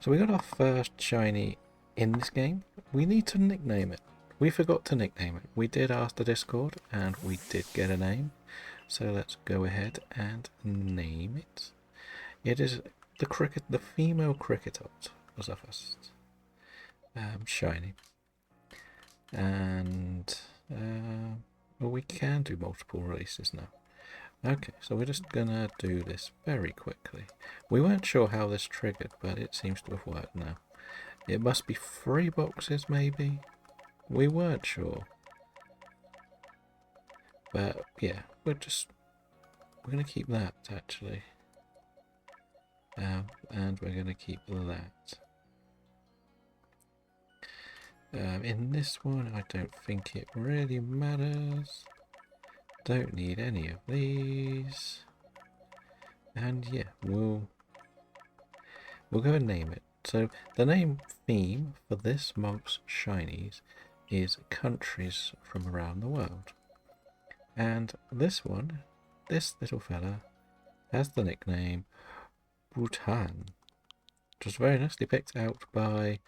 So we got our first shiny in this game. We need to nickname it. We forgot to nickname it. We did ask the Discord and we did get a name. So let's go ahead and name it. It is the female cricketot was our first shiny. And well, we can do multiple releases now. Okay, so we're just gonna do this very quickly. We weren't sure how this triggered, but it seems to have worked now. It must be 3 boxes, maybe? We weren't sure. But yeah, we're gonna keep that actually. And we're gonna keep that. In this one, I don't think it really matters. Don't need any of these. And yeah, we'll go and name it. So the name theme for this month's shinies is countries from around the world. And this one, this little fella, has the nickname Bhutan. It was very nicely picked out by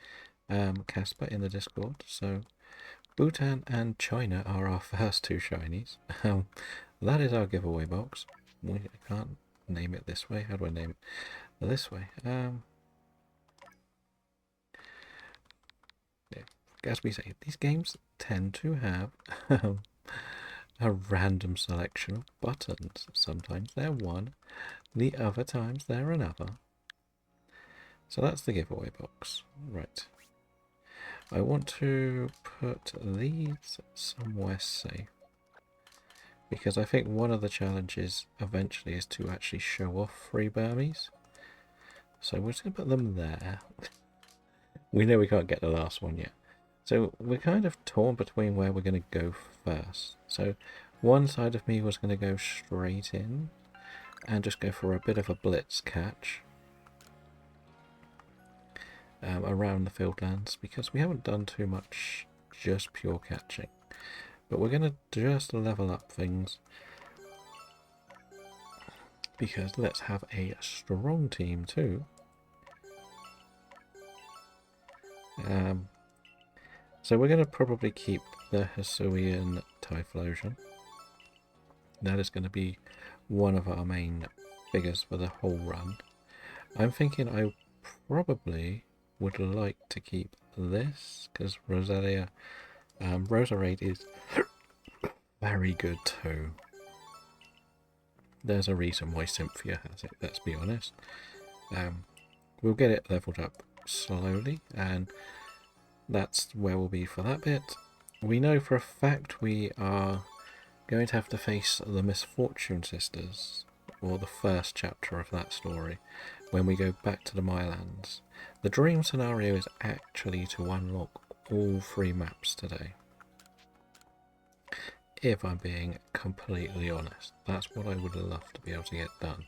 Casper in the Discord. So Bhutan and China are our first 2 shinies. That is our giveaway box. I can't name it this way. How do I name it? This way. As we say, these games tend to have a random selection of buttons. Sometimes they're one, the other times they're another. So that's the giveaway box. Right. I want to put these somewhere safe, because I think one of the challenges eventually is to actually show off free Burmese. So we're just going to put them there. We know we can't get the last one yet. So we're kind of torn between where we're going to go first. So one side of me was going to go straight in and just go for a bit of a blitz catch around the fieldlands, because we haven't done too much just pure catching. But we're going to just level up things, because let's have a strong team too. So we're going to probably keep the Hisuian Typhlosion. That is going to be one of our main figures for the whole run. I'm thinking I probably would like to keep this, because Rosaria, Roserade is very good too. There's a reason why Cynthia has it, let's be honest. We'll get it leveled up slowly, and that's where we'll be for that bit. We know for a fact we are going to have to face the Misfortune Sisters, or the first chapter of that story, when we go back to the Mylands. The dream scenario is actually to unlock all 3 maps today. If I'm being completely honest, that's what I would love to be able to get done.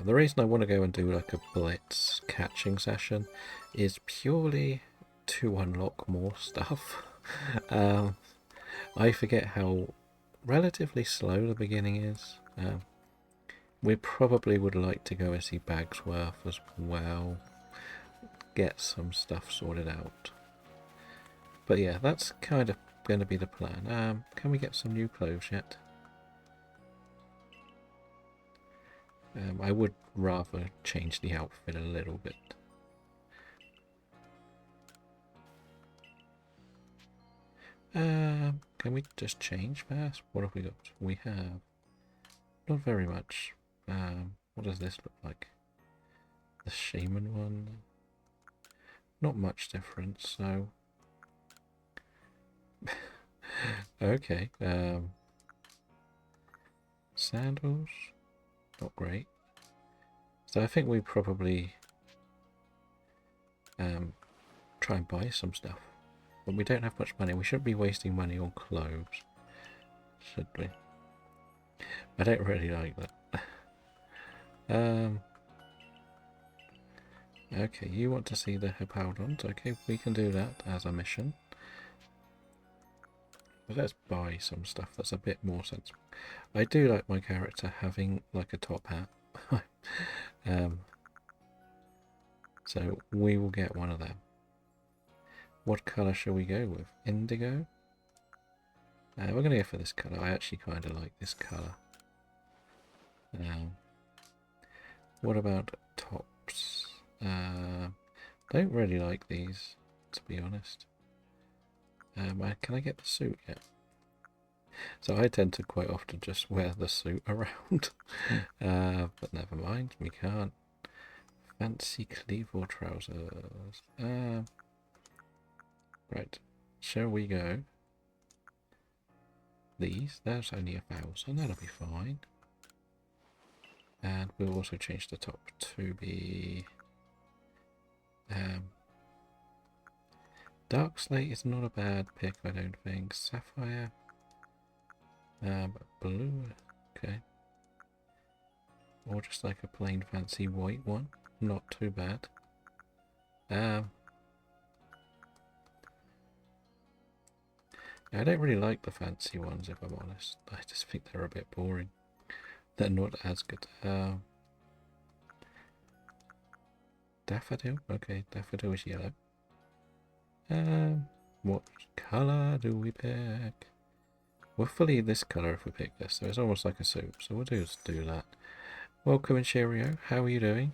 The reason I want to go and do like a blitz catching session is purely to unlock more stuff. I forget how relatively slow the beginning is. We probably would like to go and see Bagsworth as well, get some stuff sorted out. But yeah, that's kind of going to be the plan. Can we get some new clothes yet? I would rather change the outfit a little bit. Can we just change first? What have we got? We have not very much. What does this look like? The shaman one. Not much difference, so okay. Sandals, not great. So I think we probably try and buy some stuff. But we don't have much money. We shouldn't be wasting money on clothes, should we? I don't really like that. Okay, you want to see the Hippowdons. Okay, we can do that as a mission. But let's buy some stuff that's a bit more sensible. I do like my character having like a top hat. So we will get one of them. What colour shall we go with? Indigo? We're going to go for this colour. I actually kind of like this colour. What about tops? Don't really like these, to be honest. Can I get the suit yet? So I tend to quite often just wear the suit around. But never mind, we can't. Fancy cleave or trousers. Right, shall we go? These, there's only 1,000, that'll be fine. And we'll also change the top to be dark slate is not a bad pick, I don't think. Sapphire, blue, okay, or just like a plain fancy white one, not too bad. I don't really like the fancy ones, if I'm honest. I just think they're a bit boring. They're not as good. Daffodil? Okay, daffodil is yellow. What colour do we pick? We'll fully this colour if we pick this, so it's almost like a soup, so we'll do that. Welcome and cheerio, how are you doing?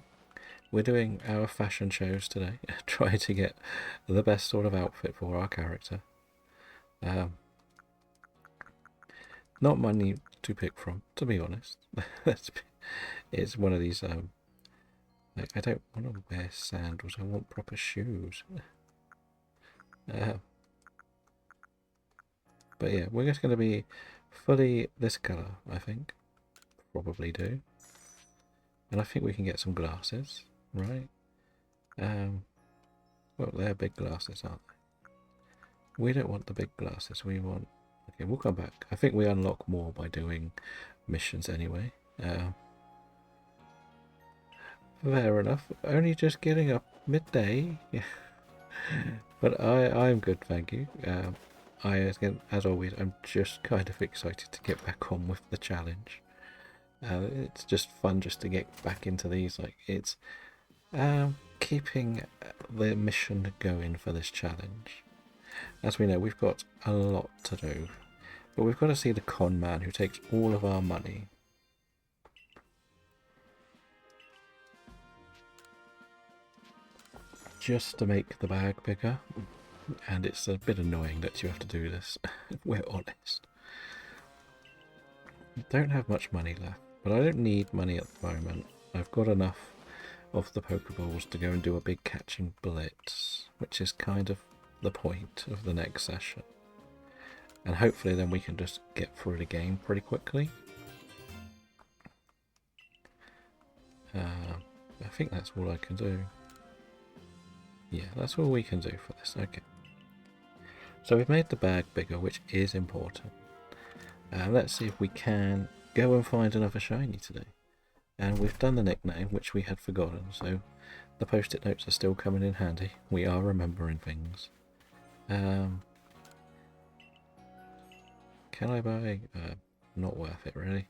We're doing our fashion shows today, trying to get the best sort of outfit for our character. Not many to pick from, to be honest. It's one of these, like, I don't want to wear sandals, I want proper shoes. But yeah, we're just going to be fully this colour, I think. Probably do. And I think we can get some glasses, right? Well, they're big glasses, aren't they? We don't want the big glasses, we want... Okay, we'll come back. I think we unlock more by doing missions anyway. Fair enough. Only just getting up midday. But I'm good, thank you. As always, I'm just kind of excited to get back on with the challenge. It's just fun just to get back into these. Like, it's keeping the mission going for this challenge. As we know, we've got a lot to do, but we've got to see the con man who takes all of our money. Just to make the bag bigger, and it's a bit annoying that you have to do this, if we're honest. I don't have much money left, but I don't need money at the moment. I've got enough of the Pokeballs to go and do a big catching blitz, which is kind of the point of the next session. And hopefully then we can just get through the game pretty quickly. I think that's all I can do. Yeah, that's all we can do for this. Okay. So we've made the bag bigger, which is important. Let's see if we can go and find another shiny today. And we've done the nickname, which we had forgotten, so the post-it notes are still coming in handy. We are remembering things. Can I buy... not worth it, really.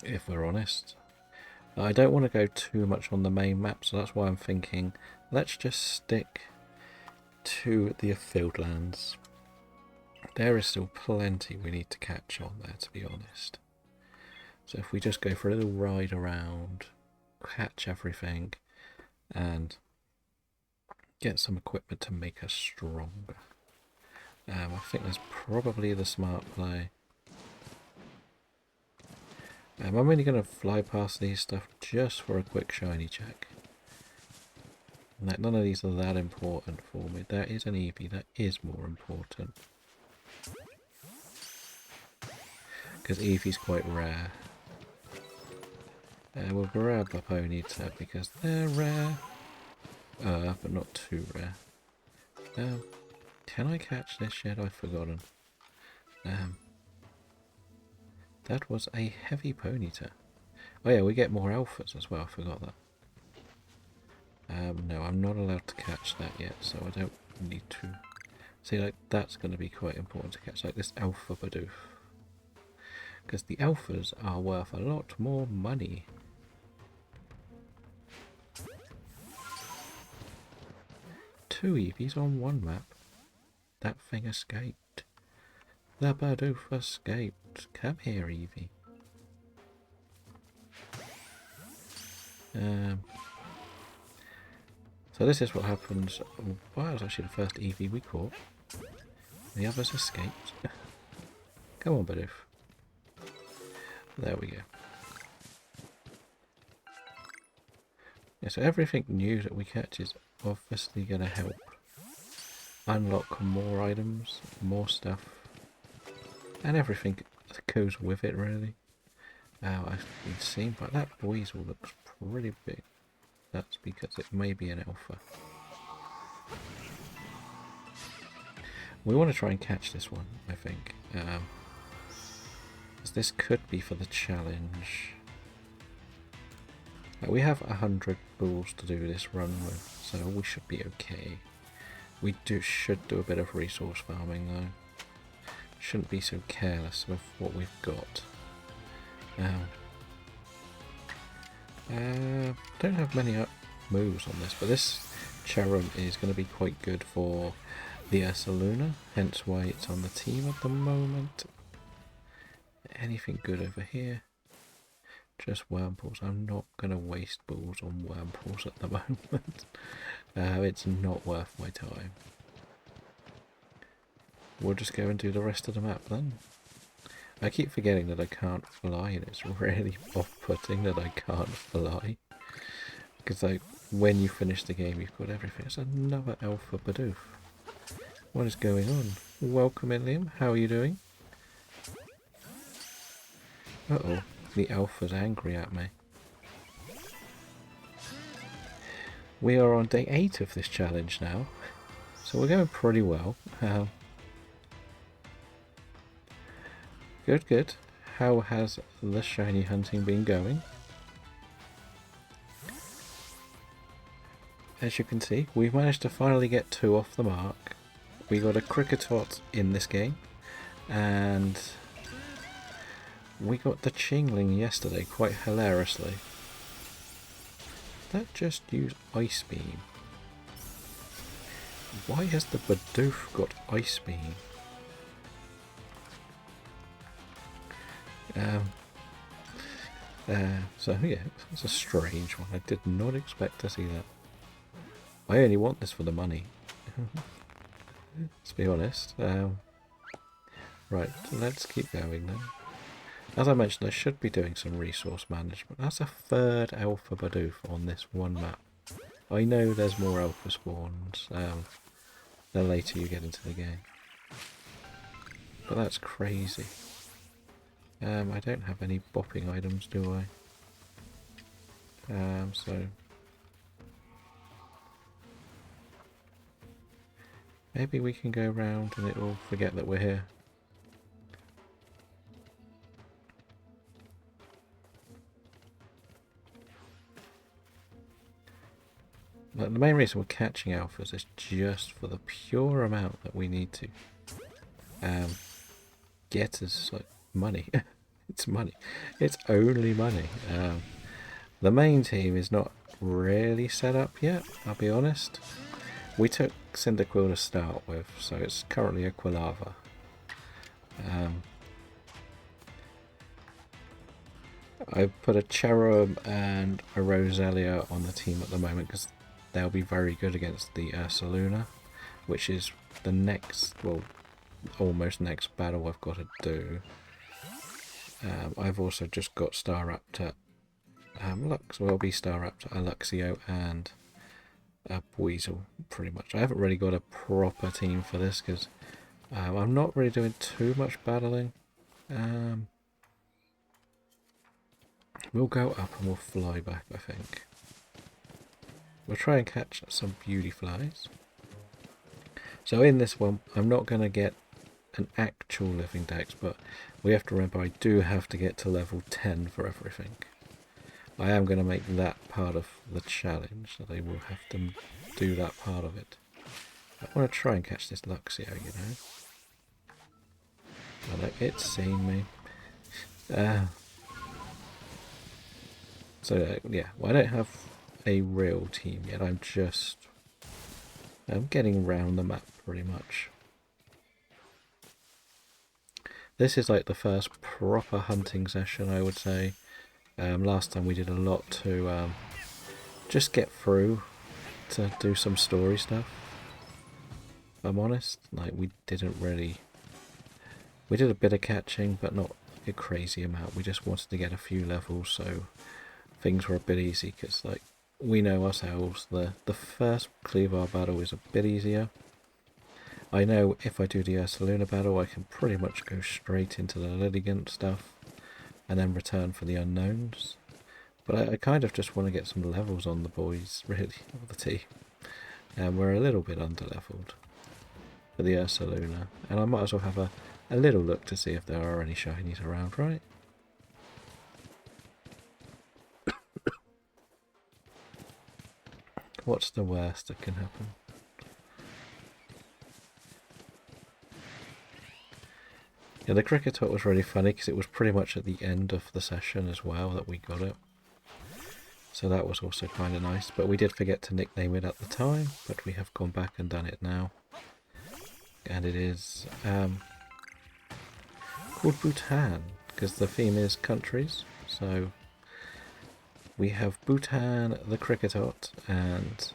If we're honest. I don't want to go too much on the main map, so that's why I'm thinking let's just stick to the Fieldlands. There is still plenty we need to catch on there, to be honest. So if we just go for a little ride around, catch everything, and get some equipment to make us stronger. I think that's probably the smart play. I'm only going to fly past these stuff just for a quick shiny check. Like, none of these are that important for me. There is an Eevee, that is more important. Because Eevee's quite rare. We'll grab a Ponyta because they're rare. But not too rare. Can I catch this yet? I've forgotten. That was a heavy Ponyta. Oh yeah, we get more alphas as well, I forgot that. No, I'm not allowed to catch that yet, so I don't need to. See, like, that's going to be quite important to catch, like this alpha Bidoof. Because the alphas are worth a lot more money. 2 Eevees on one map. That thing escaped. The Bidoof escaped. Come here, Eevee. So this is what happens. Well, that was actually the first Eevee we caught. The others escaped. Come on, Bidoof. There we go. Yeah, so everything new that we catch is obviously going to help unlock more items, more stuff, and everything that goes with it, really. I've been seen, but that weasel looks pretty big. That's because it may be an alpha. We want to try and catch this one, I think. Because this could be for the challenge. We have 100 bulls to do this run with, so we should be okay. We should do a bit of resource farming though. Shouldn't be so careless with what we've got. Don't have many moves on this, but this Cherum is going to be quite good for the Ursaluna, hence why it's on the team at the moment. Anything good over here? Just Wurmpools. I'm not going to waste balls on Wurmpools at the moment. It's not worth my time. We'll just go and do the rest of the map then. I keep forgetting that I can't fly, and it's really off-putting that I can't fly. Because like, when you finish the game, you've got everything. It's another Alpha Bidoof. What is going on? Welcome in, Liam. How are you doing? Uh-oh. The Alpha's angry at me. We are on day 8 of this challenge now. So we're going pretty well. Good, good. How has the shiny hunting been going? As you can see, we've managed to finally get 2 off the mark. We got a Cricketot in this game, and we got the Chingling yesterday quite hilariously. That just used Ice Beam. Why has the Bidoof got Ice Beam? So yeah, it's a strange one. I did not expect to see that. I only want this for the money. Let's be honest. Right, let's keep going then. As I mentioned, I should be doing some resource management. That's a 3rd Alpha Bidoof on this one map. I know there's more Alpha spawns the later you get into the game. But that's crazy. I don't have any bopping items, do I? So maybe we can go around and it will forget that we're here. But the main reason we're catching alphas is just for the pure amount that we need to get us like money. It's money. It's only money. The main team is not really set up yet, I'll be honest. We took Cyndaquil to start with, so it's currently a Quilava. I've put a Cherub and a Roselia on the team at the moment because they'll be very good against the Ursaluna, which is the next, well, almost next battle I've got to do. I've also just got Staraptor, will be Staraptor, Aluxio, and a Weasel, pretty much. I haven't really got a proper team for this because I'm not really doing too much battling. We'll go up and we'll fly back, I think. We'll try and catch some beauty flies. So in this one, I'm not going to get an actual living dex, but we have to remember I do have to get to level 10 for everything. I am going to make that part of the challenge, so they will have to do that part of it. I want to try and catch this Luxio, you know. Oh, look, it's seen me. So yeah, well, I don't have a real team yet. I'm just getting round the map pretty much. This is like the first proper hunting session, I would say. Last time we did a lot to just get through to do some story stuff. If I'm honest, like we didn't really... We did a bit of catching, but not a crazy amount. We just wanted to get a few levels, so things were a bit easy, because like we know ourselves, the first Cleavar battle is a bit easier. I know if I do the Ursaluna battle, I can pretty much go straight into the Lilligant stuff, and then return for the unknowns. But I kind of just want to get some levels on the boys, really, of the team. And we're a little bit under-leveled for the Ursaluna, and I might as well have a little look to see if there are any shinies around, right? What's the worst that can happen? Yeah, the Cricketot was really funny because it was pretty much at the end of the session as well that we got it. So that was also kind of nice, but we did forget to nickname it at the time, but we have gone back and done it now. And it is called Bhutan, because the theme is countries. So we have Bhutan the Cricketot, and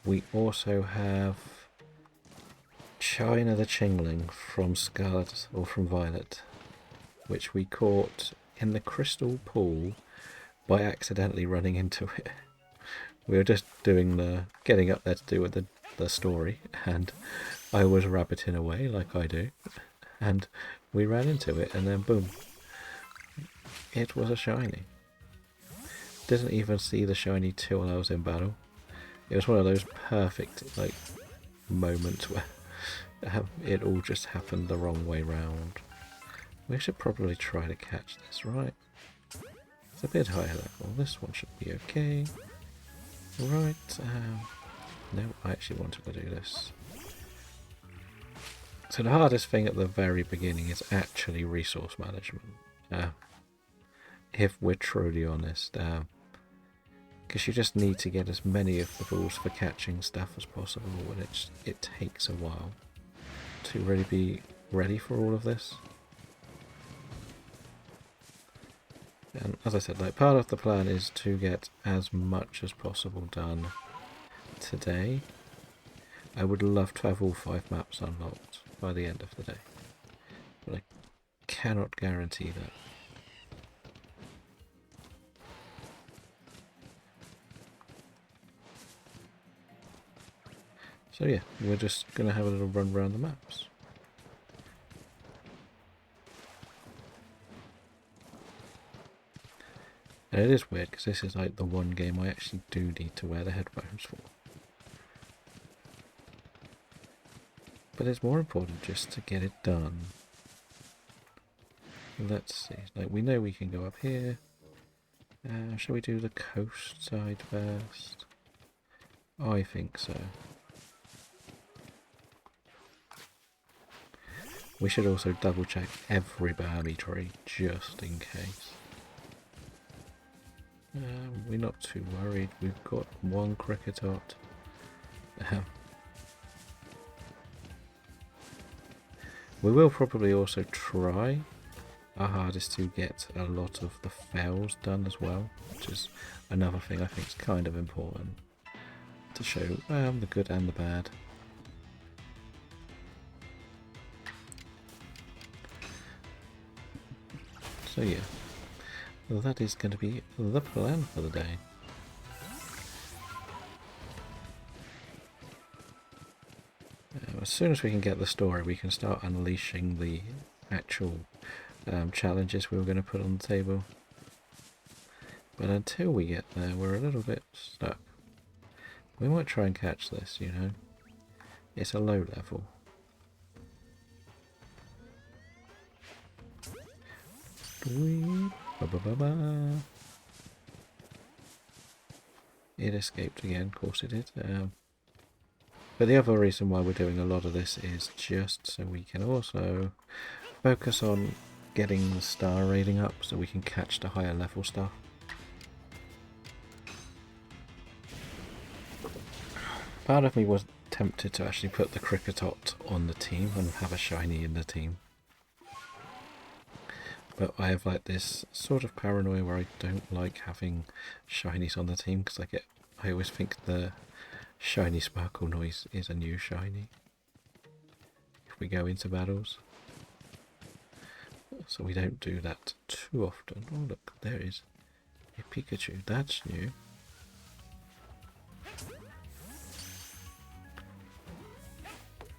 we also have China the Chingling from Scarlet, or from Violet, which we caught in the crystal pool by accidentally running into it. We were just doing getting up there to do with the story, and I was rabbiting away like I do, and we ran into it, and then boom, it was a shiny. Didn't even see the shiny till I was in battle. It was one of those perfect like moments where it all just happened the wrong way round. We should probably try to catch this, right? It's a bit higher level. This one should be okay. Right, no, I actually wanted to do this. So the hardest thing at the very beginning is actually resource management. If we're truly honest. Because you just need to get as many of the balls for catching stuff as possible, and it takes a while to really be ready for all of this. And as I said, like part of the plan is to get as much as possible done today. I would love to have all 5 maps unlocked by the end of the day, but I cannot guarantee that. So yeah, we're just going to have a little run around the maps. And it is weird because this is like the one game I actually do need to wear the headphones for. But it's more important just to get it done. Let's see, like we know we can go up here. Shall we do the coast side first? I think so. We should also double check every Bahami tree just in case. We're not too worried. We've got one Cricketot. We will probably also try our hardest to get a lot of the fells done as well, which is another thing I think is kind of important to show the good and the bad. So yeah, well, that is going to be the plan for the day. As soon as we can get the story, we can start unleashing the actual challenges we were going to put on the table. But until we get there, we're a little bit stuck. We might try and catch this, you know. It's a low level. It escaped again, of course it did. But the other reason why we're doing a lot of this is just so we can also focus on getting the star rating up so we can catch the higher level stuff. Part of me was tempted to actually put the Cricketot on the team and have a shiny in the team. But I have like this sort of paranoia where I don't like having shinies on the team because I always think the shiny sparkle noise is a new shiny if we go into battles. So we don't do that too often. Oh look, there is a Pikachu. That's new.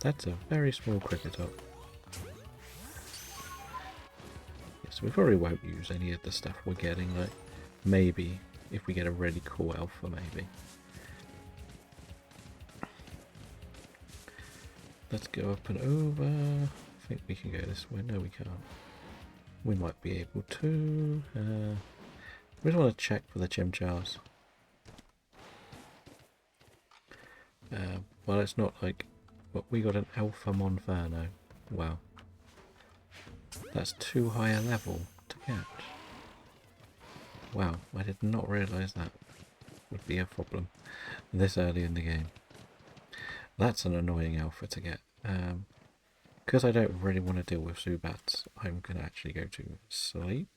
That's a very small Cricketot. Yes, we probably won't use any of the stuff we're getting. Like maybe if we get a really cool alpha, maybe. Let's go up and over. I think we can go this way. No, we can't. We might be able to. We just want to check for the Chimchars. Well, it's not like... But we got an Alpha Monferno. Wow. That's too high a level to catch. Wow, I did not realise that would be a problem this early in the game. That's an annoying alpha to get. Because I don't really want to deal with Zubats, I'm going to actually go to sleep.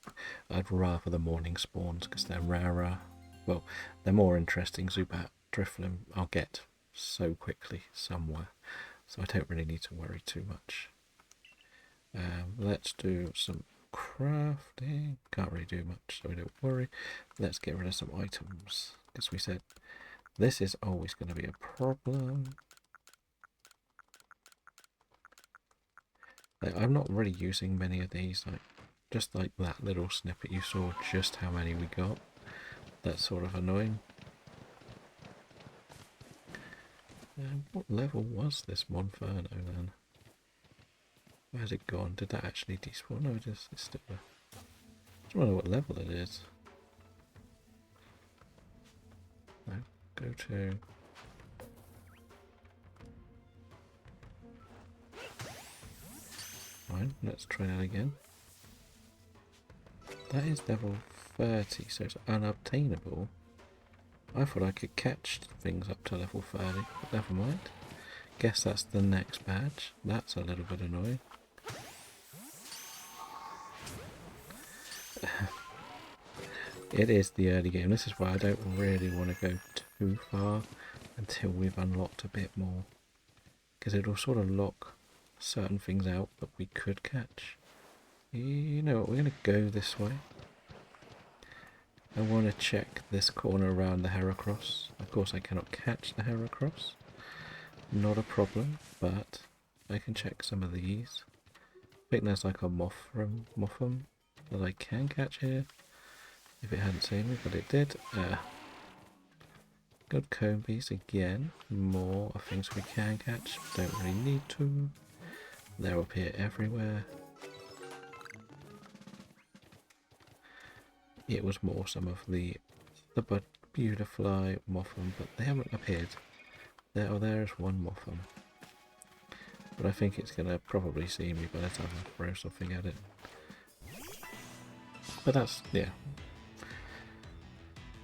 I'd rather the morning spawns because they're rarer. Well, they're more interesting. Zubat, Drifloon, I'll get so quickly somewhere. So I don't really need to worry too much. Let's do some crafting. Can't really do much, so we don't worry. Let's get rid of some items. Because we said this is always going to be a problem. I'm not really using many of these, like just like that little snippet you saw, just how many we got. That's sort of annoying. What level was this Monferno then? Where's it gone? Did that actually despawn? No, it's still there. I just wonder what level it is. No, go to... Fine, let's try that again. That is level 30, so it's unobtainable. I thought I could catch things up to level 30, but never mind. Guess that's the next badge. That's a little bit annoying. It is the early game. This is why I don't really want to go too far until we've unlocked a bit more. Because it'll sort of lock certain things out that we could catch. You know what, we're going to go this way. I want to check this corner around the Heracross. Of course I cannot catch the Heracross. Not a problem, but I can check some of these. I think there's like a Mothram that I can catch here. If it hadn't seen me, but it did. Good Combies again. More things we can catch. Don't really need to. They're up here everywhere. It was more some of the Beautifly Mothram, but they haven't appeared. There is one Mothram. But I think it's going to probably see me by the time I throw something at it. But that's, yeah.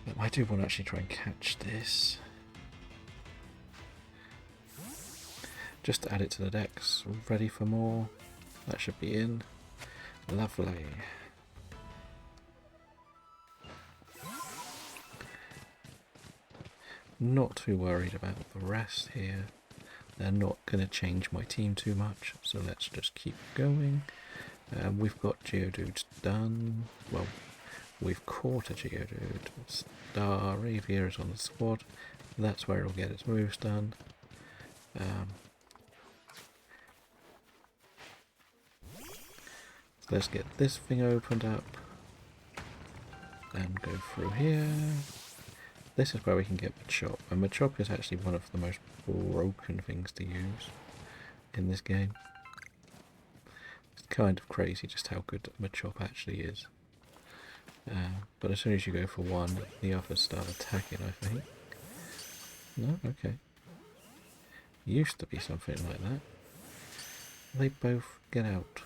But I do want to actually try and catch this. Just to add it to the decks. Ready for more. That should be in. Lovely. Not too worried about the rest here. They're not going to change my team too much, so let's just keep going. We've got Geodudes done. Well, we've caught a Geodude. Staravia is on the squad. That's where it'll get its moves done. So let's get this thing opened up and go through here. This is where we can get Machop, and Machop is actually one of the most broken things to use in this game. It's kind of crazy just how good Machop actually is. But as soon as you go for one, the others start attacking, I think. No? Okay. Used to be something like that. They both get out.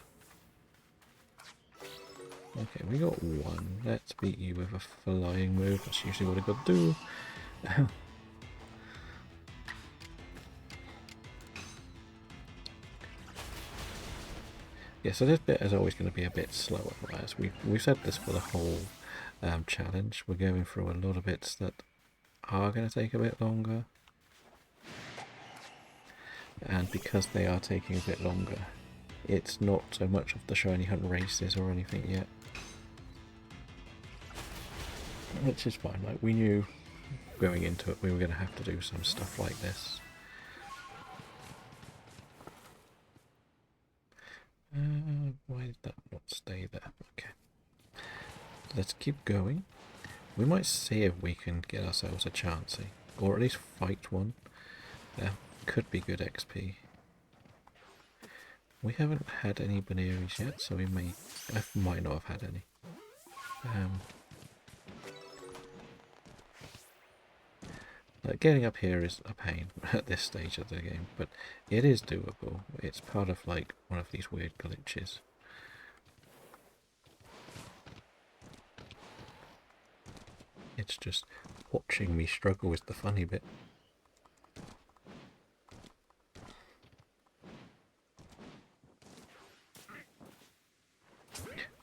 Okay, we got one. Let's beat you with a flying move. That's usually what I got to do. Yeah, so this bit is always going to be a bit slower, as we've said this for the whole challenge. We're going through a lot of bits that are going to take a bit longer, and because they are taking a bit longer, it's not so much of the shiny hunt races or anything yet, which is fine. Like, we knew going into it we were going to have to do some stuff like this. Why did that not stay there? Okay, let's keep going. We might see if we can get ourselves a Chansey, or at least fight one. Could be good XP. We haven't had any Baneries yet, so I might not have had any. Getting up here is a pain at this stage of the game, but it is doable. It's part of like one of these weird glitches. It's just watching me struggle is the funny bit.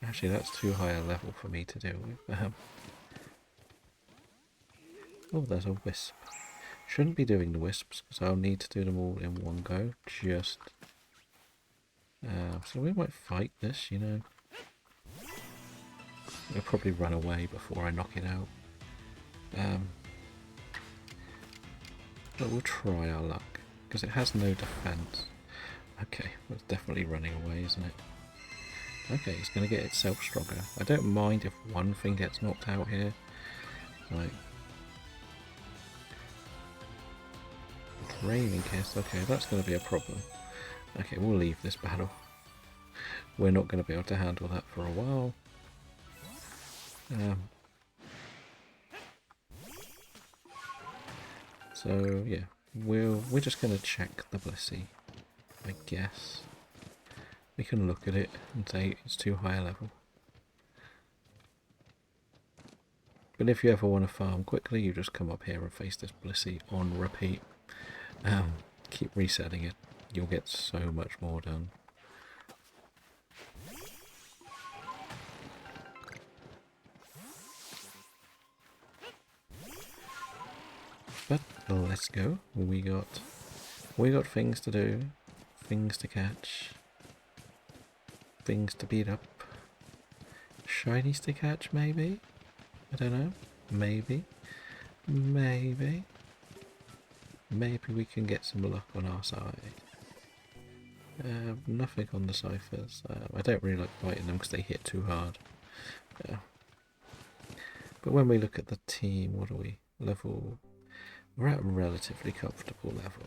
Actually, that's too high a level for me to deal with. Oh, there's a wisp. Shouldn't be doing the wisps because I'll need to do them all in one go. So we might fight this, you know. I'll probably run away before I knock it out. But we'll try our luck because it has no defense. Okay, it's definitely running away, isn't it? Okay, it's going to get itself stronger. I don't mind if one thing gets knocked out here. Like, Raining Kiss. Okay, that's going to be a problem. Okay, we'll leave this battle. We're not going to be able to handle that for a while. So yeah, we're just going to check the Blissey, I guess. We can look at it and say it's too high a level. But if you ever want to farm quickly, you just come up here and face this Blissey on repeat. Keep resetting it. You'll get so much more done. But let's go. We got things to do, things to catch, things to beat up. Shinies to catch, maybe? I don't know. Maybe. Maybe we can get some luck on our side. Nothing on the ciphers. I don't really like fighting them because they hit too hard. But when we look at the team, what are we? Level... We're at a relatively comfortable level.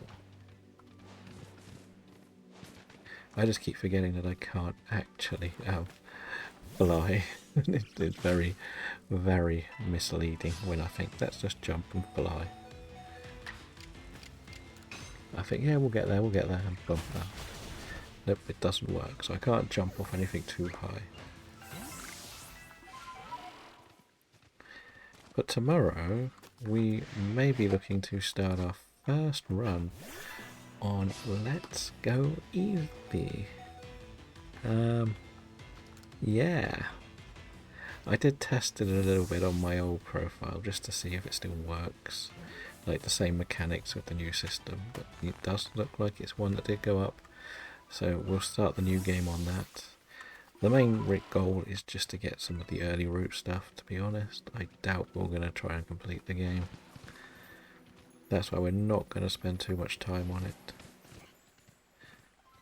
I just keep forgetting that I can't actually fly. It's very, very misleading when I think let's just jump and fly. I think, yeah, we'll get there, and bump that. Nope, it doesn't work, so I can't jump off anything too high. But tomorrow, we may be looking to start our first run on Let's Go Eevee. Yeah. I did test it a little bit on my old profile just to see if it still works. Like the same mechanics with the new system, but it does look like it's one that did go up. So we'll start the new game on that. The main goal is just to get some of the early route stuff, to be honest. I doubt we're going to try and complete the game. That's why we're not going to spend too much time on it.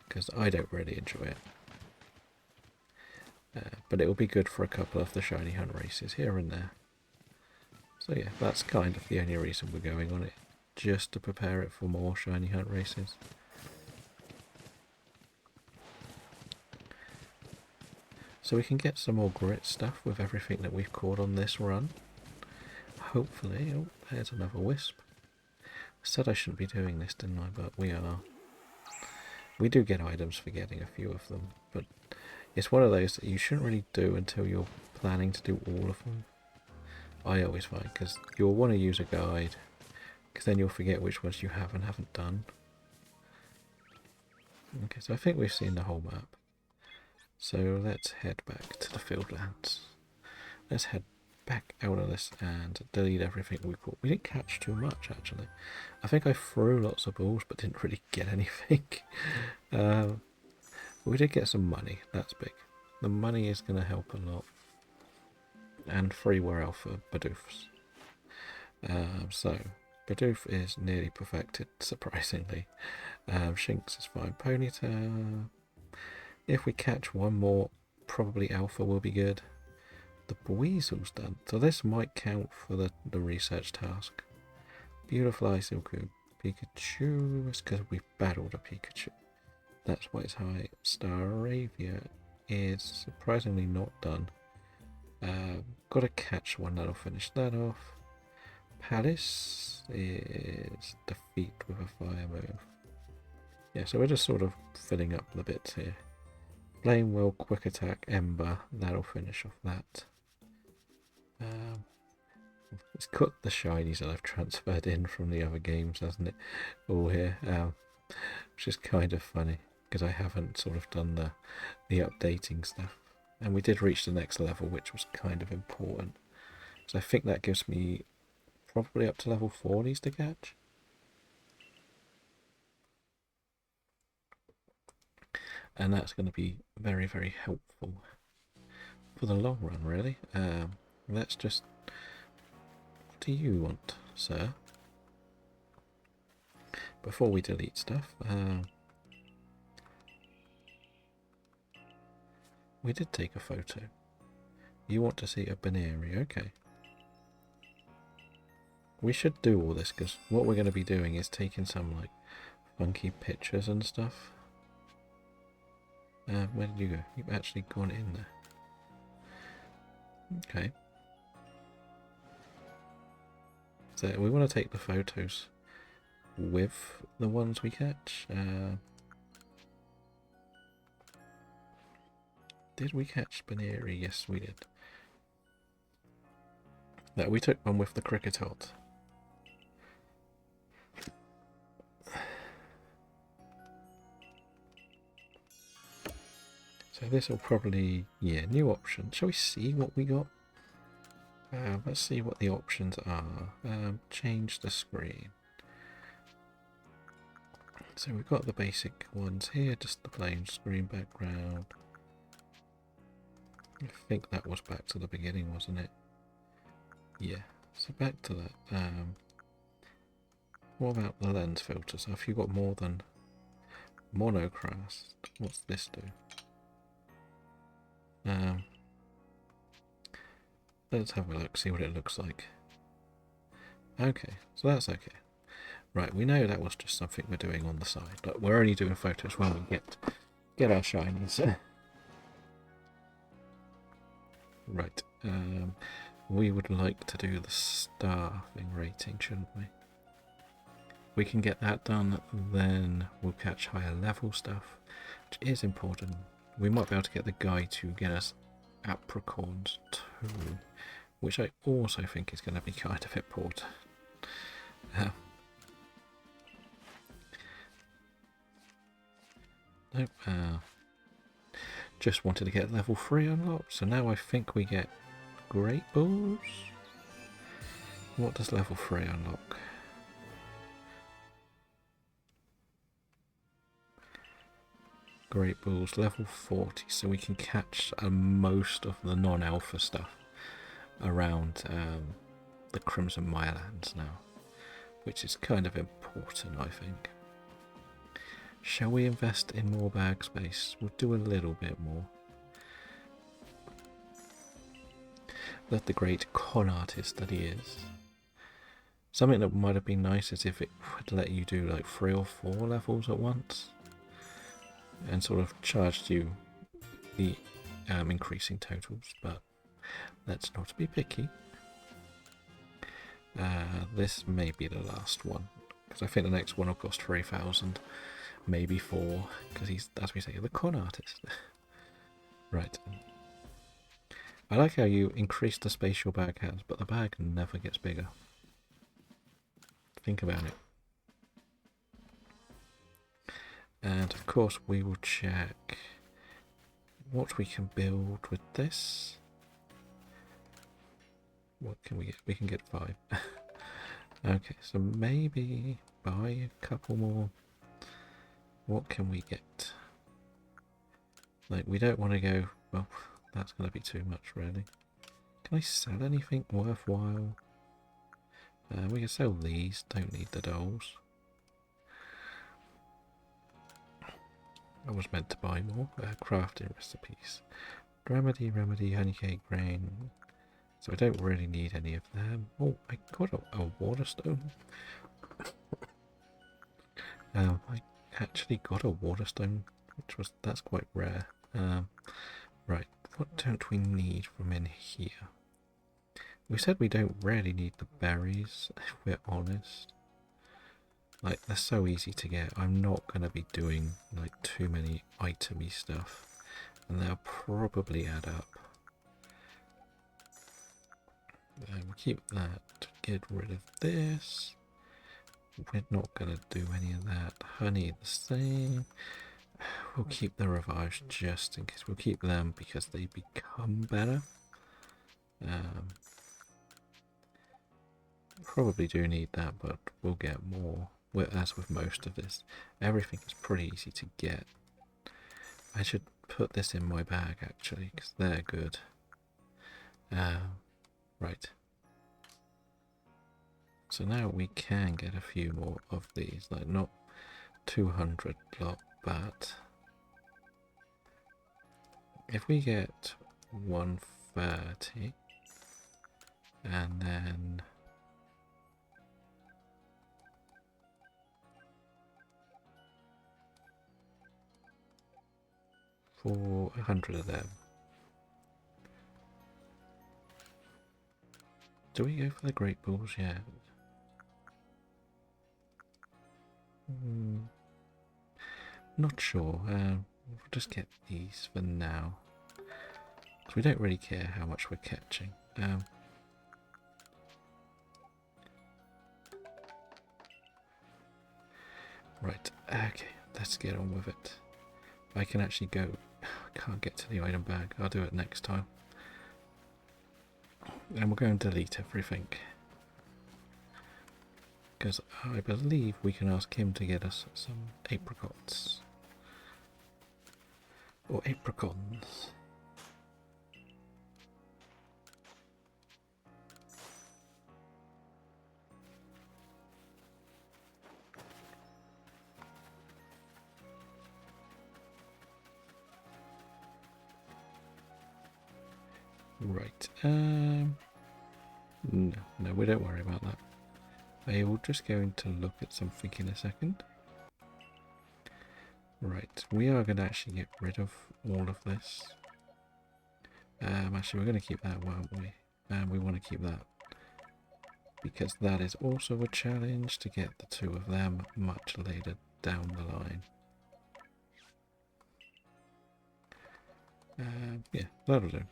Because I don't really enjoy it. But it will be good for a couple of the shiny hunt races here and there. So yeah, that's kind of the only reason we're going on it. Just to prepare it for more shiny hunt races. So we can get some more grit stuff with everything that we've caught on this run. Hopefully. Oh, there's another wisp. I said I shouldn't be doing this, didn't I? But we are. We do get items for getting a few of them, but it's one of those that you shouldn't really do until you're planning to do all of them. I always find, because you'll want to use a guide, because then you'll forget which ones you have and haven't done. Okay, so I think we've seen the whole map. So let's head back to the Fieldlands. Let's head back out of this and delete everything we caught. We didn't catch too much, actually. I think I threw lots of balls, but didn't really get anything. We did get some money. That's big. The money is going to help a lot. And 3 were alpha Bidoofs. So, Bidoof is nearly perfected, surprisingly. Shinx is fine. Ponyta. If we catch one more, probably alpha will be good. The Weasel's done. So this might count for the research task. Beautifly Silcoon. Pikachu. It's because we've battled a Pikachu. That's why it's high. Staravia is surprisingly not done. Got to catch one that'll finish that off. Palace is defeat with a fire move. Yeah, so we're just sort of filling up the bits here. Flame Will, Quick Attack, Ember, that'll finish off that. It's got the shinies that I've transferred in from the other games, hasn't it? All here, which is kind of funny because I haven't sort of done the updating stuff. And we did reach the next level, which was kind of important. So I think that gives me probably up to level 40s to catch. And that's going to be very, very helpful for the long run, really. Let's just... What do you want, sir? Before we delete stuff, we did take a photo. You want to see a Baneri, okay. We should do all this, because what we're going to be doing is taking some, like, funky pictures and stuff. Where did you go? You've actually gone in there. Okay. So we want to take the photos with the ones we catch. Did we catch Baneri? Yes, we did. No, we took one with the Cricketot. So this will probably, yeah, new option. Shall we see what we got? Let's see what the options are. Change the screen. So we've got the basic ones here, just the plain screen background. I think that was back to the beginning, wasn't it? Yeah, so back to that. What about the lens filter? So if you've got more than monocrast, what's this do? Let's have a look, see what it looks like. Okay, so that's okay. Right, we know that was just something we're doing on the side, but we're only doing photos when we get our shinies. Right, we would like to do the staffing rating, shouldn't we? We can get that done, then we'll catch higher level stuff, which is important. We might be able to get the guy to get us apricorns too, which I also think is going to be kind of important. Nope. Just wanted to get level 3 unlocked, so now I think we get Great Balls. What does level 3 unlock? Great Balls, level 40, so we can catch most of the non-alpha stuff around the Crimson Mirelands now, which is kind of important, I think. Shall we invest in more bag space? We'll do a little bit more. Let the great con artist that he is. Something that might have been nice is if it would let you do like 3 or 4 levels at once and sort of charged you the increasing totals, but let's not be picky. This may be the last one, because I think the next one will cost 3,000, maybe 4, because he's, as we say, the con artist. Right. I like how you increase the space your bag has, but the bag never gets bigger. Think about it. And of course we will check what we can build with this. What can we get? We can get 5. Okay, so maybe buy a couple more. What can we get? Like, we don't want to go... Well, that's going to be too much, really. Can I sell anything worthwhile? We can sell these. Don't need the dolls. I was meant to buy more. Crafting recipes. Remedy, honeycake, grain. So I don't really need any of them. Oh, I got a water stone. I actually got a water stone, that's quite rare. Right, what don't we need from in here? We said we don't really need the berries, if we're honest. Like, they're so easy to get. I'm not going to be doing, like, too many itemy stuff. And they'll probably add up. We'll keep that. Get rid of this. We're not going to do any of that. Honey the same. We'll keep the revives just in case. We'll keep them because they become better. Probably do need that, but we'll get more. As with most of this, everything is pretty easy to get. I should put this in my bag actually, because they're good. Right. So now we can get a few more of these, like not 200 lot, but if we get 130 and then for 100 of them. Do we go for the great balls yet? Not sure. We'll just get these for now. Because we don't really care how much we're catching. Right, okay, let's get on with it. I can actually go... I can't get to the item bag. I'll do it next time. And we'll go and delete everything. Because I believe we can ask him to get us some apricots. Or apricons. Right, no, we don't worry about that. I will just going to look at something in a second. Right, we are going to actually get rid of all of this. Actually, we're going to keep that, won't we? We want to keep that. Because that is also a challenge to get the two of them much later down the line. Yeah, that'll do.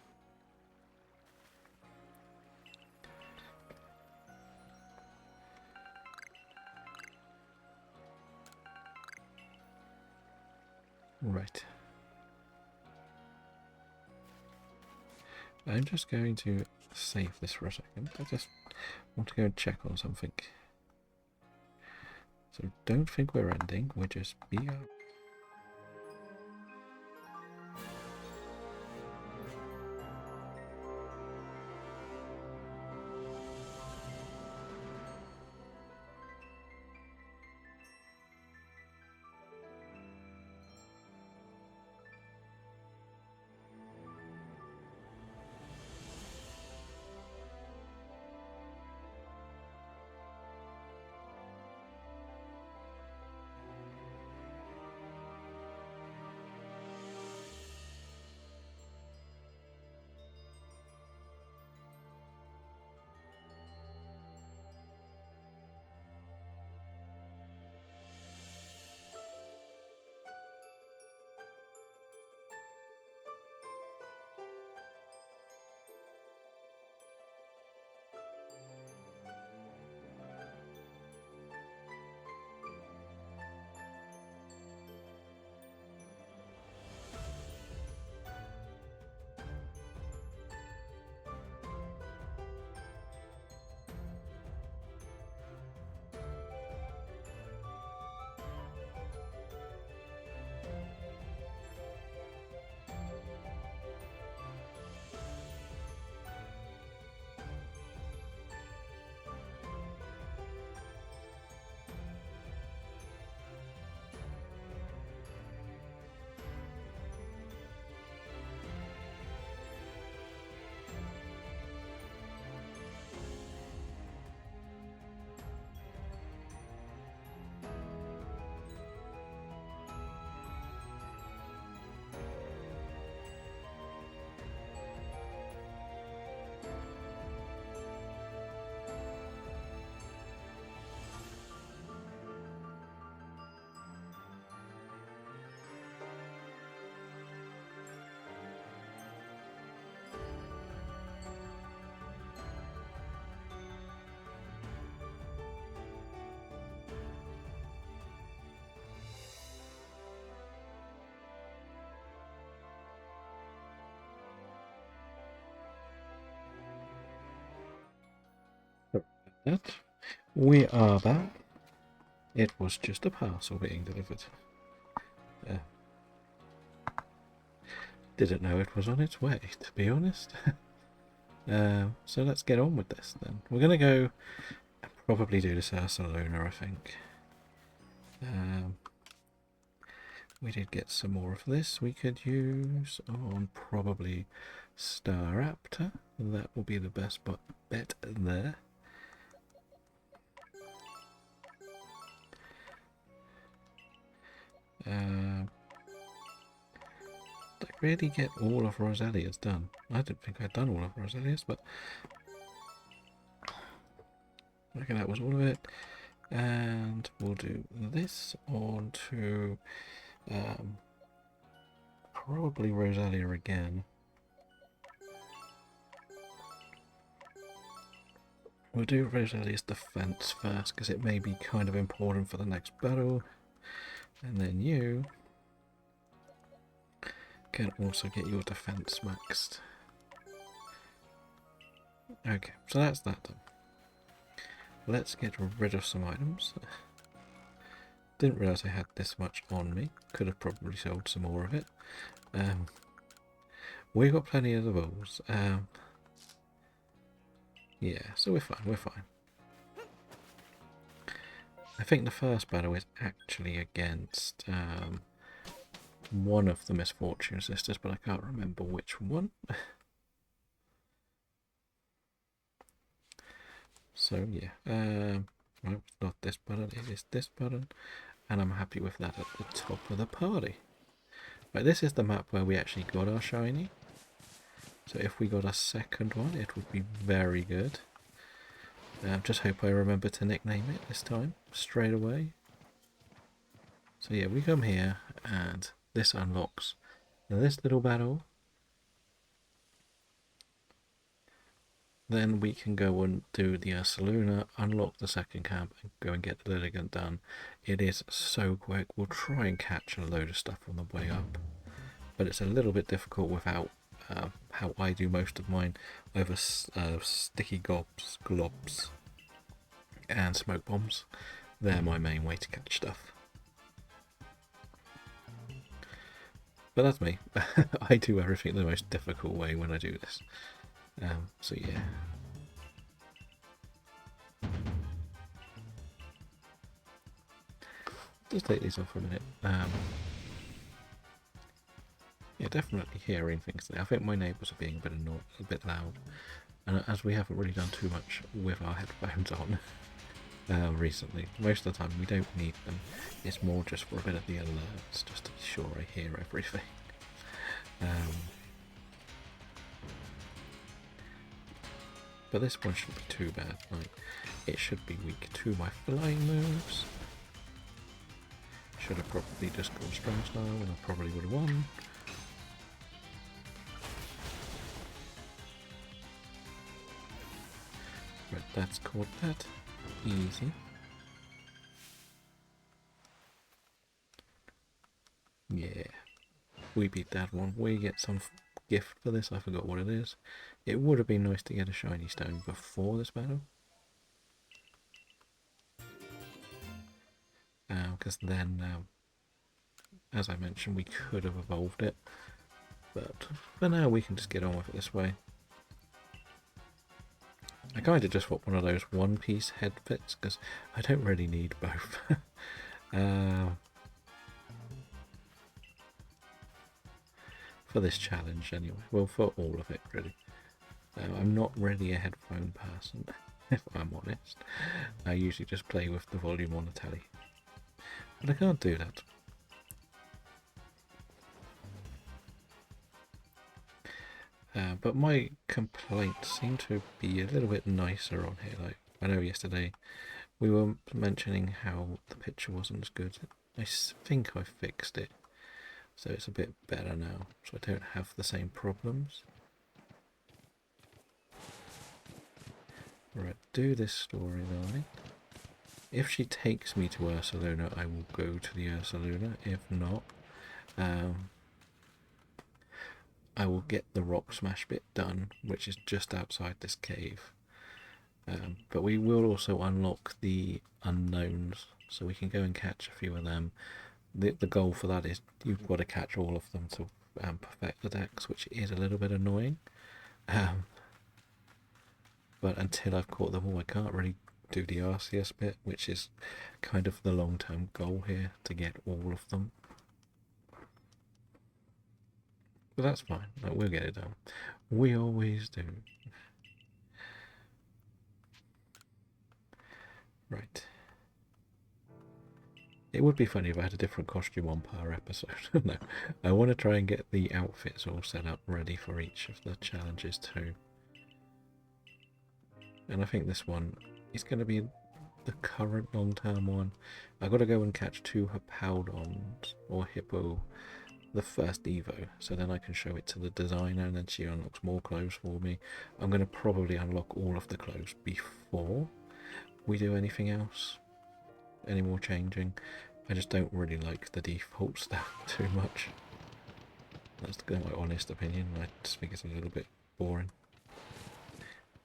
Right. I'm just going to save this for a second. I just want to go and check on something. So don't think we're ending, we're just BR. But we are back. It was just a parcel being delivered. Didn't know it was on its way, to be honest. So let's get on with this then. We're going to go and probably do this Barcelona, I think. We did get some more of this we could use on probably Staraptor. That will be the best bet there. Did I really get all of Rosalia's done? I didn't think I'd done all of Rosalia's, but I reckon that was all of it. And we'll do this on to probably Rosalia again. We'll do Rosalia's defense first because it may be kind of important for the next battle. And then you can also get your defense maxed. Okay, so that's that done. Let's get rid of some items. Didn't realise I had this much on me. Could have probably sold some more of it. We've got plenty of the balls. Yeah, so we're fine. I think the first battle is actually against one of the Misfortune Sisters, but I can't remember which one. So yeah, well, it's not this button, it is this button, and I'm happy with that at the top of the party. Right, this is the map where we actually got our shiny. So if we got a second one, it would be very good. Just hope I remember to nickname it this time, straight away. So yeah, we come here, and this unlocks this little battle. Then we can go and do the Ursaluna, unlock the second camp, and go and get the Lilligant done. It is so quick. We'll try and catch a load of stuff on the way up, but it's a little bit difficult without how I do most of mine over sticky globs, and smoke bombs. They're my main way to catch stuff. But that's me. I do everything the most difficult way when I do this. So yeah. Just take these off for a minute. Yeah, definitely hearing things there. I think my neighbours are being a bit loud. And as we haven't really done too much with our headphones on recently, most of the time we don't need them. It's more just for a bit of the alerts, just to be sure I hear everything. But this one shouldn't be too bad. Like, it should be weak to my flying moves. Should have probably just gone strong style and I probably would have won. Right, that's caught that. Easy. Yeah. We beat that one. We get some gift for this. I forgot what it is. It would have been nice to get a shiny stone before this battle. Because then, as I mentioned, we could have evolved it. But for now, we can just get on with it this way. I kind of just want one of those one-piece head fits, because I don't really need both. For this challenge, anyway. Well, for all of it, really. I'm not really a headphone person, if I'm honest. I usually just play with the volume on the telly. But I can't do that. But my complaints seem to be a little bit nicer on here. Like, I know yesterday we were mentioning how the picture wasn't as good. I think I fixed it, so it's a bit better now, so I don't have the same problems. Right, do this storyline. If she takes me to Ursaluna, I will go to the Ursaluna. If not, I will get the rock smash bit done, which is just outside this cave. But we will also unlock the unknowns, so we can go and catch a few of them. The goal for that is you've got to catch all of them to perfect the dex, which is a little bit annoying. But until I've caught them all, I can't really do the Arceus bit, which is kind of the long-term goal here, to get all of them. But that's fine, we'll get it done. We always do. Right. It would be funny if I had a different costume on per episode. No, I want to try and get the outfits all set up ready for each of the challenges too. And I think this one is going to be the current long-term one. I've got to go and catch 2 Hippowdons or Hippo the first Evo, so then I can show it to the designer and then she unlocks more clothes for me. I'm going to probably unlock all of the clothes before we do anything else, any more changing. I just don't really like the default stuff too much. That's my honest opinion. I just think it's a little bit boring.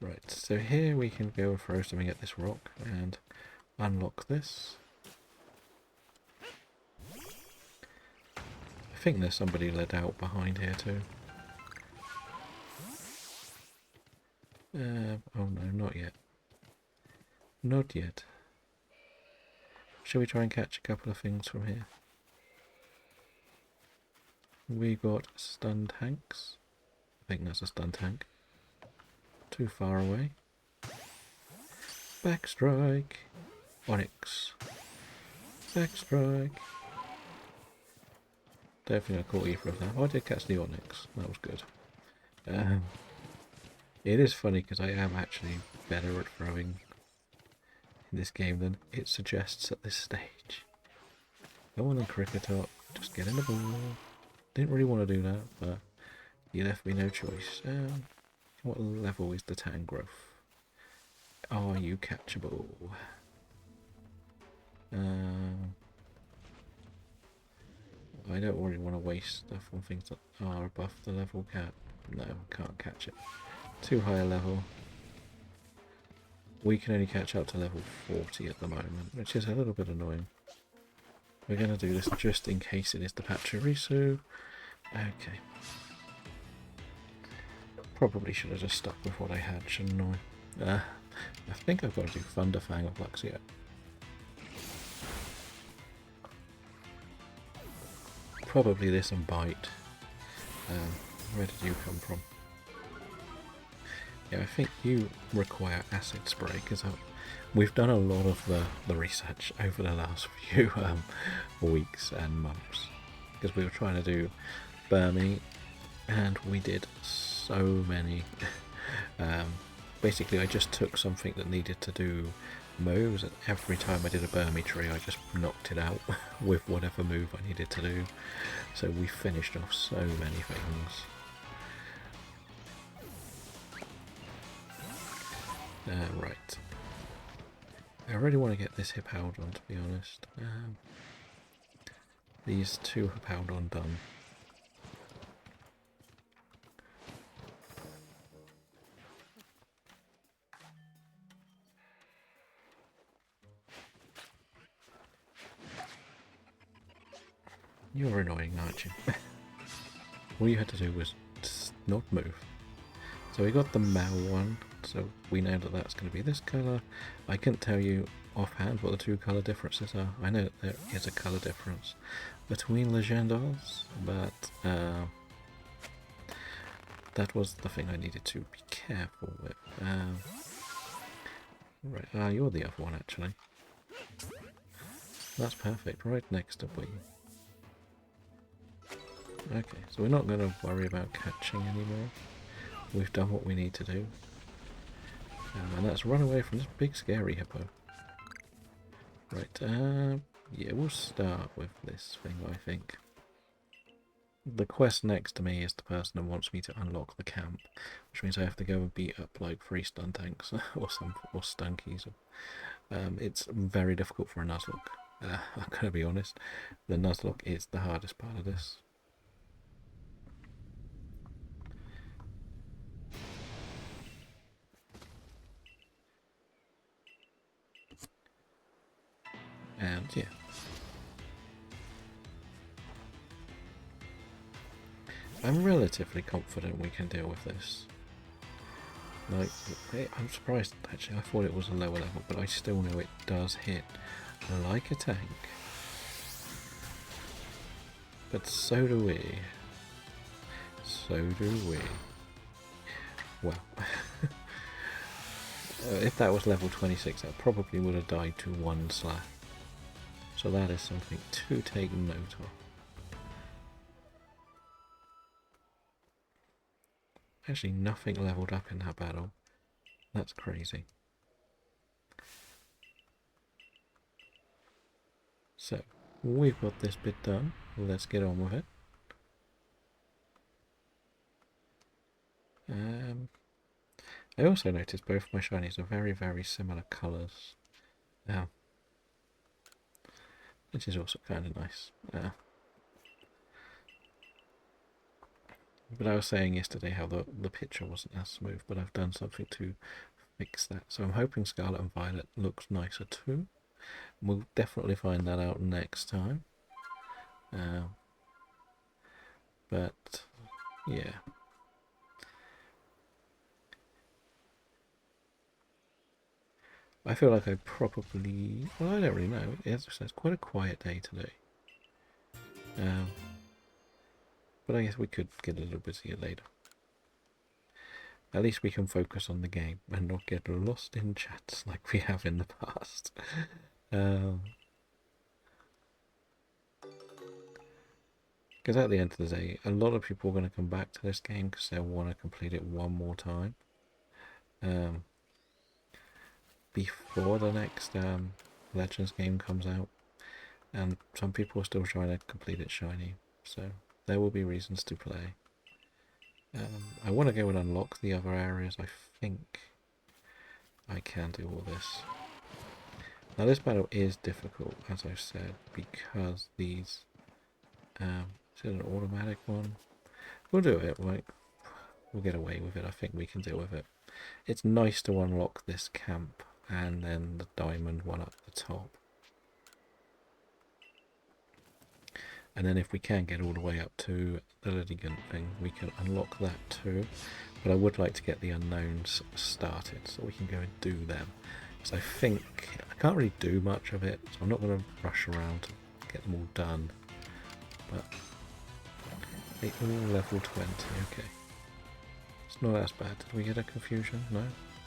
Right, so here we can go and throw something at this rock and unlock this. I think there's somebody led out behind here too. Oh no, not yet. Not yet. Shall we try and catch a couple of things from here? We got stun tanks. I think that's a stun tank. Too far away. Backstrike. Onyx. Backstrike. Don't think I caught either of them. Oh, I did catch the Onyx. That was good. It is funny because I am actually better at throwing in this game than it suggests at this stage. Go on and Cricketot. Just get in the ball. Didn't really want to do that, but you left me no choice. What level is the Tangrowth? Are you catchable? I don't really want to waste stuff on things that are above the level cap. No, can't catch it. Too high a level. We can only catch up to level 40 at the moment, which is a little bit annoying. We're going to do this just in case it is the Pachirisu. Okay. Probably should have just stuck with what I had, shouldn't I? I think I've got to do Thunderfang of Luxio. Probably this and Bite. Where did you come from? Yeah, I think you require Acid Spray, because we've done a lot of the research over the last few weeks and months. Because we were trying to do Burmy, and we did so many. Basically, I just took something that needed to do moves, and every time I did a Burmy tree, I just knocked it out with whatever move I needed to do. So we finished off so many things. Right. I really want to get this Hippowdon, to be honest. These 2 Hippowdon done. You're annoying, aren't you? All you had to do was not move. So we got the Mao one, so we know that that's going to be this colour. I couldn't tell you offhand what the 2 colour differences are. I know that there is a colour difference between Legendos, but that was the thing I needed to be careful with. Right, you're the other one actually. That's perfect, right next to Wii. Okay, so we're not going to worry about catching anymore. We've done what we need to do. And that's run away from this big scary hippo. Right, yeah, we'll start with this thing, I think. The quest next to me is the person that wants me to unlock the camp, which means I have to go and beat up like 3 stun tanks or stunkies. It's very difficult for a Nuzlocke. I'm going to be honest, the Nuzlocke is the hardest part of this. And yeah. I'm relatively confident we can deal with this. Like, I'm surprised actually, I thought it was a lower level, but I still know it does hit like a tank. But so do we. So do we. Well, if that was level 26, that probably would have died to 1 slap. So that is something to take note of. Actually, nothing leveled up in that battle. That's crazy. So, we've got this bit done. Let's get on with it. I also noticed both my shinies are very, very similar colours. Which is also kind of nice. But I was saying yesterday how the picture wasn't as smooth, but I've done something to fix that. So I'm hoping Scarlet and Violet looks nicer too. We'll definitely find that out next time. But yeah. I feel like I probably... Well, I don't really know. It's quite a quiet day today. But I guess we could get a little busier later. At least we can focus on the game and not get lost in chats like we have in the past. Because at the end of the day, a lot of people are going to come back to this game because they'll want to complete it one more time. Before the next Legends game comes out. And some people are still trying to complete it shiny. So there will be reasons to play. I want to go and unlock the other areas. I think I can do all this. Now this battle is difficult, as I've said, because these... is it an automatic one? We'll do it, like, we'll get away with it. I think we can deal with it. It's nice to unlock this camp and then the diamond one up the top. And then if we can get all the way up to the Litigant thing, we can unlock that too. But I would like to get the unknowns started so we can go and do them. So I think I can't really do much of it, so I'm not going to rush around to get them all done. But they all level 20, okay. It's not as bad. Did we get a confusion? No.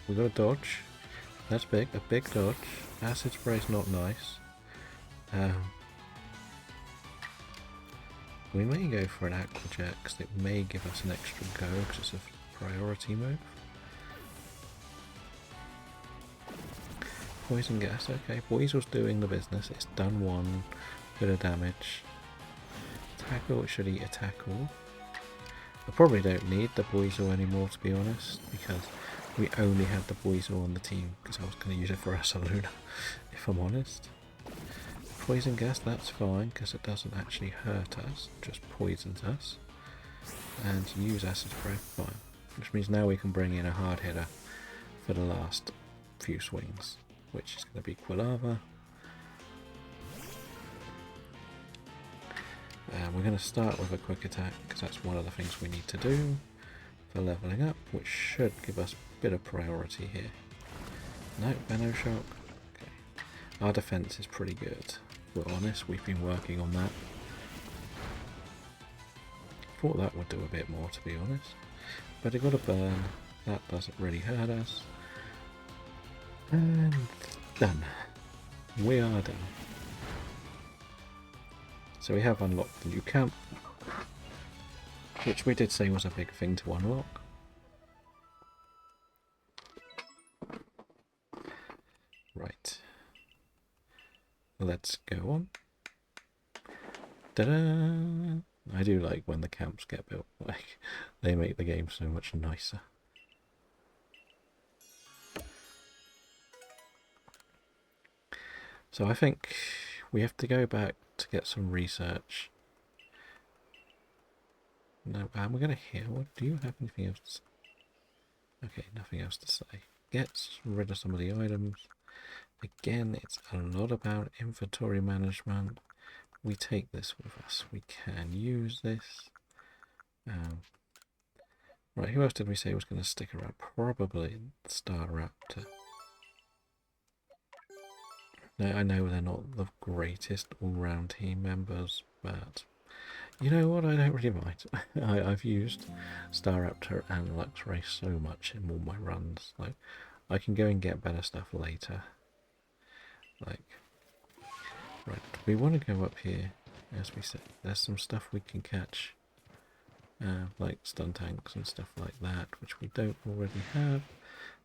We got a dodge. That's big. A big dodge. Acid spray's not nice. We may go for an Aqua Jet because it may give us an extra go because it's a priority move. Poison gas, okay. Weasel's doing the business. It's done 1 bit of damage. Tackle, it should eat a tackle. I probably don't need the Weasel anymore, to be honest, because we only had the Weasel on the team because I was going to use it for Asaluna, if I'm honest. Poison gas, that's fine because it doesn't actually hurt us, just poisons us. And use acid spray, fine. Which means now we can bring in a hard hitter for the last few swings, which is going to be Quilava. We're going to start with a quick attack because that's one of the things we need to do for leveling up, which should give us a bit of priority here. No, Venoshock. Okay. Our defense is pretty good. If we're honest, we've been working on that. Thought that would do a bit more, to be honest. But it got a burn. That doesn't really hurt us. And done. We are done. So we have unlocked the new camp, which we did say was a big thing to unlock. Right. Let's go on. Ta-da! I do like when the camps get built. Like, they make the game so much nicer. So I think we have to go back to get some research. No, we're going to hear. What, do you have anything else to say? Okay, nothing else to say. Get rid of some of the items. Again, it's a lot about inventory management. We take this with us. We can use this. Right, who else did we say was going to stick around? Probably Star Raptor. Now, I know they're not the greatest all-round team members, but you know what? I don't really mind. I've used Star Raptor and Luxray so much in all my runs. Like, I can go and get better stuff later. Like, right, we want to go up here, as we said. There's some stuff we can catch, like stun tanks and stuff like that, which we don't already have.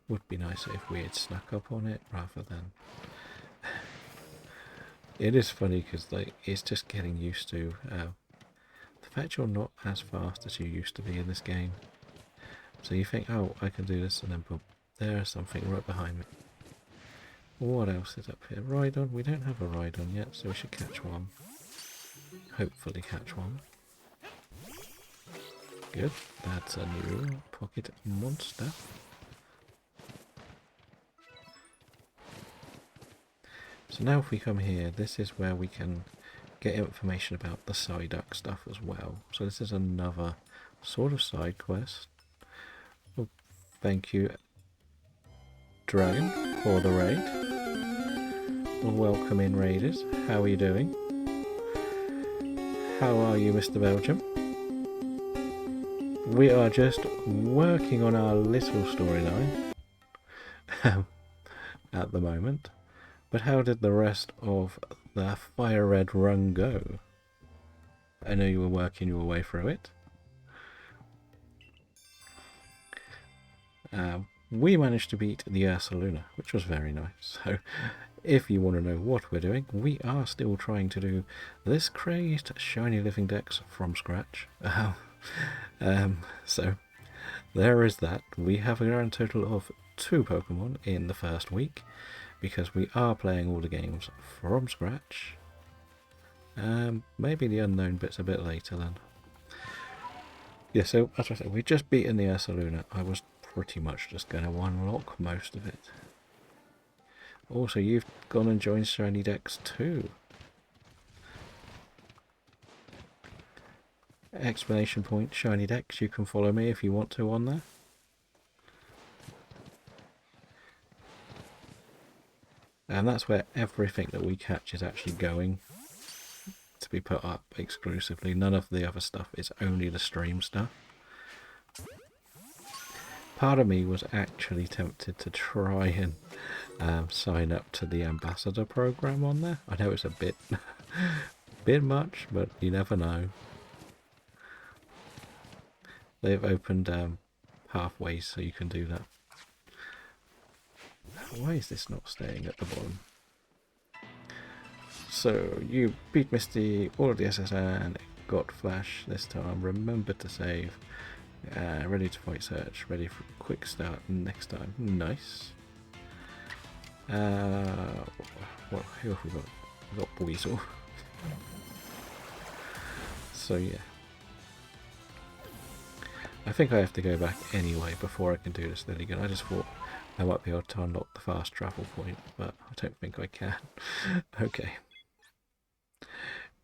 Would be nicer if we had snuck up on it rather than... It is funny because like, it's just getting used to the fact you're not as fast as you used to be in this game. So you think, oh, I can do this, and then boom, there's something right behind me. What else is up here? Rhydon? We don't have a Rhydon yet, so we should catch one. Hopefully catch one. Good. That's a new pocket monster. So now if we come here, this is where we can get information about the Psyduck stuff as well. So this is another sort of side quest. Well, thank you, Dragon, for the raid. Welcome in, raiders. How are you doing? How are you, Mr. Belgium? We are just working on our little storyline at the moment. But how did the rest of the Fire Red run go? I know you were working your way through it. We managed to beat the Ursaluna, which was very nice. So, if you want to know what we're doing, we are still trying to do this crazed shiny living dex from scratch. So, there is that. We have a grand total of 2 Pokemon in the first week, because we are playing all the games from scratch. Maybe the unknown bit's a bit later then. Yeah, so as I said, we've just beaten the Ursaluna. I was pretty much just going to unlock most of it. Also, you've gone and joined Shiny Dex too. Explanation point, Shiny Dex, you can follow me if you want to on there. And that's where everything that we catch is actually going to be put up exclusively. None of the other stuff is only the stream stuff. Part of me was actually tempted to try and sign up to the ambassador program on there. I know it's a bit bit much, but you never know. They've opened halfway, so you can do that. Why is this not staying at the bottom? So you beat Misty, all of the SSN, got Flash this time, remembered to save, ready to fight search, ready for quick start next time. Nice. Who have we got? We've got Weasel. So yeah. I think I have to go back anyway before I can do this then again. I just thought I might be able to unlock the fast travel point, but I don't think I can. Okay.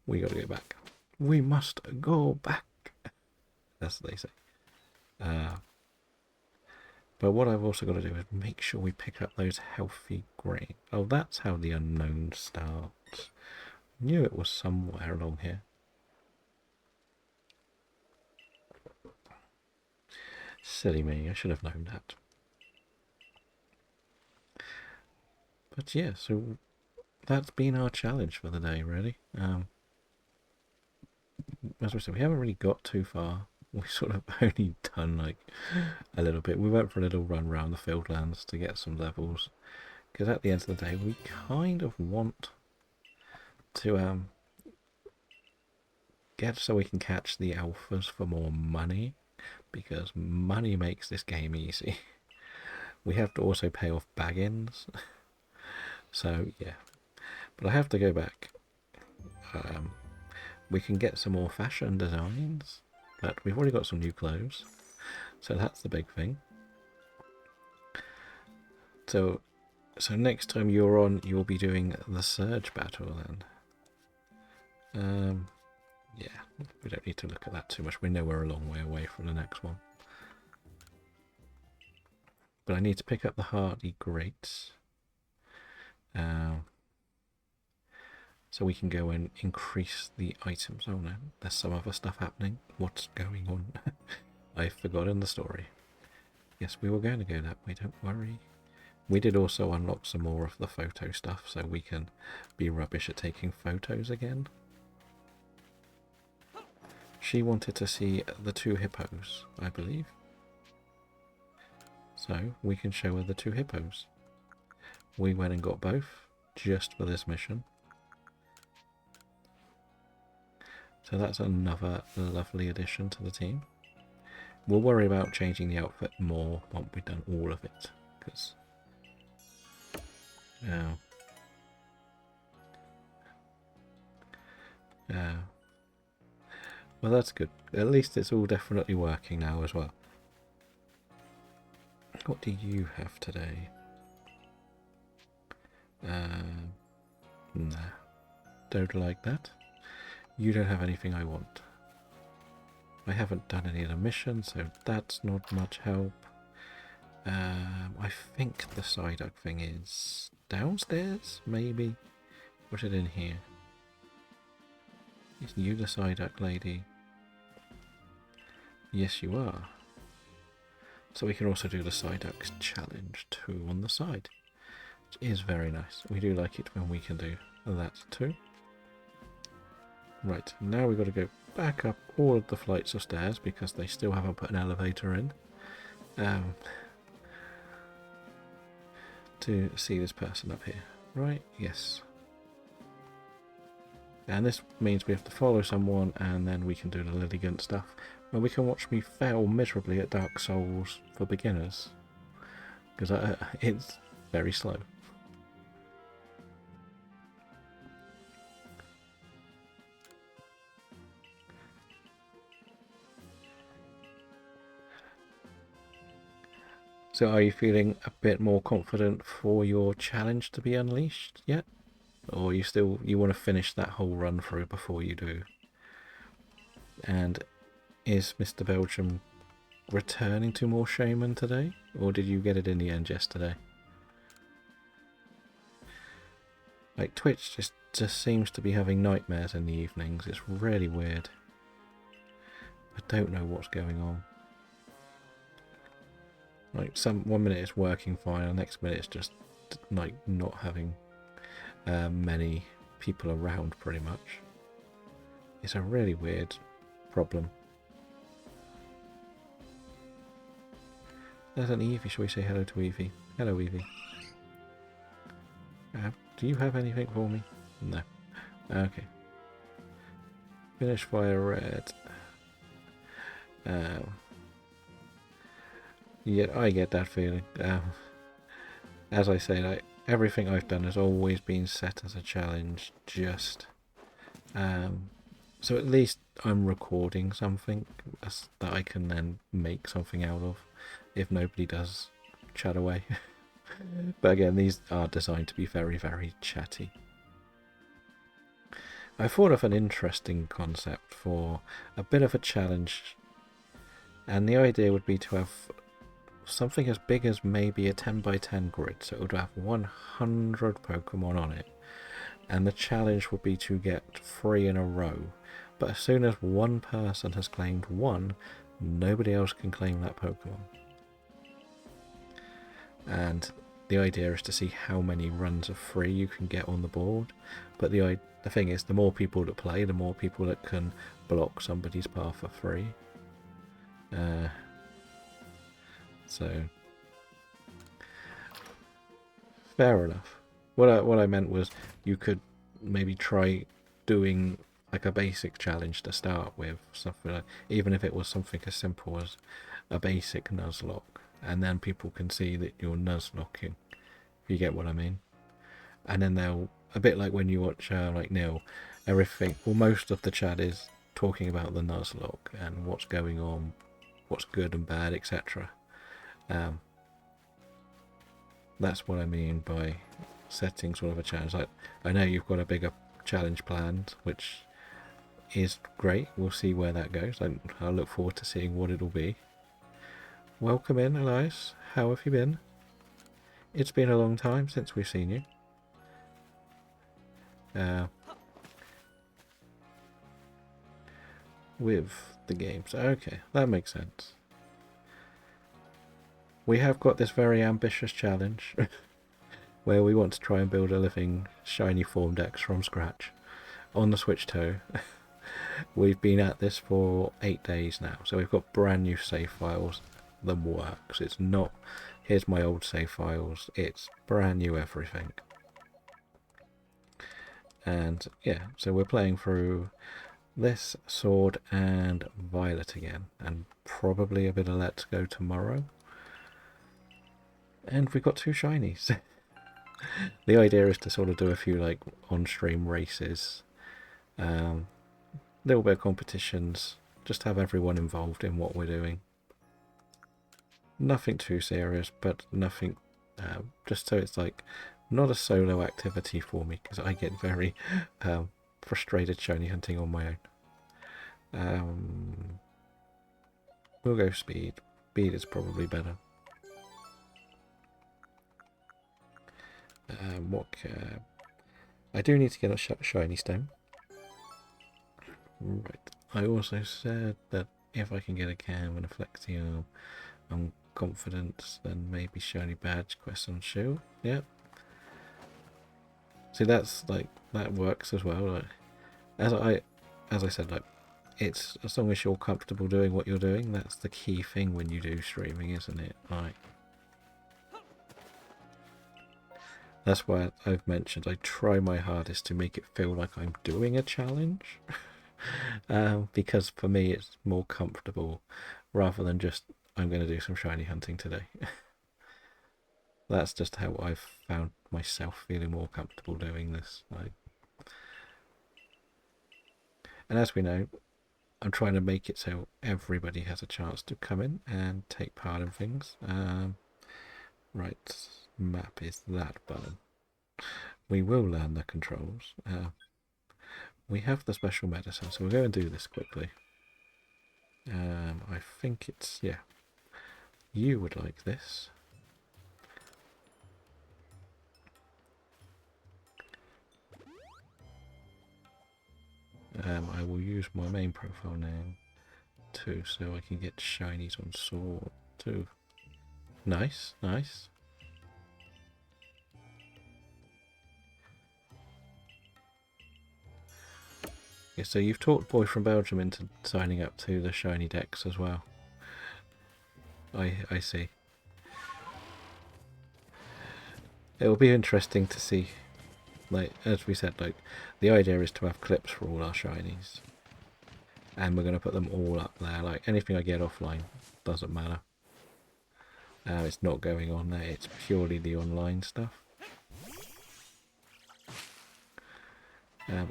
We gotta go back. We must go back, as they say. But what I've also got to do is make sure we pick up those healthy grain. Oh, that's how the unknown starts. Knew it was somewhere along here. Silly me, I should have known that. But yeah, so that's been our challenge for the day, really. As we said, we haven't really got too far. We sort of only done like a little bit. We went for a little run around the Fieldlands to get some levels. Because at the end of the day, we kind of want to get so we can catch the alphas for more money. Because money makes this game easy. We have to also pay off baggins. So, yeah. But I have to go back. We can get some more fashion designs. But we've already got some new clothes. So that's the big thing. So, So next time you're on, you'll be doing the Surge battle then. Yeah, we don't need to look at that too much. We know we're a long way away from the next one. But I need to pick up the Hardy Greats. So we can go and increase the items. Oh no, there's some other stuff happening. What's going on? I've forgotten the story. Yes, we were going to go that way, don't worry. We did also unlock some more of the photo stuff, so we can be rubbish at taking photos again. She wanted to see the 2 hippos, I believe. So we can show her the 2 hippos. We went and got both, just for this mission. So that's another lovely addition to the team. We'll worry about changing the outfit more once we've done all of it, because well, that's good. At least it's all definitely working now as well. What do you have today? Nah, don't like that. You don't have anything I want. I haven't done any of the missions, so that's not much help. I think the Psyduck thing is downstairs, maybe? What's it in here? Is you the Psyduck lady? Yes, you are. So we can also do the Psyduck challenge too on the side, which is very nice. We do like it when we can do that too. Right, now we've got to go back up all of the flights of stairs because they still haven't put an elevator in. To see this person up here. Right, yes. And this means we have to follow someone and then we can do the Lilligant stuff. Well, we can watch me fail miserably at Dark Souls for beginners. Because it's very slow. So are you feeling a bit more confident for your challenge to be unleashed yet? Or you want to finish that whole run through before you do? And is Mr. Belgium returning to more Shaman today? Or did you get it in the end yesterday? Like, Twitch just seems to be having nightmares in the evenings. It's really weird. I don't know what's going on. Like, one minute it's working fine, and the next minute it's just like not having many people around, pretty much. It's a really weird problem. There's an Eevee. Shall we say hello to Eevee? Hello, Eevee. Do you have anything for me? No. Okay. Finish Fire Red. Yeah, I get that feeling. As I say, everything I've done has always been set as a challenge, just so at least I'm recording something that I can then make something out of if nobody does chat away. But again, these are designed to be very, very chatty. I thought of an interesting concept for a bit of a challenge, and the idea would be to have something as big as maybe a 10 by 10 grid, so it would have 100 Pokemon on it, and the challenge would be to get 3 in a row, but as soon as one person has claimed 1, nobody else can claim that Pokemon. And the idea is to see how many runs of 3 you can get on the board, but the thing is, the more people that play, the more people that can block somebody's path for 3. So fair enough. What I meant was you could maybe try doing like a basic challenge to start with, something like, even if it was something as simple as a basic Nuzlocke, and then people can see that you're Nuzlocking, if you get what I mean. And then they'll, a bit like when you watch like Neil, everything, well, most of the chat is talking about the Nuzlocke and what's going on, what's good and bad, etc. That's what I mean by setting sort of a challenge. Like, I know you've got a bigger challenge planned, which is great. We'll see where that goes. I'll look forward to seeing what it'll be. Welcome in, Elias. How have you been? It's been a long time since we've seen you. With the games. Okay, that makes sense. We have got this very ambitious challenge where we want to try and build a living shiny form dex from scratch on the Switch 2. We've been at this for 8 days now, so we've got brand new save files that works. It's not, here's my old save files, it's brand new everything. And yeah, so we're playing through this, Sword and Violet again, and probably a bit of Let's Go tomorrow. And we've got 2 shinies. The idea is to sort of do a few like on-stream races, little bit of competitions, just have everyone involved in what we're doing. Nothing too serious, but nothing, just so it's like not a solo activity for me, because I get very frustrated shiny hunting on my own. We'll go speed. Speed is probably better. I do need to get a shiny stone. Right. I also said that if I can get a cam and a flexi arm, I'm confident, then maybe shiny badge, quest on shield. Yep. See, that's like, that works as well. Like, as I said, like, it's as long as you're comfortable doing what you're doing, that's the key thing when you do streaming, isn't it? Like, that's why I've mentioned I try my hardest to make it feel like I'm doing a challenge. Because for me it's more comfortable rather than just I'm going to do some shiny hunting today. That's just how I've found myself feeling more comfortable doing this. And as we know, I'm trying to make it so everybody has a chance to come in and take part in things. Right, map is that button. We will learn the controls. We have the special medicine, so we'll go and do this quickly. I think it's, yeah, you would like this. I will use my main profile name too, so I can get shinies on sword too. Nice, nice. Yeah, so you've talked Boy from Belgium into signing up to the shiny decks as well. I see. It will be interesting to see, like, as we said, like, the idea is to have clips for all our shinies. And we're going to put them all up there. Like, anything I get offline doesn't matter. It's not going on there, it's purely the online stuff.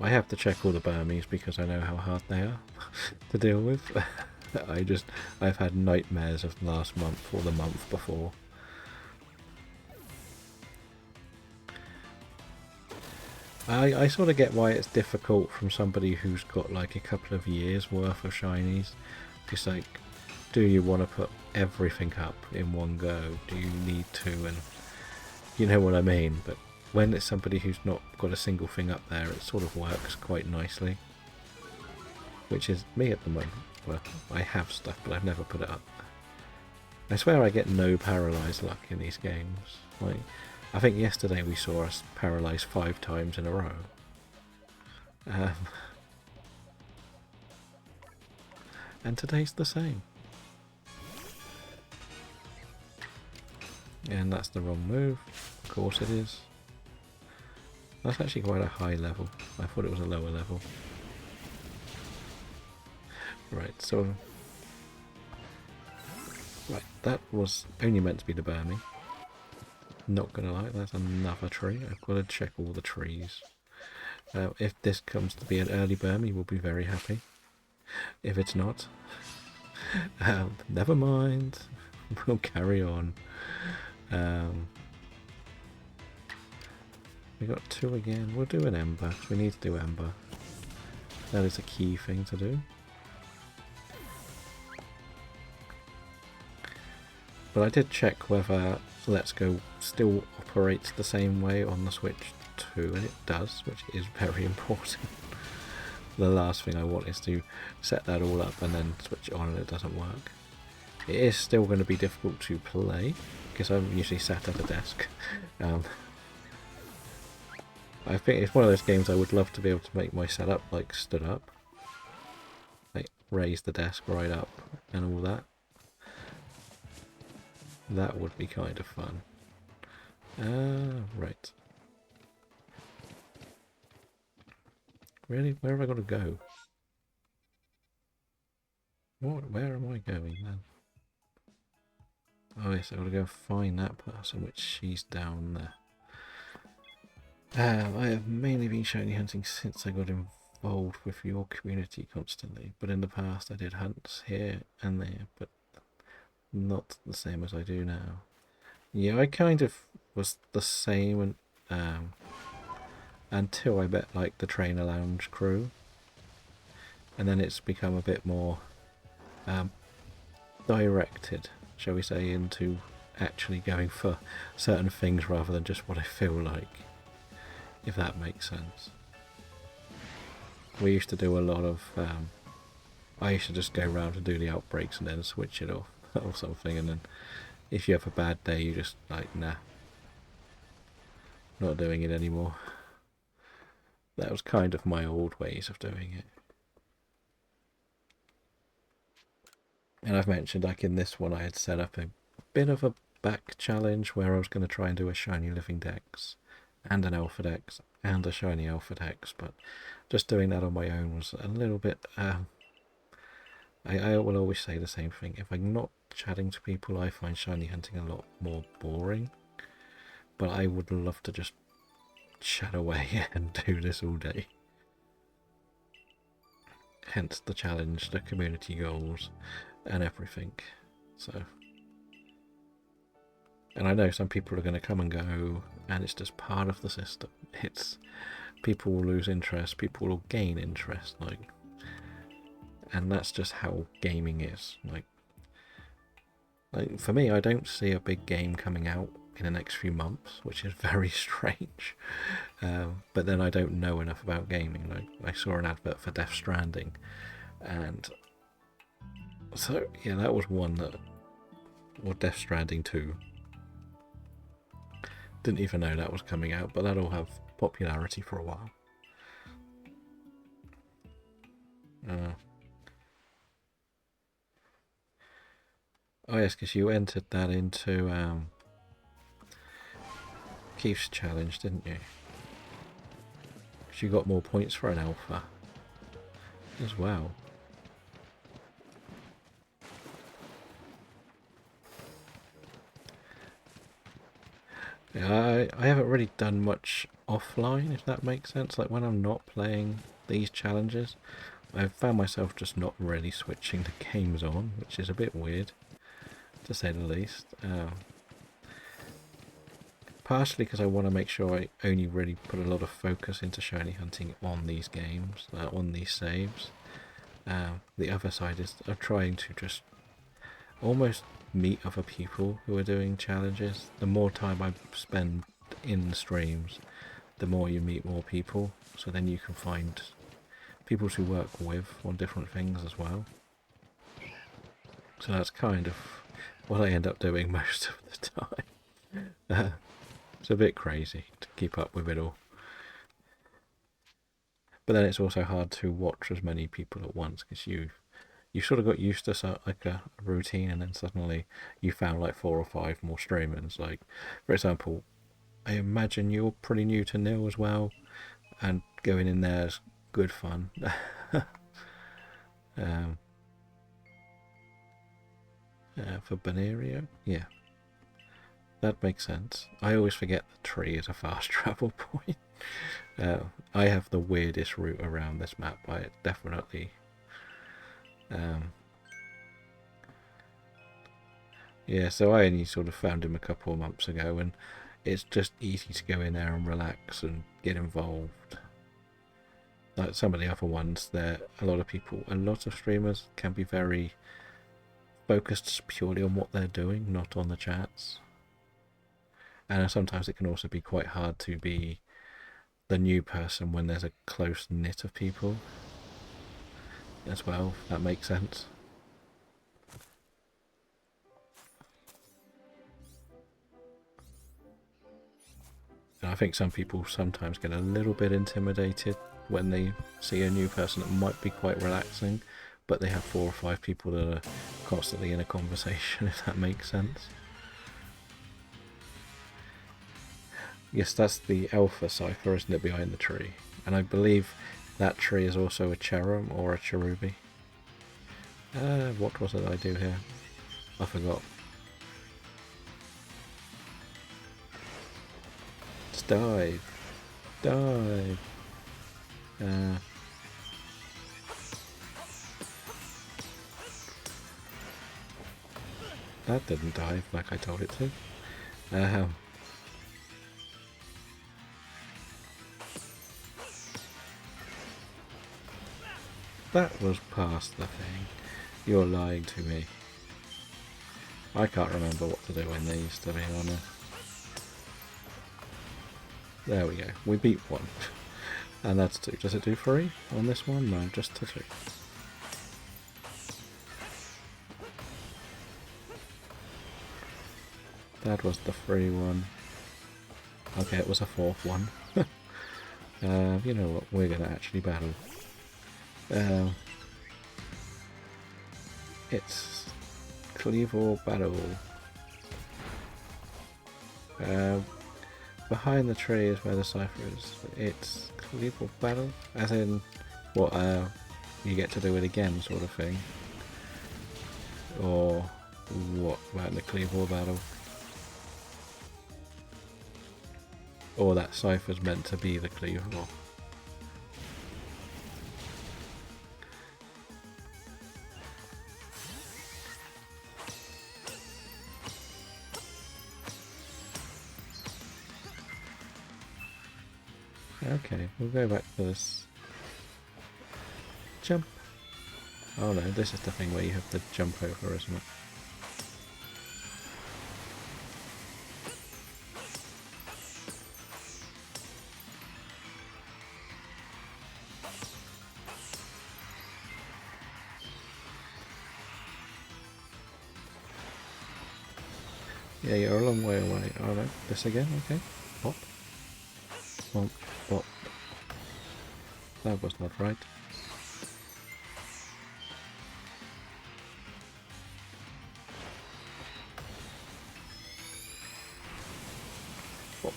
I have to check all the Burmese because I know how hard they are to deal with. I've had nightmares of last month or the month before. I sort of get why it's difficult from somebody who's got like a couple of years worth of shinies. It's like, do you want to put everything up in one go? Do you need to? And you know what I mean. But when it's somebody who's not got a single thing up there, it sort of works quite nicely. Which is me at the moment. Well, I have stuff, but I've never put it up. I swear I get no paralysed luck in these games. Like, I think yesterday we saw us paralysed 5 times in a row. And today's the same. And that's the wrong move. Of course it is. That's actually quite a high level. I thought it was a lower level. Right, so... Right, that was only meant to be the Burmy. Not gonna lie, that's another tree. I've got to check all the trees. If this comes to be an early Burmy, we'll be very happy. If it's not, never mind. We'll carry on. We got 2 again. We'll do an ember. We need to do ember. That is a key thing to do. But I did check whether Let's Go still operates the same way on the Switch 2, and it does, which is very important. The last thing I want is to set that all up and then switch it on and it doesn't work. It is still going to be difficult to play, because I'm usually sat at a desk. I think it's one of those games I would love to be able to make my setup like stood up. Like raise the desk right up and all that. That would be kind of fun. Right. Really? Where have I got to go? Where am I going then? Oh yes, I've got to go find that person, which she's down there. I have mainly been shiny hunting since I got involved with your community constantly, but in the past I did hunts here and there, but not the same as I do now. Yeah, I kind of was the same until I met like the Trainer Lounge crew, and then it's become a bit more directed, shall we say, into actually going for certain things rather than just what I feel like, if that makes sense. We used to do a lot of I used to just go around and do the outbreaks and then switch it off or something, and then if you have a bad day you just like, nah, not doing it anymore. That was kind of my old ways of doing it. And I've mentioned, like in this one, I had set up a bit of a back challenge where I was going to try and do a shiny living dex and an alpha dex and a shiny alpha dex, but just doing that on my own was a little bit I will always say the same thing. If I'm not chatting to people, I find shiny hunting a lot more boring, but I would love to just chat away and do this all day. Hence the challenge, the community goals and everything. So, and I know some people are going to come and go, and it's just part of the system. It's people will lose interest, people will gain interest, like, and that's just how gaming is. Like for me, I don't see a big game coming out in the next few months, which is very strange. But then I don't know enough about gaming. Like I saw an advert for Death Stranding, and so yeah, that was one that, or Death Stranding 2. Didn't even know that was coming out, but that'll have popularity for a while. Oh yes, because you entered that into Keith's challenge, didn't you? Because you got more points for an alpha as well. Yeah, I haven't really done much offline, if that makes sense. Like when I'm not playing these challenges, I've found myself just not really switching the games on, which is a bit weird, to say the least. Partially because I want to make sure I only really put a lot of focus into shiny hunting on these games, on these saves. The other side is I'm trying to just almost meet other people who are doing challenges. The more time I spend in the streams, the more you meet more people, so then you can find people to work with on different things as well. So that's kind of what I end up doing most of the time. It's a bit crazy to keep up with it all. But then it's also hard to watch as many people at once, because you sort of got used to like a routine, and then suddenly you found like 4 or 5 more streamers. Like, for example, I imagine you're pretty new to nil as well, and going in there is good fun. For Benario, yeah, that makes sense. I always forget the tree is a fast travel point. I have the weirdest route around this map. I definitely yeah, so I only sort of found him a couple of months ago, and it's just easy to go in there and relax and get involved. Like some of the other ones, there a lot of streamers can be very focused purely on what they're doing, not on the chats. And sometimes it can also be quite hard to be the new person when there's a close knit of people as well, if that makes sense. And I think some people sometimes get a little bit intimidated when they see a new person that might be quite relaxing, but they have 4 or 5 people that are constantly in a conversation, if that makes sense. Yes, that's the alpha cipher, isn't it, behind the tree? And I believe that tree is also a Cherum or a Cherubi. What was it I do here? I forgot. Just dive. Dive. That didn't dive like I told it to. That was past the thing. You're lying to me. I can't remember what to do in these, to be honest. There we go. We beat one. And that's 2. Does it do 3 on this one? No, just 2. That was the 3 one. Okay, it was a 4th one. You know what? We're going to actually battle. It's Cleavor battle. Behind the tree is where the cipher is. It's Cleavor battle, as in what you get to do it again, sort of thing. Or what about the Cleavor battle? Or that cipher's meant to be the Cleavor. Okay, we'll go back to this. Jump! Oh no, this is the thing where you have to jump over, isn't it? Yeah, you're a long way away. Oh no, this again, okay. Pop. Pop, pop. That was not right. Pop.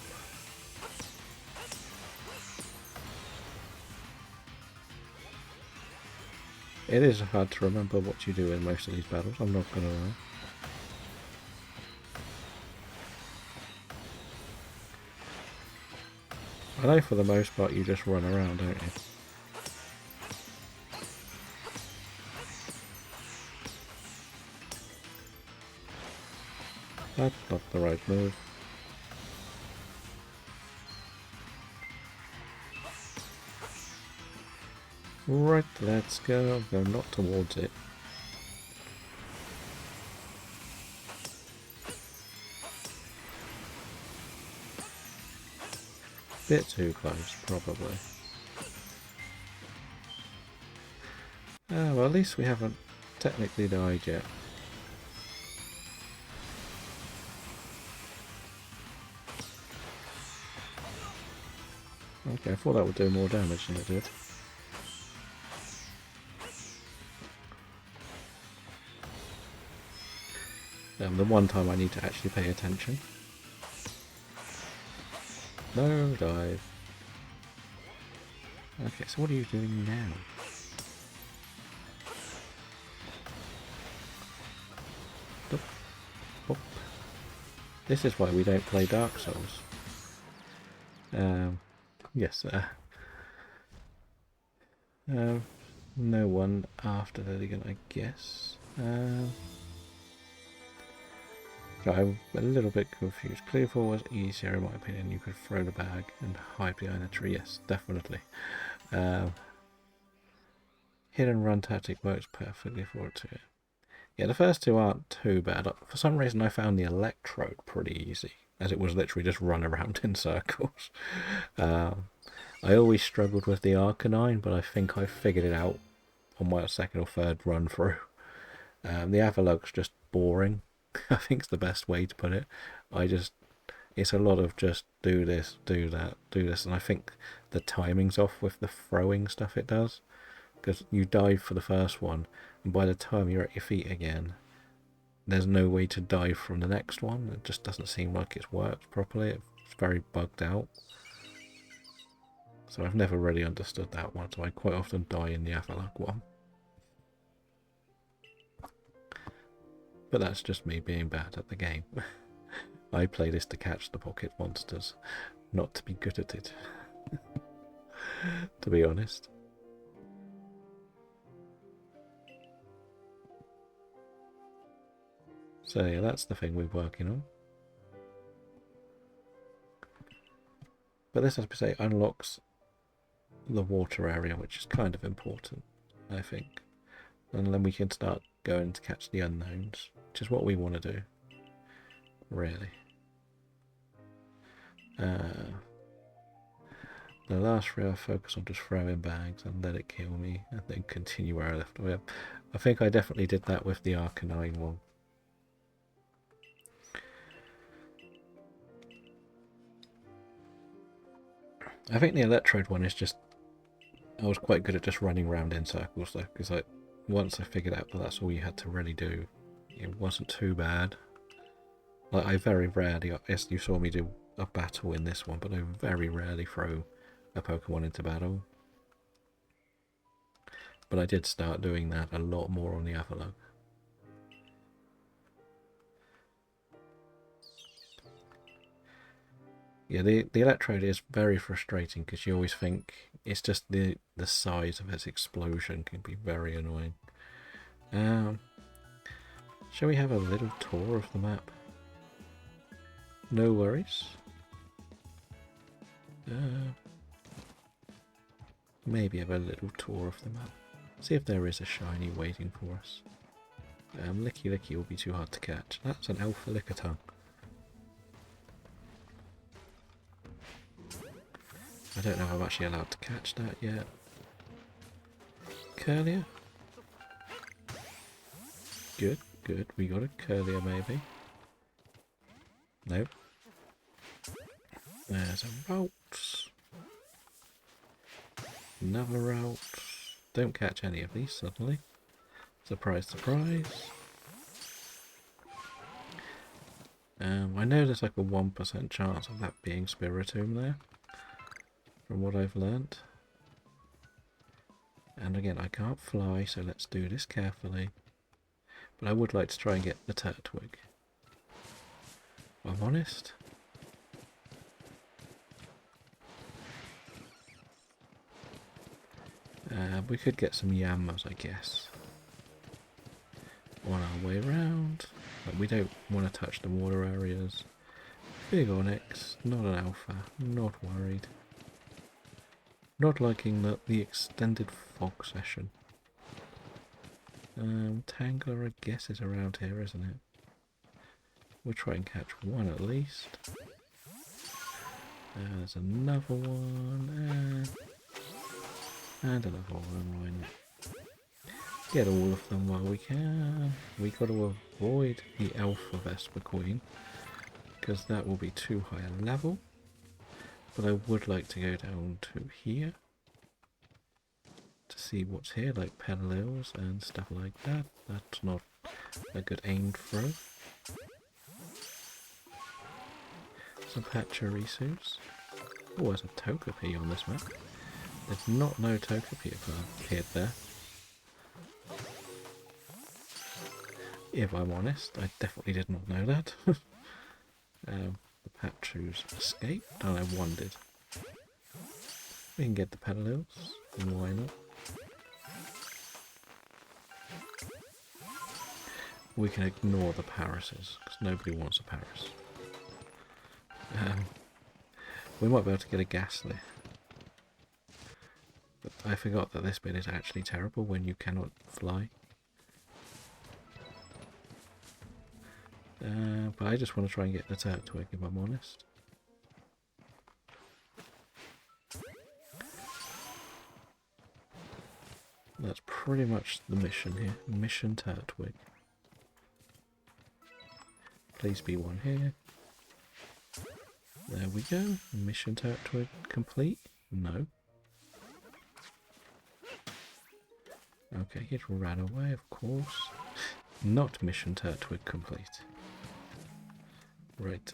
It is hard to remember what you do in most of these battles, I'm not gonna lie. I know for the most part you just run around, don't you? That's not the right move. Right, let's go. Go not towards it. Bit too close, probably. Well, at least we haven't technically died yet. Okay, I thought that would do more damage than it did. The one time I need to actually pay attention. No, dive. Okay, so what are you doing now? Boop, boop. This is why we don't play Dark Souls. Yes, no one after that again, I guess. So I'm a little bit confused. Clearfall was easier in my opinion. You could throw the bag and hide behind a tree. Yes, definitely. Um, hit and run tactic works perfectly for it too. Yeah, the first two aren't too bad. For some reason I found the electrode pretty easy, as it was literally just run around in circles. I always struggled with the Arcanine, but I think I figured it out on my second or third run through. The Avalug's just boring. I think it's the best way to put it. It's a lot of just do this, do that, do this, and I think the timing's off with the throwing stuff it does, because you dive for the first one, and by the time you're at your feet again, there's no way to dive from the next one. It just doesn't seem like it's worked properly. It's very bugged out. So I've never really understood that one, so I quite often die in the Avalug one. But that's just me being bad at the game. I play this to catch the pocket monsters, not to be good at it. To be honest. So yeah, that's the thing we're working on. But this, as I say, unlocks the water area, which is kind of important, I think. And then we can start going to catch the unknowns, which is what we want to do, really. The last three I focus on just throwing bags and let it kill me, and then continue where I left off. I think I definitely did that with the Arcanine one. I think the Electrode one is just... I was quite good at just running around in circles though, because once I figured out that that's all you had to really do, it wasn't too bad. Like, I very rarely, yes, you saw me do a battle in this one, but I very rarely throw a Pokemon into battle. But I did start doing that a lot more on the Avalugg. Yeah, the Electrode is very frustrating because you always think it's just the size of its explosion can be very annoying. Shall we have a little tour of the map? No worries. Maybe have a little tour of the map. See if there is a shiny waiting for us. Licky Licky will be too hard to catch. That's an Alpha Lickitung. I don't know if I'm actually allowed to catch that yet. Curlier? Good, good. We got a Curlier maybe. Nope. There's a route. Another route. Don't catch any of these suddenly. Surprise, surprise. I know there's like a 1% chance of that being Spiritomb there, from what I've learnt. And again, I can't fly, so let's do this carefully. But I would like to try and get the Turtwig. If I'm honest. We could get some Yamas, I guess, on our way around. But we don't want to touch the water areas. Big Onyx, not an alpha, not worried. Not liking the extended fog session. Tangler, I guess, is around here, isn't it? We'll try and catch one at least. There's another one, and another one. Get all of them while we can. We got to avoid the Alpha Vespa Queen, because that will be too high a level. But I would like to go down to here to see what's here, like Pedalils and stuff like that. That's not a good aim throw. Some Pachirisus. Oh, there's a Togepi on this map. Did not know Togepi appeared there. If I'm honest, I definitely did not know that. The Patchus escaped, and I wondered. We can get the Pedalils, and why not? we can ignore the Parises, because nobody wants a Paris. We might be able to get a Ghastly. But I forgot that this bit is actually terrible when you cannot fly. But I just want to try and get the Turtwig, if I'm honest. That's pretty much the mission here. Mission Turtwig. Please be one here. There we go. Mission Turtwig complete? No. Okay, it ran away, of course. Not Mission Turtwig complete. Right,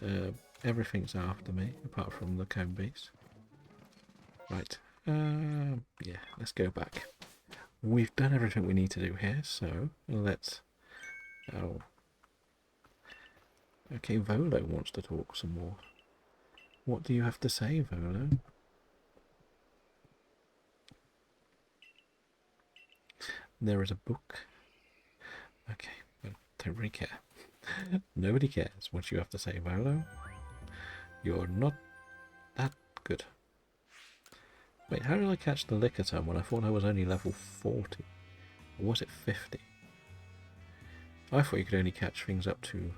everything's after me, apart from the Combees. Right, yeah, let's go back. We've done everything we need to do here, so let's... Oh. Okay, Volo wants to talk some more. What do you have to say, Volo? There is a book. Okay, well, don't really care. Nobody cares what you have to say, Volo. You're not that good. Wait, how did I catch the Lickitung when I thought I was only level 40? Or was it 50? I thought you could only catch things up to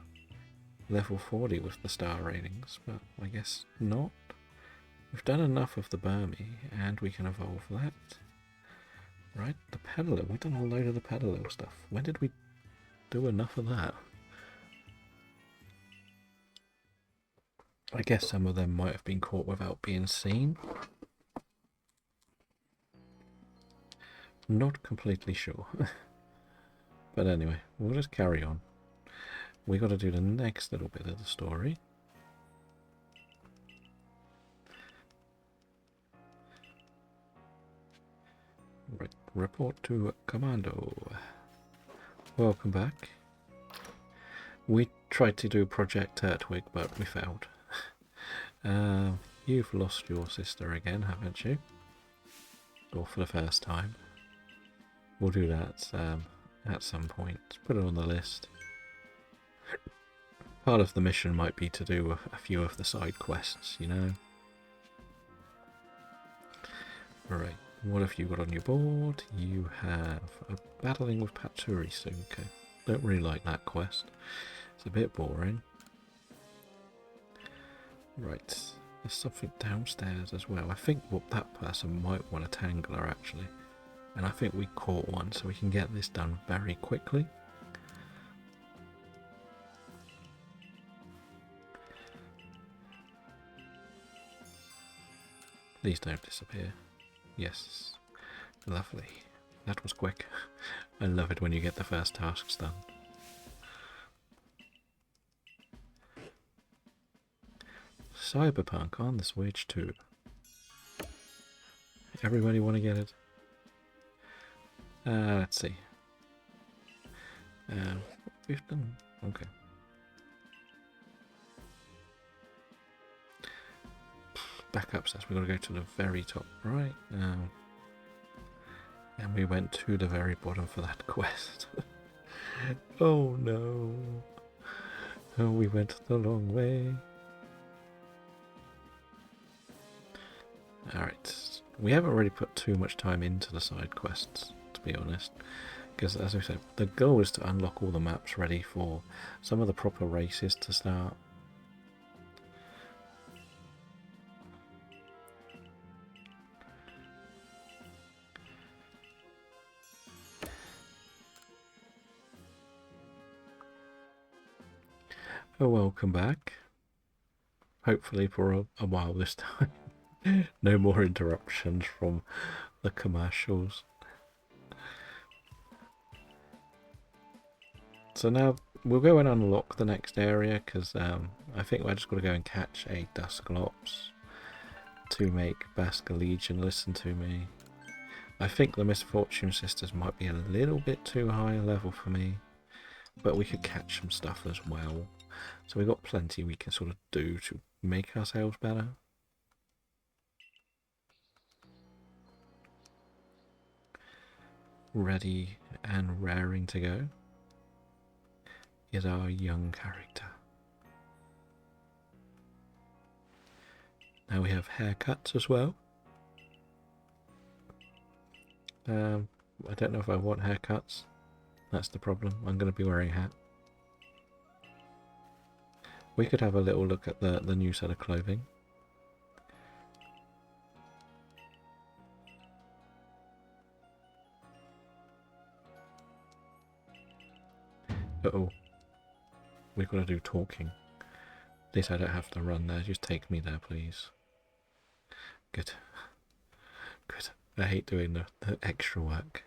level 40 with the star ratings, but I guess not. We've done enough of the Burmy, and we can evolve that. Right, the Peddler. We've done a load of the Peddler stuff. When did we do enough of that? I guess some of them might have been caught without being seen. Not completely sure. But anyway, we'll just carry on. We got to do the next little bit of the story. Right, report to Commando. Welcome back. We tried to do Project Turtwig, but we failed. You've lost your sister again, haven't you? Or for the first time. We'll do that at some point. Put it on the list. Part of the mission might be to do a few of the side quests, you know. Alright, what have you got on your board? You have a battling with Patsurisu. Don't really like that quest. It's a bit boring. Right, there's something downstairs as well. I think that person might want a Tangler actually. And I think we caught one, so we can get this done very quickly. Please don't disappear. Yes. Lovely. That was quick. I love it when you get the first tasks done. Cyberpunk on the Switch too. Everybody want to get it? Let's see. We've done... Okay. Back upstairs. We've got to go to the very top right now. And we went to the very bottom for that quest. Oh no. Oh, we went the long way. Alright. We haven't really put too much time into the side quests, to be honest. Because, as I said, the goal is to unlock all the maps ready for some of the proper races to start. Oh, welcome back. Hopefully for a while this time. No more interruptions from the commercials. So now we'll go and unlock the next area because I think we're just going to go and catch a Dusclops to make Basque Legion listen to me. I think the Misfortune Sisters might be a little bit too high a level for me, but we could catch some stuff as well. So we've got plenty we can sort of do to make ourselves better. Ready and raring to go. is our young character. Now we have haircuts as well. I don't know if I want haircuts. That's the problem. I'm going to be wearing a hat. We could have a little look at the new set of clothing. Uh-oh. We've got to do talking. At least I don't have to run there. Just take me there, please. Good. Good. I hate doing the extra work.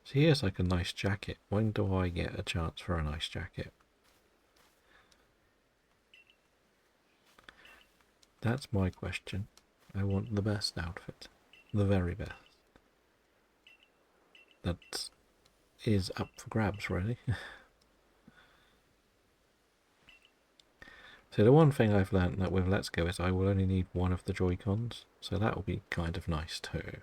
So here's like a nice jacket. When do I get a chance for a nice jacket? That's my question. I want the best outfit. The very best. That is up for grabs, really. So the one thing I've learnt that with Let's Go is I will only need one of the Joy-Cons. So that will be kind of nice too.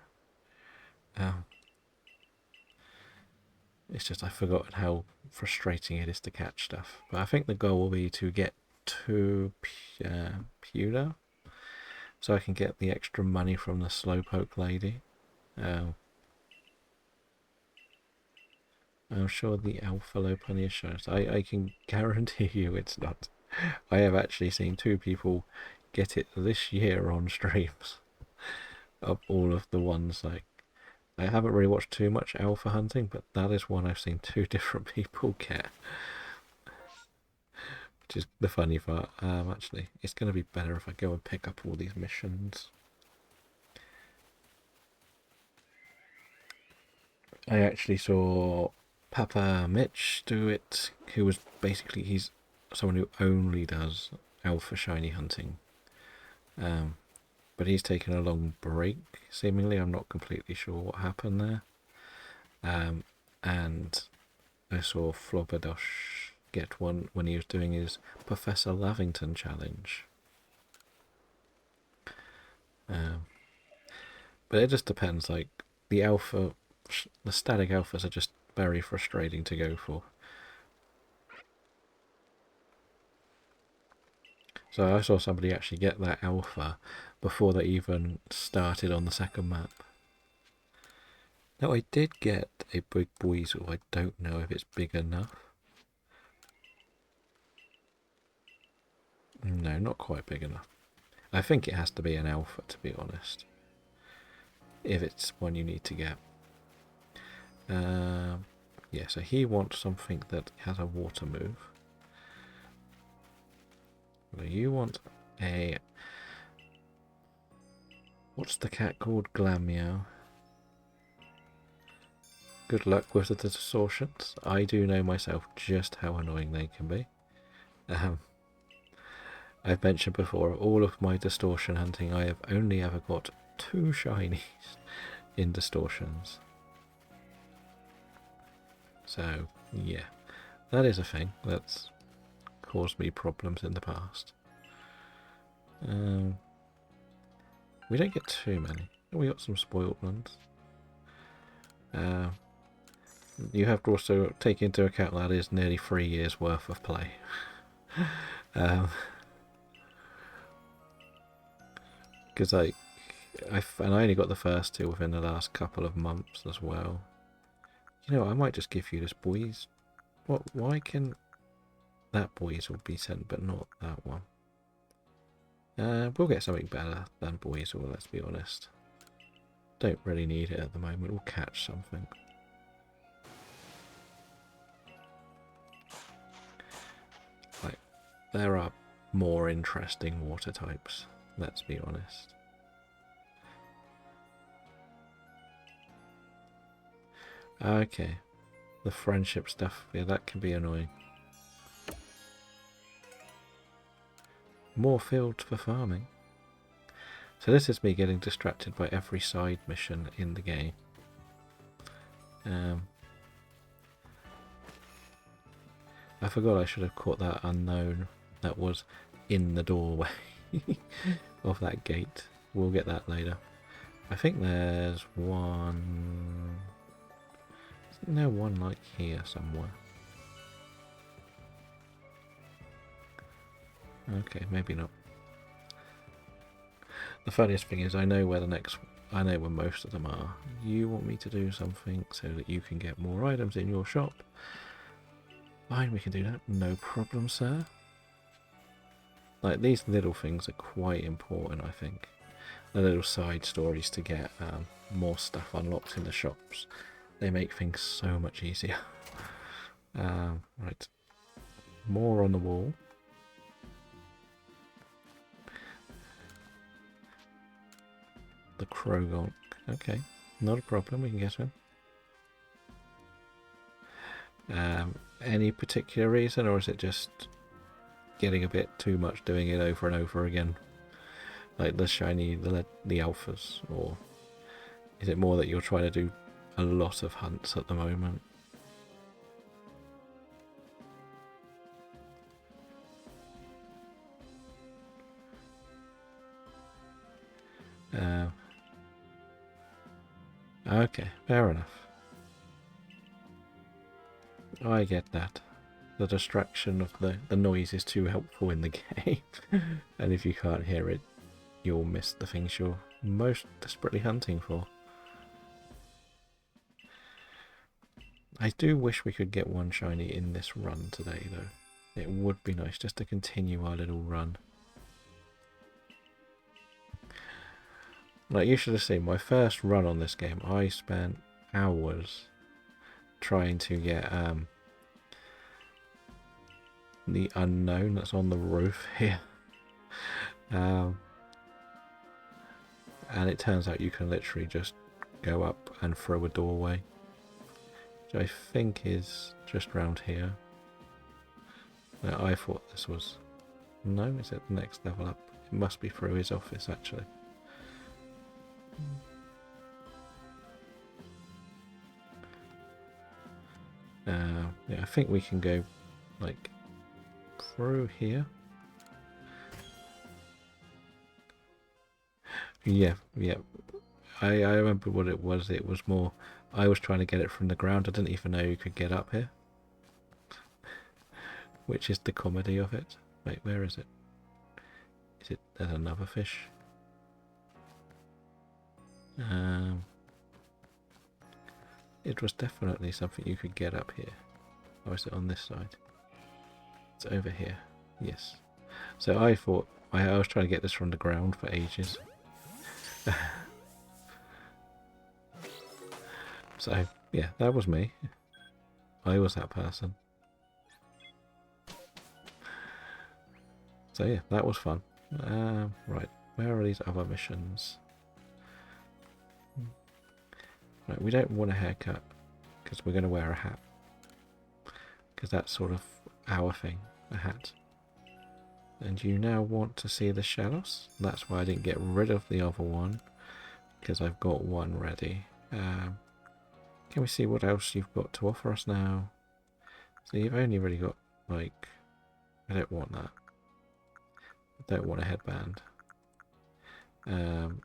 It's just I've forgotten how frustrating it is to catch stuff. But I think the goal will be to get to Pewter, so I can get the extra money from the Slowpoke lady. I'm sure the Alpha Lopunny shows. I can guarantee you it's not. I have actually seen 2 people get it this year on streams. Of all of the ones, like, I haven't really watched too much alpha hunting, but that is one I've seen 2 different people get. Which is the funny part. Actually, it's going to be better if I go and pick up all these missions. I actually saw Papa Mitch do it, who was basically, he's someone who only does alpha shiny hunting. But he's taken a long break, seemingly. I'm not completely sure what happened there. And I saw Flobberdosh get one when he was doing his Professor Lavington challenge. But it just depends, like, the static alphas are just very frustrating to go for. So I saw somebody actually get that alpha before they even started on the second map. Now I did get a big weasel. I don't know if it's big enough. No, not quite big enough. I think it has to be an alpha, to be honest, if it's one you need to get. Yeah, so he wants something that has a water move. Well, you want a... What's the cat called? Glammeow. Good luck with the distortions. I do know myself just how annoying they can be. I've mentioned before, all of my distortion hunting, I have only ever got 2 shinies in distortions. So, yeah, that is a thing that's caused me problems in the past. We don't get too many. We got some spoiled ones. You have to also take into account that is nearly 3 years worth of play. Because I only got the first 2 within the last couple of months as well. You know, I might just give you this boys. What? Why can that boys will be sent, but not that one? We'll get something better than boys, or let's be honest. Don't really need it at the moment. We'll catch something. Like, there are more interesting water types, let's be honest. Okay, the friendship stuff, yeah, that can be annoying. More fields for farming. So this is me getting distracted by every side mission in the game. I forgot I should have caught that unknown that was in the doorway of that gate. We'll get that later. I think there's one... Isn't there one like here somewhere? Okay, maybe not. The funniest thing is I know where most of them are. You want me to do something so that you can get more items in your shop? Fine, we can do that. No problem, sir. Like, these little things are quite important, I think. The little side stories to get more stuff unlocked in the shops. They make things so much easier. Right. More on the wall. The Krogonk. Okay, not a problem, we can get him. Any particular reason, or is it just getting a bit too much doing it over and over again? Like the shiny, the alphas, or is it more that you're trying to do a lot of hunts at the moment? Okay, fair enough. I get that. The distraction of the noise is too helpful in the game. And if you can't hear it, you'll miss the things you're most desperately hunting for. I do wish we could get one shiny in this run today, though. It would be nice just to continue our little run. Like, you should have seen my first run on this game. I spent hours trying to get the unknown that's on the roof here. And it turns out you can literally just go up and through a doorway, which I think is just round here. Now, I thought this was... No, is it the next level up? It must be through his office, actually. Yeah, I think we can go, like, through here. Yeah. I remember what it was. It was more... I was trying to get it from the ground. I didn't even know you could get up here. Which is the comedy of it. Wait, where is it? Is it... There's another fish. It was definitely something you could get up here. Or is it on this side? It's over here. Yes. So I thought... I was trying to get this from the ground for ages. So, yeah, that was me. I was that person. So yeah, that was fun. Right, where are these other missions? Right, we don't want a haircut because we're going to wear a hat. Because that's sort of our thing, a hat. And you now want to see the shallows. That's why I didn't get rid of the other one, because I've got one ready. Can we see what else you've got to offer us now? So you've only really got, like... I don't want that. I don't want a headband.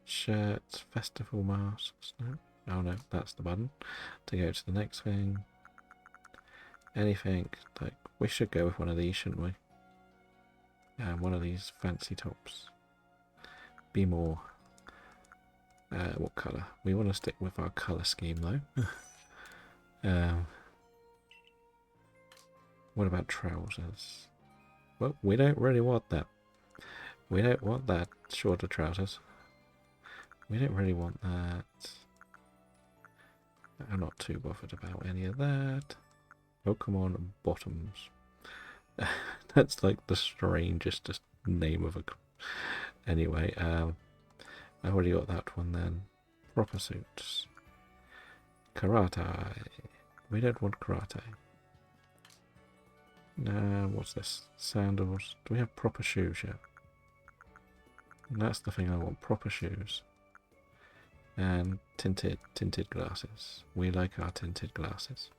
Shirts, festival masks. No. Oh no, that's the button to go to the next thing. Anything, like, we should go with one of these, shouldn't we? One of these fancy tops. Be more... what colour? We want to stick with our colour scheme though. What about trousers? Well, we don't really want that. We don't want that shorter trousers. We don't really want that. I'm not too bothered about any of that. Oh, come on, bottoms. That's like the strangest just name of a... Anyway, I already got that one then. Proper suits. Karate. We don't want karate. What's this? Sandals. Do we have proper shoes yet? That's the thing I want. Proper shoes. And tinted glasses. We like our tinted glasses.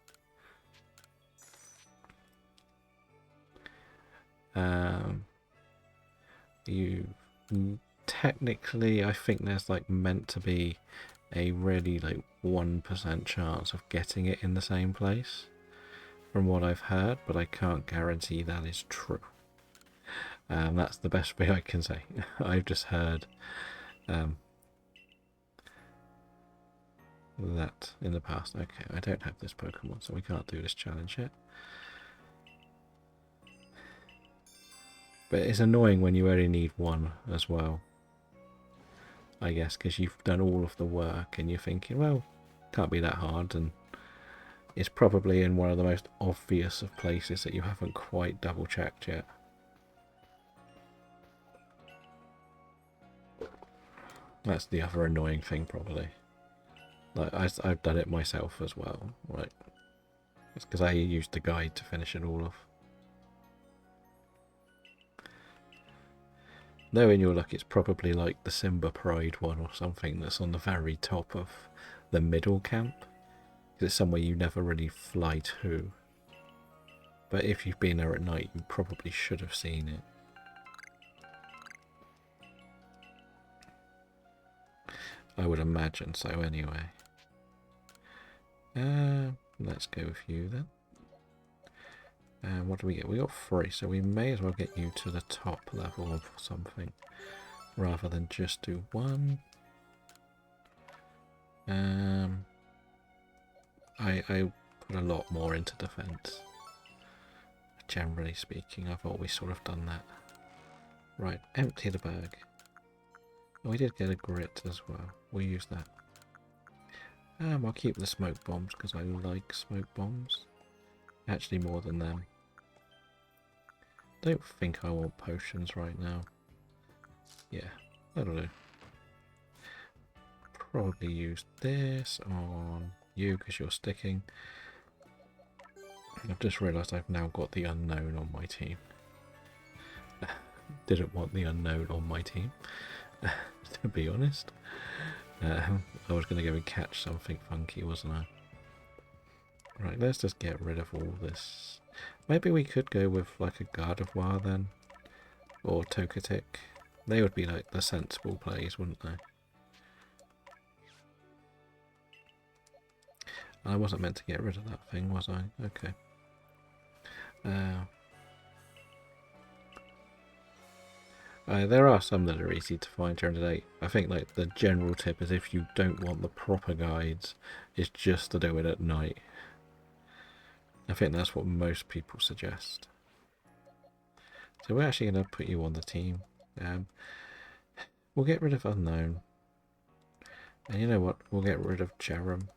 You technically, I think there's like meant to be a really like 1% chance of getting it in the same place from what I've heard, but I can't guarantee that is true. That's the best way I can say. I've just heard that in the past. Okay, I don't have this Pokemon, so we can't do this challenge yet. But it's annoying when you only need one as well, I guess, because you've done all of the work and you're thinking, well, can't be that hard, and it's probably in one of the most obvious of places that you haven't quite double checked yet. That's the other annoying thing, probably. Like I've done it myself as well, right? It's because I used the guide to finish it all off. Knowing your luck, it's probably like the Simba Pride one or something that's on the very top of the middle camp. Because it's somewhere you never really fly to. But if you've been there at night, you probably should have seen it. I would imagine so anyway. Let's go with you then. And what do we get? We got 3, so we may as well get you to the top level of something rather than just do 1. I put a lot more into defense. Generally speaking, I've always sort of done that. Right, empty the bag. Oh, we did get a grit as well. We'll use that. I'll keep the smoke bombs because I like smoke bombs. Actually, more than them. Don't think I want potions right now. Yeah, that'll do. Probably use this on you because you're sticking. I've just realised I've now got the unknown on my team. Didn't want the unknown on my team, to be honest. I was going to go and catch something funky, wasn't I? Right, let's just get rid of all this. Maybe we could go with like a Gardevoir then, or Togetic. They would be like the sensible plays, wouldn't they? I wasn't meant to get rid of that thing, was I? Okay. There are some that are easy to find during the day. I think like the general tip is if you don't want the proper guides, is just to do it at night. I think that's what most people suggest. So we're actually going to put you on the team. We'll get rid of Unknown. And you know what? We'll get rid of Cherum.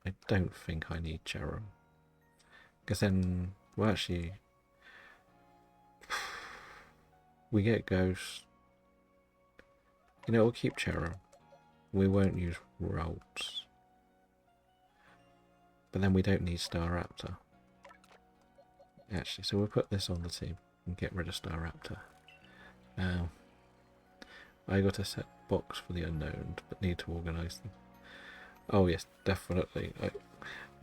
I don't think I need Cherum. Because then, well actually, we get Ghost. You know, we'll keep Cherum. We won't use Rolts. But then we don't need Staraptor. Actually, so we'll put this on the team and get rid of Staraptor. I got a set box for the unknown, but need to organise them. Oh yes, definitely.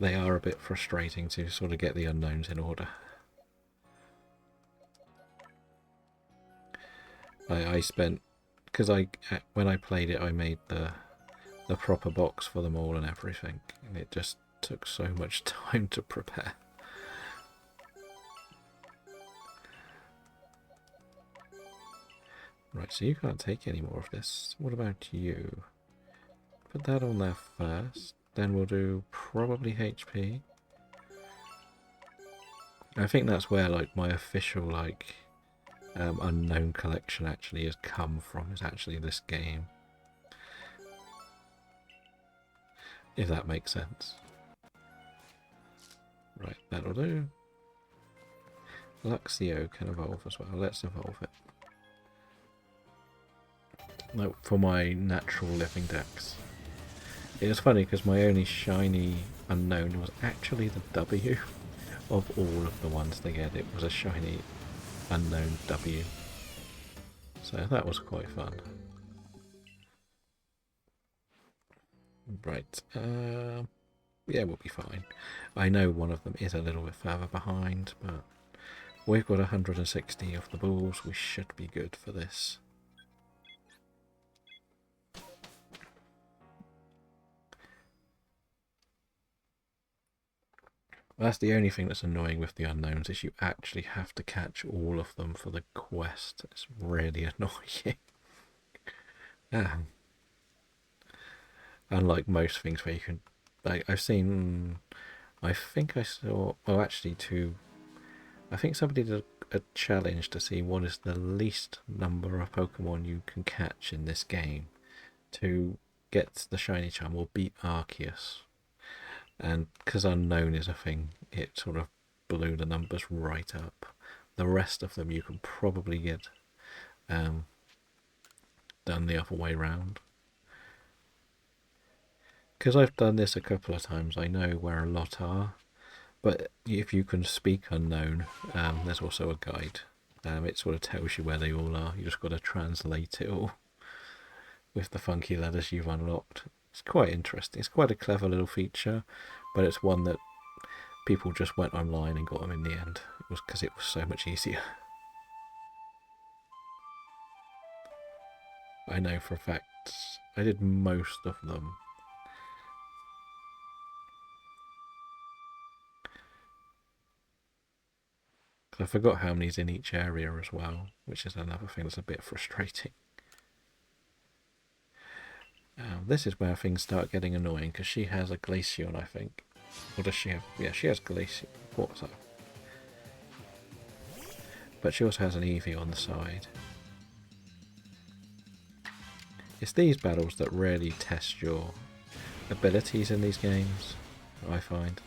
They are a bit frustrating to sort of get the unknowns in order. I spent, because when I played it, I made the proper box for them all and everything, and it just took so much time to prepare. Right, so you can't take any more of this. What about you? Put that on there first. Then we'll do probably HP. I think that's where like my official like unknown collection actually has come from. Is actually this game. If that makes sense. Right, that'll do. Luxio can evolve as well. Let's evolve it. No, for my natural living dex. It was funny because my only shiny unknown was actually the W. Of all of the ones they get, it was a shiny unknown W. So that was quite fun. Right, yeah, we'll be fine. I know one of them is a little bit further behind, but we've got 160 of the balls. We should be good for this. That's the only thing that's annoying with the unknowns, is you actually have to catch all of them for the quest. It's really annoying. Ah, unlike most things where you can, like, I've seen, I think I saw, well, actually, I think somebody did a challenge to see what is the least number of Pokemon you can catch in this game to get the shiny charm or beat Arceus. And because unknown is a thing, it sort of blew the numbers right up. The rest of them you can probably get done the other way round. Because I've done this a couple of times, I know where a lot are. But if you can speak unknown, there's also a guide. It sort of tells you where they all are. You just got to translate it all with the funky letters you've unlocked. It's quite interesting. It's quite a clever little feature, but it's one that people just went online and got them in the end. It was because it was so much easier. I know for a fact I did most of them. I forgot how many's in each area as well, which is another thing that's a bit frustrating. This is where things start getting annoying, because she has a Glaceon, I think. Or does she have... Yeah, she has Glaceon. What's that? But she also has an Eevee on the side. It's these battles that really test your abilities in these games, I find.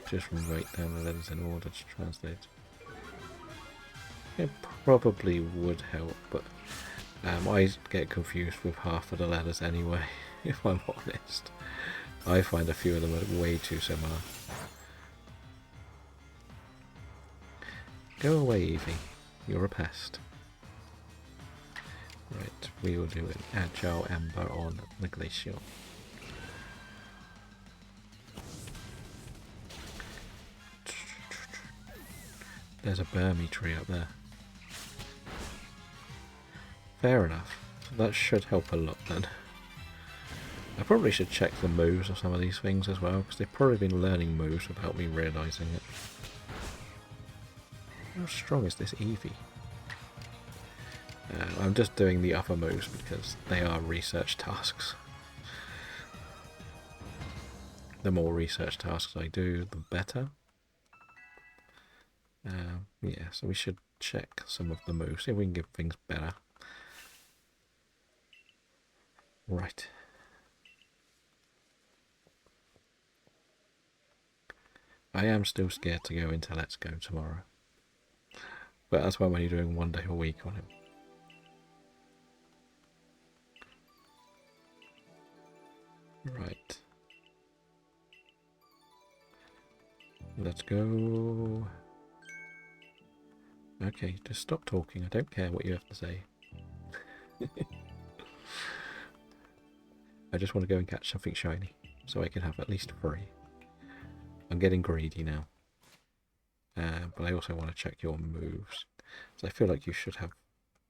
Just write down the letters in order to translate. It probably would help, but I get confused with half of the letters anyway, if I'm honest. I find a few of them are way too similar. Go away, Eevee. You're a pest. Right, we will do an Agile Ember on the Glacial. There's a Burmy tree up there. Fair enough. That should help a lot then. I probably should check the moves of some of these things as well, because they've probably been learning moves without me realising it. How strong is this Eevee? I'm just doing the upper moves because they are research tasks. The more research tasks I do, the better. Yeah, so we should check some of the moves, see if we can give things better. Right. I am still scared to go into Let's Go tomorrow. But that's why when you're doing 1 day a week on it. Right. Let's go. Okay, just stop talking. I don't care what you have to say. I just want to go and catch something shiny, so I can have at least 3. I'm getting greedy now. But I also want to check your moves. So I feel like you should have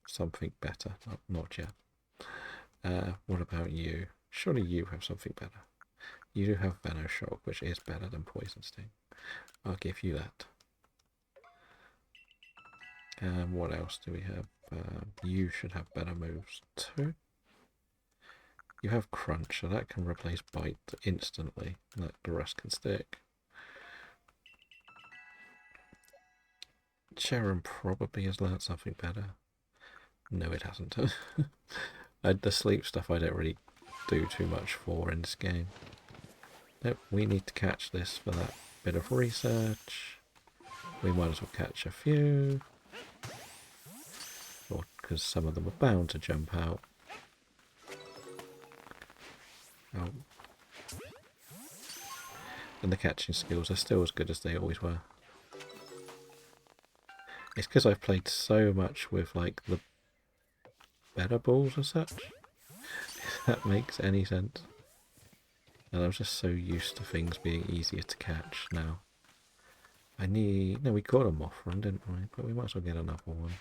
something better. Not yet. What about you? Surely you have something better. You do have Venoshock, which is better than Poison Sting. I'll give you that. What else do we have? You should have better moves too. You have Crunch, so that can replace Bite instantly. Like the rest can stick. Sharon probably has learned something better. No, it hasn't. The sleep stuff I don't really do too much for in this game. Nope, we need to catch this for that bit of research. We might as well catch a few. Or because some of them are bound to jump out. Oh. And the catching skills are still as good as they always were. It's because I've played so much with like the better balls as such. If that makes any sense. And I'm just so used to things being easier to catch now. No, we caught a Mothra, didn't we? But we might as well get another one.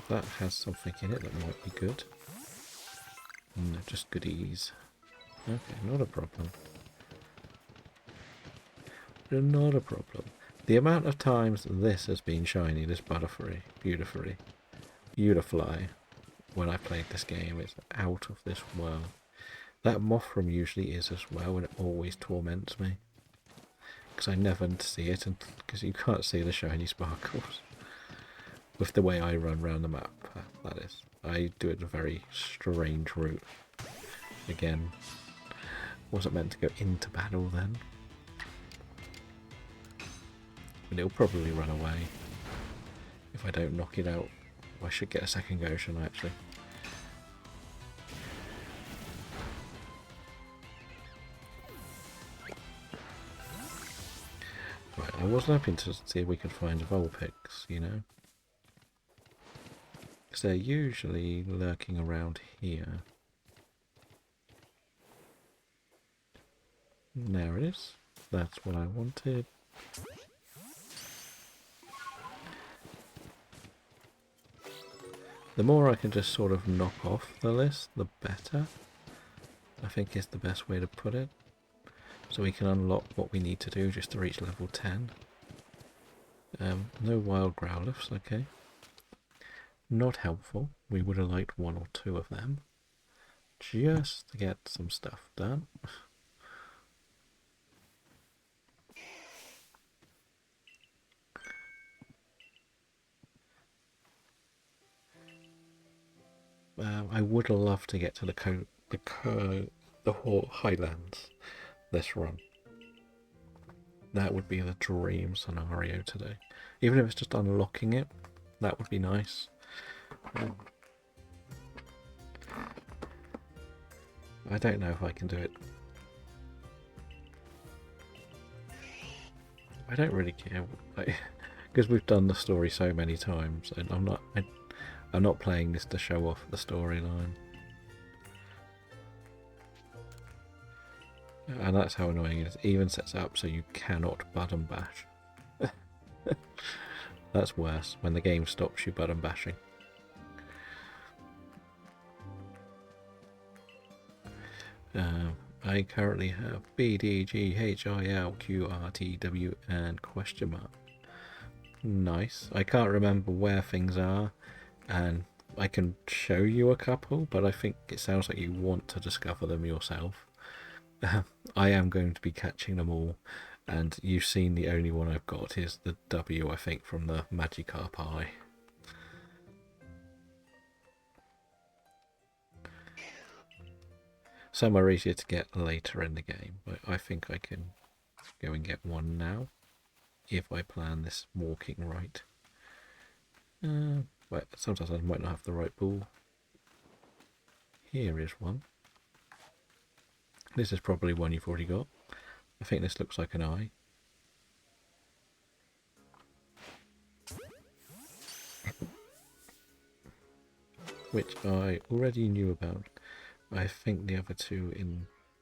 That has something in it that might be good. No, just goodies. Okay, not a problem. Not a problem. The amount of times this has been shiny, this beautifully, when I played this game, it's out of this world. That Mothram usually is as well, and it always torments me. Because I never see it, and because you can't see the shiny sparkles. With the way I run around the map, that is. I do it a very strange route. Again, wasn't meant to go into battle then. But it'll probably run away if I don't knock it out. I should get a second go, shouldn't I, actually? Right, I was hoping to see if we could find Vulpix, you know? Because they're usually lurking around here. There it is. That's what I wanted. The more I can just sort of knock off the list, the better. I think is the best way to put it. So we can unlock what we need to do just to reach level 10. No wild growlers, okay. Not helpful. We would have liked one or two of them. Just to get some stuff done. I would love to get to the Highlands this run. That would be the dream scenario today. Even if it's just unlocking it, that would be nice. I don't know if I can do it. I don't really care, because we've done the story so many times, and I'm not playing this to show off the storyline. And that's how annoying it is. It even sets it up so you cannot button bash. That's worse, when the game stops you button bashing. I currently have B, D, G, H, I, L, Q, R, T, W, and question mark. Nice. I can't remember where things are, and I can show you a couple, but I think it sounds like you want to discover them yourself. I am going to be catching them all, and you've seen the only one I've got is the W, I think, from the Magikarp Eye. Some are easier to get later in the game, but I think I can go and get one now, if I plan this walking right. But sometimes I might not have the right ball. Here is one. This is probably one you've already got. I think this looks like an eye. Which I already knew about. I think the other two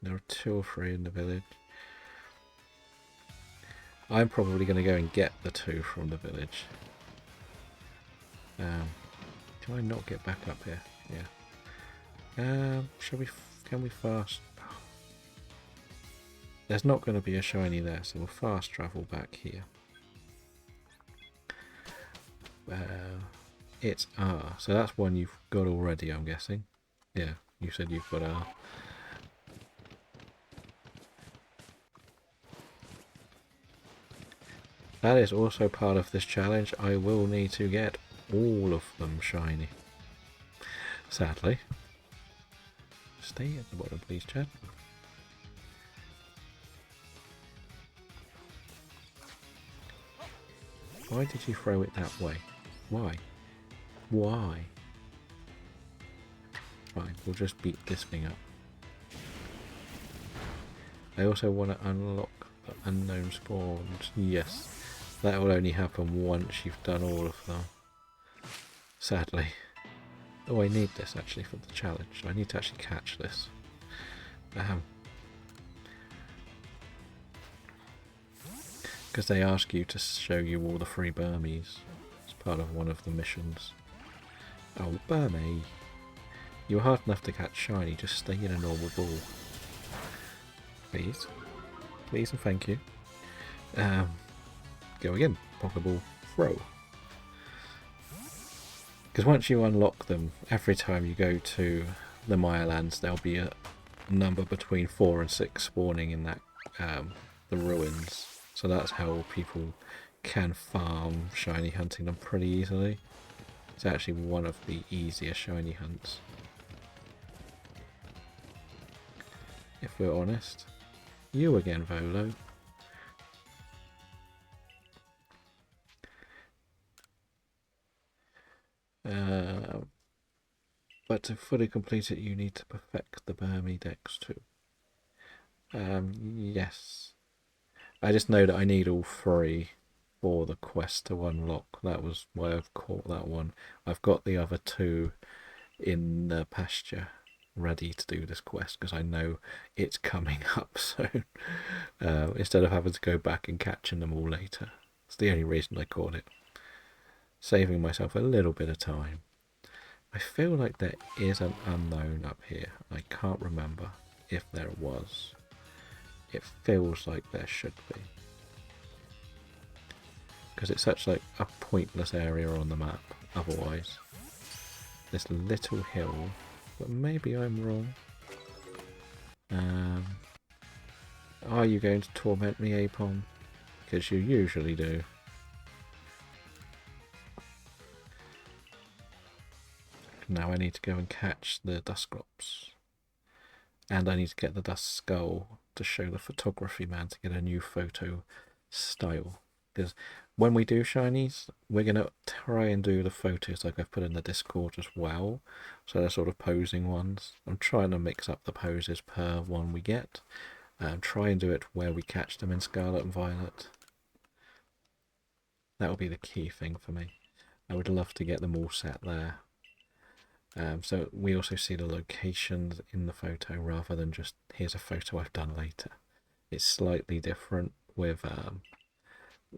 there are 2 or 3 in the village. I'm probably going to go and get the 2 from the village. Can I not get back up here? Yeah. Can we fast? There's not going to be a shiny there, so we'll fast travel back here. It's R, so that's one you've got already, I'm guessing. Yeah, you said you've got R. That is also part of this challenge. I will need to get all of them shiny. Sadly. Stay at the bottom, please, Chad. Why did you throw it that way? Why? Why? Fine, we'll just beat this thing up. I also want to unlock the unknown spawns. Yes, that will only happen once you've done all of them. Sadly. Oh, I need this actually for the challenge. I need to actually catch this. Because they ask you to show you all the free Burmese as part of one of the missions. Oh, Burmese. You're hard enough to catch shiny, just stay in a normal ball. Please. Please and thank you. Go again. Pokeball throw. Because once you unlock them, every time you go to the Maya Lands, there'll be a number between 4 and 6 spawning in that the ruins. So that's how people can farm shiny hunting them pretty easily. It's actually one of the easier shiny hunts, if we're honest. You again, Volo. But to fully complete it, you need to perfect the Pokedex too. Yes. I just know that I need all 3 for the quest to unlock. That was why I've caught that one. I've got the other 2 in the pasture ready to do this quest because I know it's coming up soon. Instead of having to go back and catching them all later. It's the only reason I caught it. Saving myself a little bit of time. I feel like there is an unknown up here. I can't remember if there was. It feels like there should be. Because it's such like a pointless area on the map otherwise. This little hill, but maybe I'm wrong. Are you going to torment me, Apom? Because you usually do. Now I need to go and catch the Dusclops. And I need to get the Dust Skull to show the photography man to get a new photo style. Because when we do shinies, we're going to try and do the photos like I've put in the Discord as well. So they're sort of posing ones. I'm trying to mix up the poses per one we get. Try and do it where we catch them in Scarlet and Violet. That will be the key thing for me. I would love to get them all set there. So we also see the locations in the photo rather than just here's a photo I've done later. It's slightly different with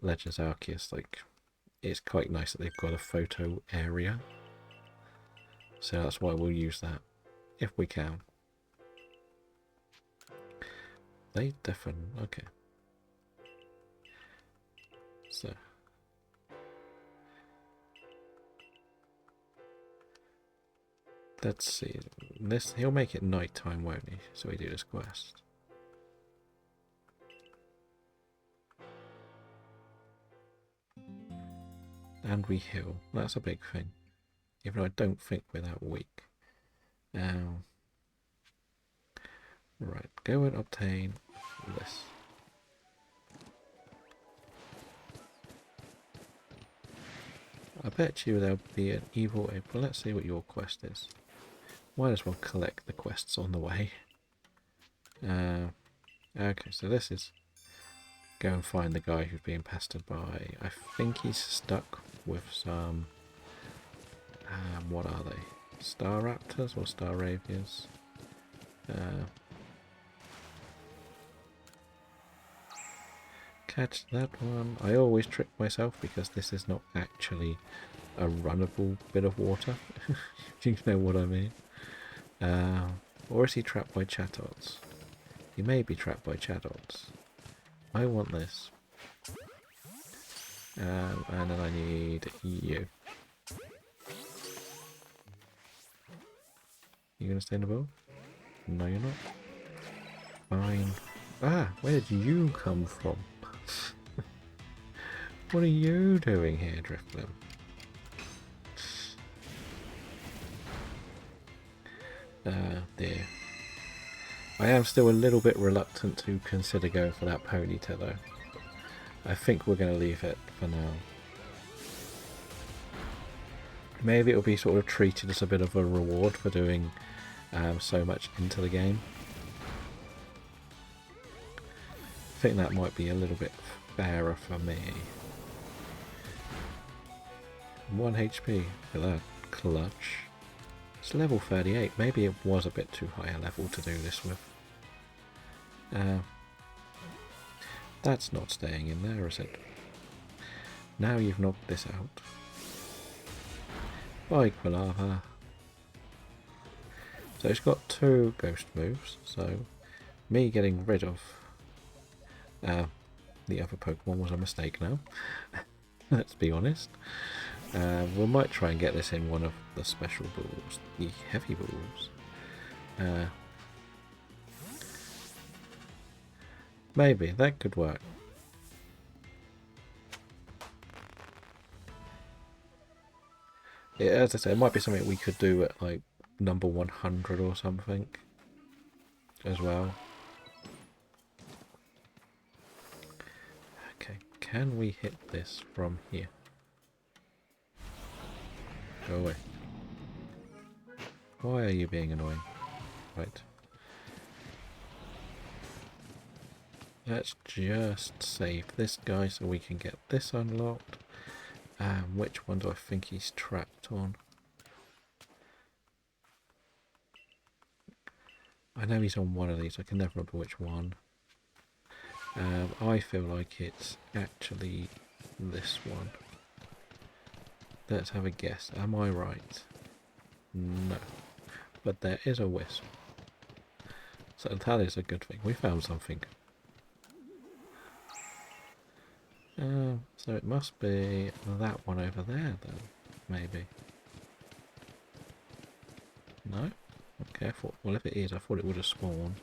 Legends Arceus. Like, it's quite nice that they've got a photo area. So that's why we'll use that if we can. They definitely okay. So. Let's see. He'll make it night time, won't he? So we do this quest. And we heal. That's a big thing. Even though I don't think we're that weak. Right, go and obtain this. I bet you there'll be an evil April. Let's see what your quest is. Might as well collect the quests on the way. Okay, so this is go and find the guy who's being pestered by... I think he's stuck with some... what are they? Star Raptors or Star Ravias? Catch that one. I always trick myself because this is not actually a runnable bit of water. Do you know what I mean? Or is he trapped by Chatots? He may be trapped by Chatots. I want this. And then I need you. You gonna stay in the boat? No, you're not. Fine. Ah, where did you come from? What are you doing here, Drifblim? Dear. I am still a little bit reluctant to consider going for that Ponyta though. I think we're going to leave it for now. Maybe it'll be sort of treated as a bit of a reward for doing so much into the game. I think that might be a little bit fairer for me. 1 HP for that clutch. It's level 38. Maybe it was a bit too high a level to do this with. That's not staying in there, is it? Now you've knocked this out. Bye, Quilava. So it's got 2 ghost moves, so me getting rid of the other Pokemon was a mistake now. Let's be honest. We might try and get this in one of the special balls, the heavy balls. Maybe, that could work. Yeah, as I say, it might be something we could do at like number 100 or something as well. Okay, can we hit this from here? Go away. Why are you being annoying? Right. Let's just save this guy so we can get this unlocked. Which one do I think he's trapped on? I know he's on one of these, I can never remember which one. I feel like it's actually this one. Let's have a guess. Am I right? No. But there is a wisp. So that is a good thing. We found something. So it must be that one over there then, maybe. No? Okay, well if it is, I thought it would have spawned.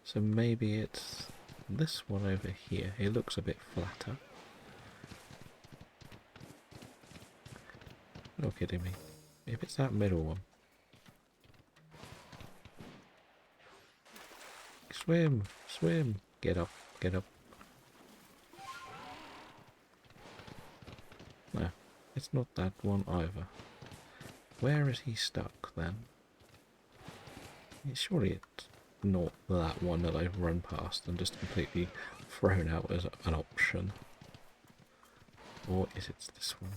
So maybe it's this one over here. It looks a bit flatter. You're kidding me. If it's that middle one. Swim! Swim! Get up, get up. No, it's not that one either. Where is he stuck then? Surely it's not that one that I've run past and just completely thrown out as an option. Or is it this one?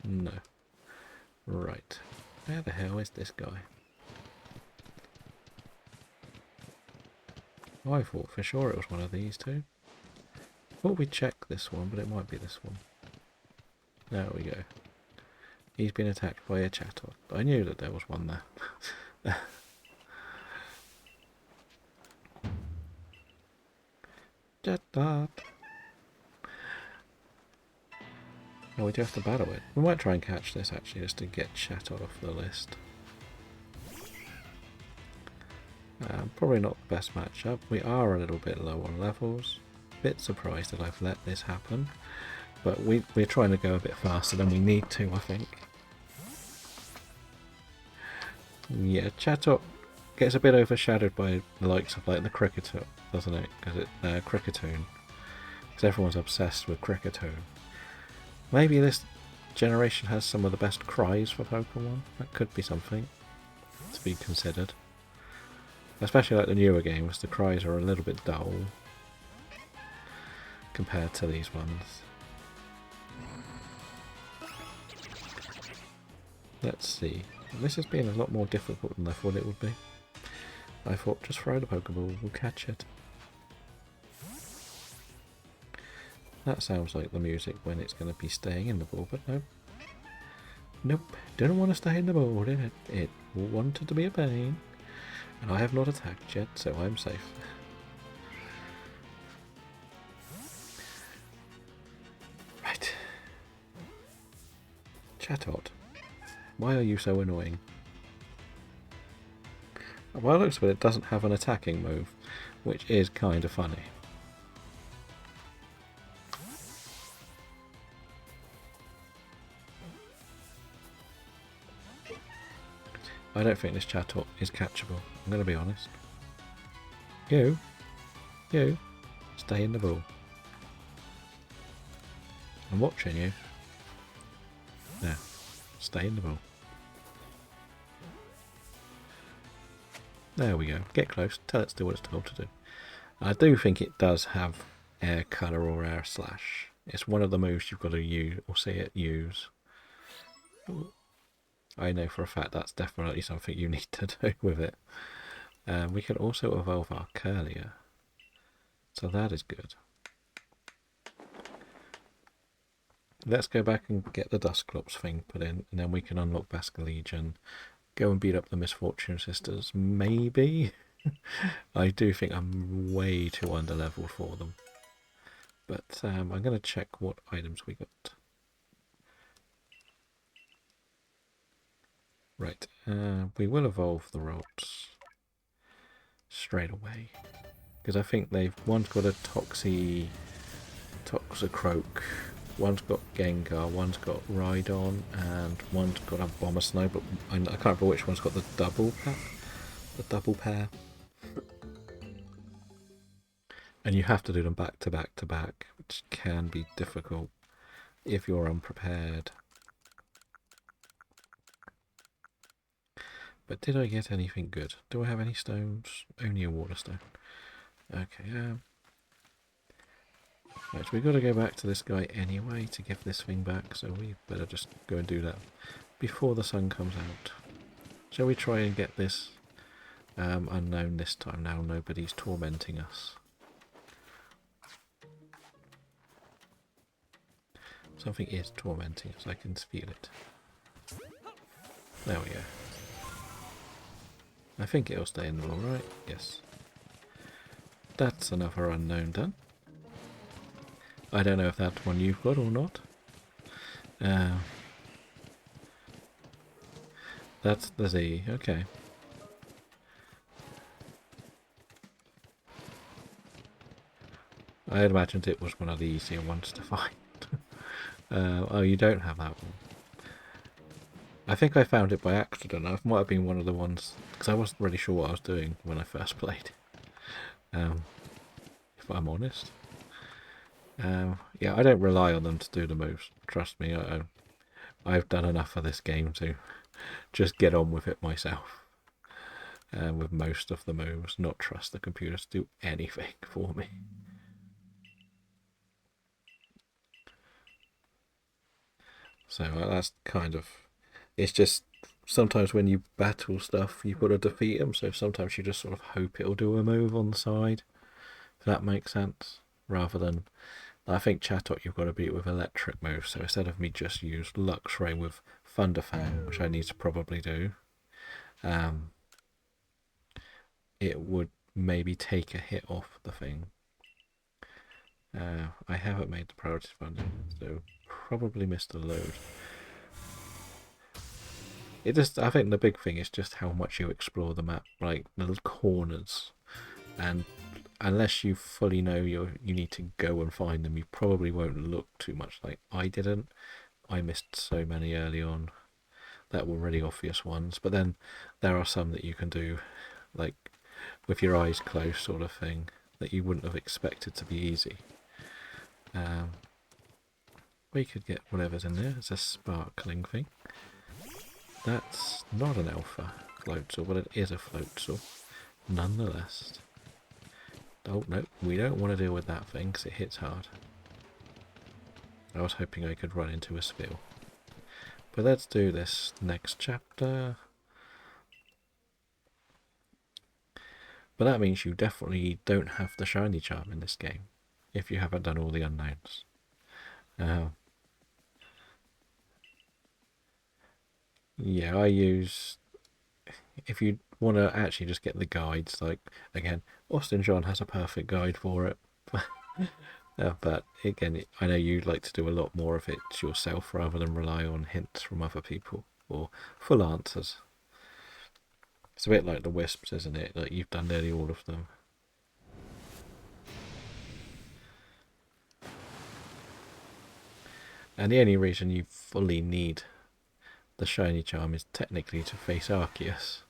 No. Right. Where the hell is this guy? I thought for sure it was one of these two. Thought we'd check this one, but it might be this one. There we go. He's been attacked by a Chatot. I knew that there was one there. Chatot! Oh, we do have to battle it. We might try and catch this actually, just to get Chatot off the list. Probably not the best matchup. We are a little bit low on levels. Bit surprised that I've let this happen. But we're trying to go a bit faster than we need to, I think. Yeah, Chatot gets a bit overshadowed by the likes of like the Cricketer, doesn't it? Because Cricketoon. Because everyone's obsessed with Cricketoon. Maybe this generation has some of the best cries for Pokemon. That could be something to be considered. Especially like the newer games, the cries are a little bit dull compared to these ones. Let's see. This has been a lot more difficult than I thought it would be. I thought just throw the Pokeball, we'll catch it. That sounds like the music when it's going to be staying in the ball, but no. Nope, didn't want to stay in the ball, did it? It wanted to be a pain. And I have not attacked yet, so I'm safe. Right. Chatot, why are you so annoying? Well, it looks like it doesn't have an attacking move, which is kind of funny. I don't think this Chatot is catchable, I'm going to be honest. You, stay in the ball. I'm watching you. Now, stay in the ball. There we go. Get close. Tell it to do what it's told to do. I do think it does have Air Cutter or Air Slash. It's one of the moves you've got to use or see it use. I know for a fact that's definitely something you need to do with it. We can also evolve our Curlier. So that is good. Let's go back and get the Dusclops thing put in, and then we can unlock Basculegion go and beat up the Misfortune Sisters? Maybe. I do think I'm way too underleveled for them. But I'm going to check what items we got. Right, we will evolve the rods straight away. Because I think one's got a Toxicroak, one's got Gengar, one's got Rhydon, and one's got a Bomber Snow, but I can't remember which one's got the double pair. And you have to do them back to back to back, which can be difficult if you're unprepared. But did I get anything good? Do I have any stones? Only a water stone. Okay, right, so we've got to go back to this guy anyway to give this thing back, so we better just go and do that before the sun comes out. Shall we try and get this unknown this time, now nobody's tormenting us? Something is tormenting us, I can feel it. There we go. I think it'll stay in the wall, right? Yes. That's another unknown done. I don't know if that's one you've got or not. That's the Z, okay. I had imagined it was one of the easier ones to find. Oh, you don't have that one. I think I found it by accident. It might have been one of the ones, because I wasn't really sure what I was doing when I first played. If I'm honest. Yeah, I don't rely on them to do the moves. Trust me, I've done enough of this game to just get on with it myself. With most of the moves, not trust the computer to do anything for me. So that's kind of... It's just sometimes when you battle stuff, you've got to defeat them, so sometimes you just sort of hope it'll do a move on the side. If that makes sense. Rather than... I think Chatot you've got to beat with electric moves, so instead of me just use Luxray with Thunderfang, which I need to probably do, it would maybe take a hit off the thing. I haven't made the priority funding, so probably missed a load. I think the big thing is just how much you explore the map, like little corners, and unless you fully know you need to go and find them, you probably won't look too much. Like I didn't. I missed so many early on that were really obvious ones, but then there are some that you can do, like with your eyes closed sort of thing, that you wouldn't have expected to be easy. We could get whatever's in there. It's a sparkling thing. That's not an alpha Floatzel, but it is a Floatzel, nonetheless. Oh no, we don't want to deal with that thing because it hits hard. I was hoping I could run into a spill. But let's do this next chapter. But that means you definitely don't have the shiny charm in this game, if you haven't done all the unknowns. Yeah, I use... If you want to actually just get the guides, like, again, Austin John has a perfect guide for it. But again, I know you like to do a lot more of it yourself rather than rely on hints from other people or full answers. It's a bit like the Wisps, isn't it? Like you've done nearly all of them. And the only reason you fully need the shiny charm is technically to face Arceus.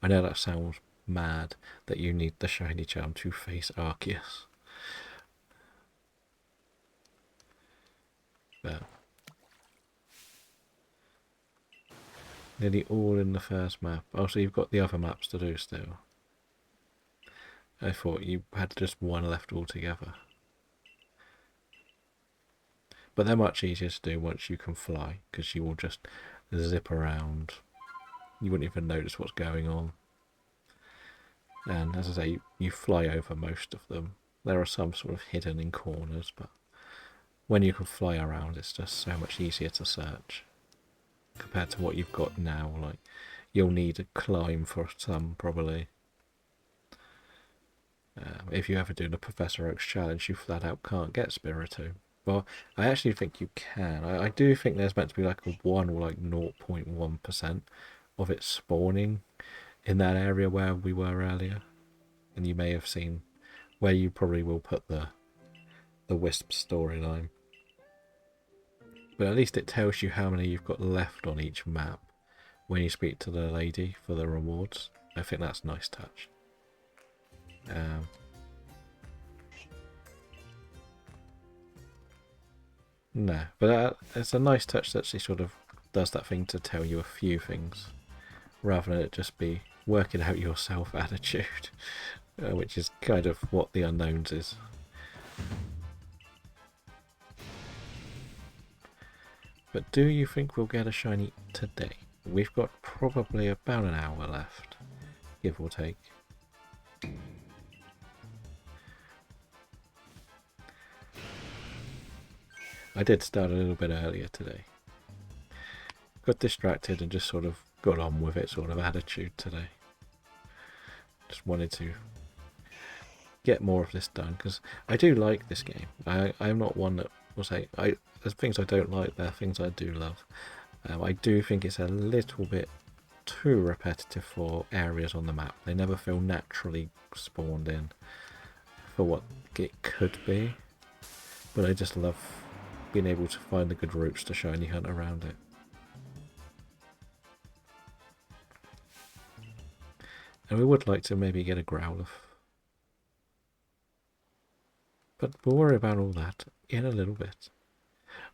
I know that sounds mad that you need the shiny charm to face Arceus. But nearly all in the first map. Oh, so you've got the other maps to do still. I thought you had just one left altogether. But they're much easier to do once you can fly, because you will just zip around. You wouldn't even notice what's going on. And as I say, you fly over most of them. There are some sort of hidden in corners, but when you can fly around, it's just so much easier to search compared to what you've got now. Like you'll need a climb for some, probably. If you ever do the Professor Oak's challenge, you flat out can't get Spiritomb. Well, I actually think you can. I do think there's meant to be like a 1 or like 0.1% of it spawning in that area where we were earlier. And you may have seen where you probably will put the Wisp storyline. But at least it tells you how many you've got left on each map when you speak to the lady for the rewards. I think that's a nice touch. No, but it's a nice touch that she sort of does that thing to tell you a few things, rather than it just be work it out yourself attitude, which is kind of what the unknowns is. But do you think we'll get a shiny today? We've got probably about an hour left, give or take. I did start a little bit earlier today. Got distracted and just sort of got on with it sort of attitude today. Just wanted to get more of this done because I do like this game. I'm not one that will say there's things I don't like, there are things I do love. I do think it's a little bit too repetitive for areas on the map. They never feel naturally spawned in for what it could be. But I just love being able to find the good routes to shiny hunt around it. And we would like to maybe get a Growlithe. But we'll worry about all that in a little bit.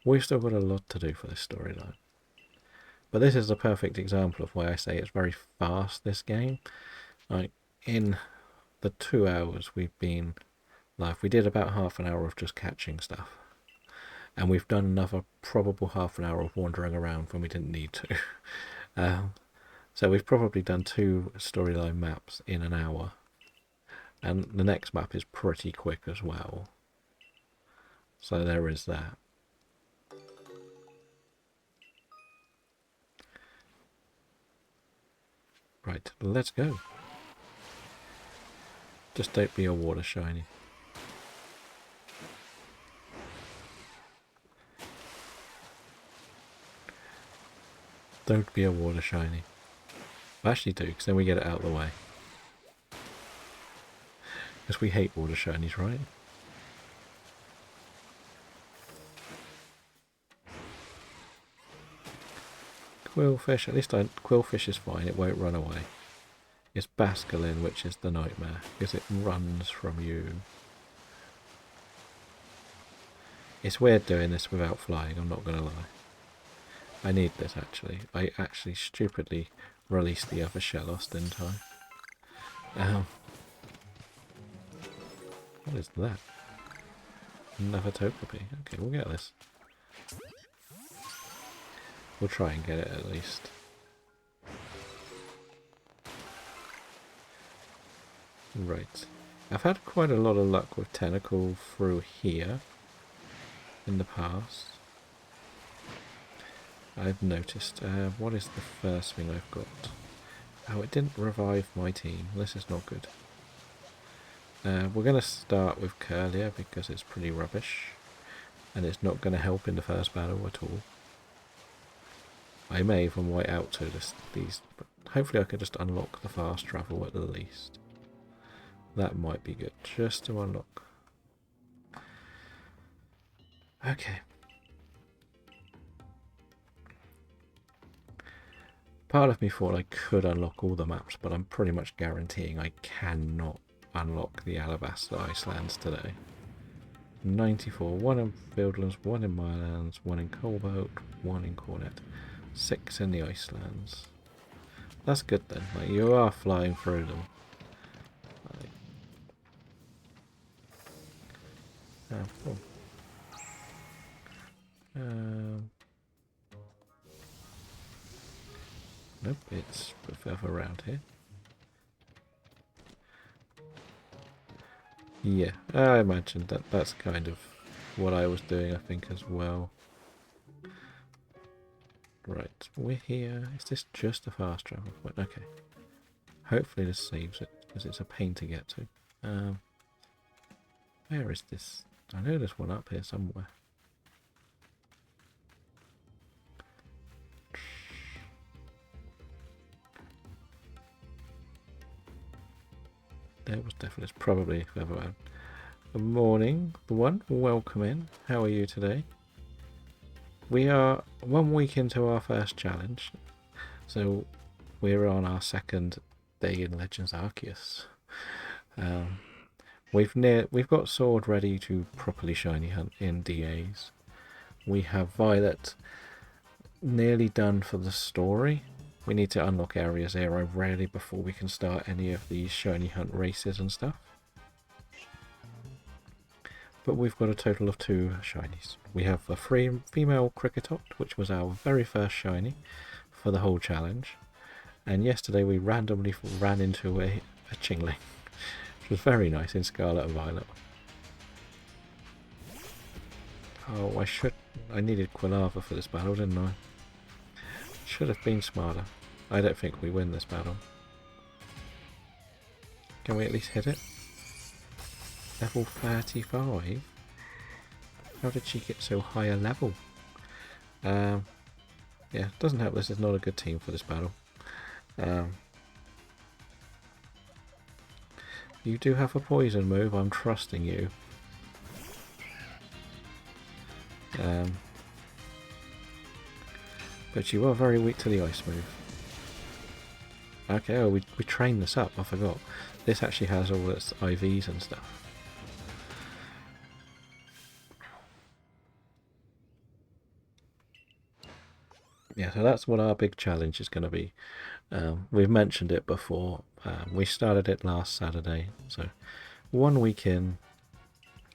We've still got a lot to do for this storyline. But this is a perfect example of why I say it's very fast, this game. Like, in the 2 hours we've been live, we did about half an hour of just catching stuff. And we've done another probable half an hour of wandering around when we didn't need to. So we've probably done 2 storyline maps in an hour. And the next map is pretty quick as well. So there is that. Right, let's go. Just don't be a water shiny. Don't be a water shiny. I actually do, because then we get it out of the way. Because we hate water shinies, right? Quillfish, at least Quillfish is fine, it won't run away. It's Basculin which is the nightmare, because it runs from you. It's weird doing this without flying, I'm not going to lie. I need this actually. I actually stupidly released the other Shellos, didn't I? What is that? Another Togepi. Okay, we'll get this. We'll try and get it at least. Right. I've had quite a lot of luck with Tentacle through here in the past. I've noticed. What is the first thing I've got? Oh, it didn't revive my team. This is not good. We're going to start with Curlier because it's pretty rubbish. And it's not going to help in the first battle at all. I may even white out to these, but hopefully I can just unlock the fast travel at the least. That might be good, just to unlock. Okay. Part of me thought I could unlock all the maps, but I'm pretty much guaranteeing I cannot unlock the Alabaster Icelands today. 94, 1 in Fieldlands, 1 in Mirelands, 1 in Cobalt, 1 in Cornet, 6 in the Icelands. That's good then, like, you are flying through them. Like, oh, cool. Nope, it's further around here. Yeah, I imagined that that's kind of what I was doing, I think, as well. Right, we're here. Is this just a fast travel point? Okay. Hopefully this saves it, because it's a pain to get to. Where is this? I know there's one up here somewhere. There was definitely, it's probably further out. Good morning, the one. Welcome in. How are you today? We are 1 week into our first challenge, so we're on our second day in Legends Arceus. We've got Sword ready to properly shiny hunt in DAs. We have Violet nearly done for the story. We need to unlock Area 0 rarely before we can start any of these shiny hunt races and stuff. But we've got a total of 2 shinies. We have a female Cricketot, which was our very first shiny for the whole challenge. And yesterday we randomly ran into a Chingling, which was very nice in Scarlet and Violet. Oh, I needed Quilava for this battle, didn't I? Should have been smarter. I don't think we win this battle. Can we at least hit it? Level 35? How did she get so high a level? Yeah, doesn't help this is not a good team for this battle. You do have a poison move, I'm trusting you. But you are very weak to the ice move. Okay, oh, we trained this up, I forgot. This actually has all its IVs and stuff. Yeah, so that's what our big challenge is going to be. We've mentioned it before. We started it last Saturday, so 1 week in.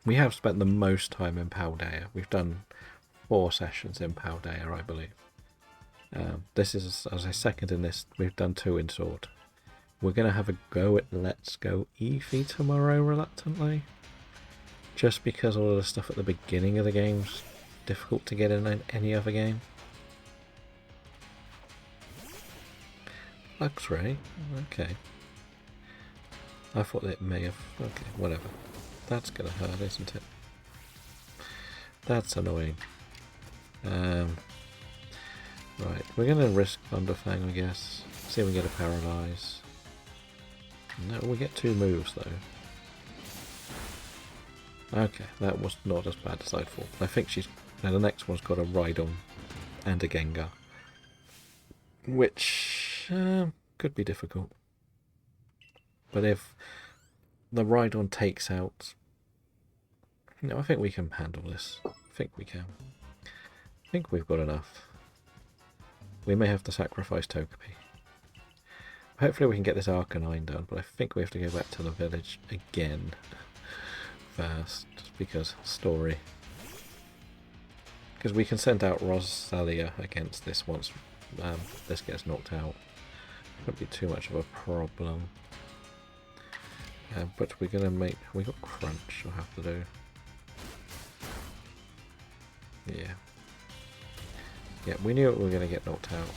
We have spent the most time in Paldea. We've done 4 sessions in Paldea, I believe. This is, as I second in this, we've done 2 in Sword. We're going to have a go at Let's Go Eevee tomorrow, reluctantly. Just because all of the stuff at the beginning of the game's difficult to get in any other game. Luxray? Okay. I thought it may have... Okay, whatever. That's gonna hurt, isn't it? That's annoying. Right, we're gonna risk Thunderfang, I guess. See if we get a Paralyze. No, we get 2 moves, though. Okay, that was not as bad as I thought. I think she's... Now the next one's got a Rhydon and a Gengar. Which... could be difficult. But if the Rhydon takes out... I think we can handle this. I think we can. I think we've got enough. We may have to sacrifice Togepi. Hopefully we can get this Arcanine done, but I think we have to go back to the village again first, because story. Because we can send out Rosalia against this once this gets knocked out. Won't be too much of a problem. But we're gonna make... We got Crunch we'll have to do. Yeah. Yeah, we knew we were gonna get knocked out.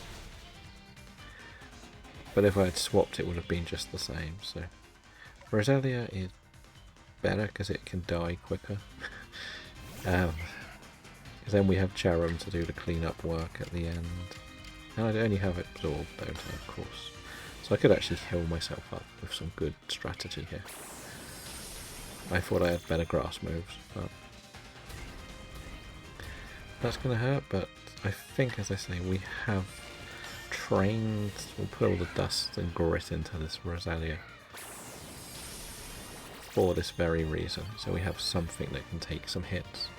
But if I had swapped it would have been just the same, so... Rosalia is better because it can die quicker. Because then we have Charum to do the clean-up work at the end. And I only have it absorbed, don't I, of course. So I could actually heal myself up with some good strategy here. I thought I had better grass moves, but... That's going to hurt, but I think, as I say, we have trained... We'll put all the dust and grit into this Rosalia. For this very reason. So we have something that can take some hits.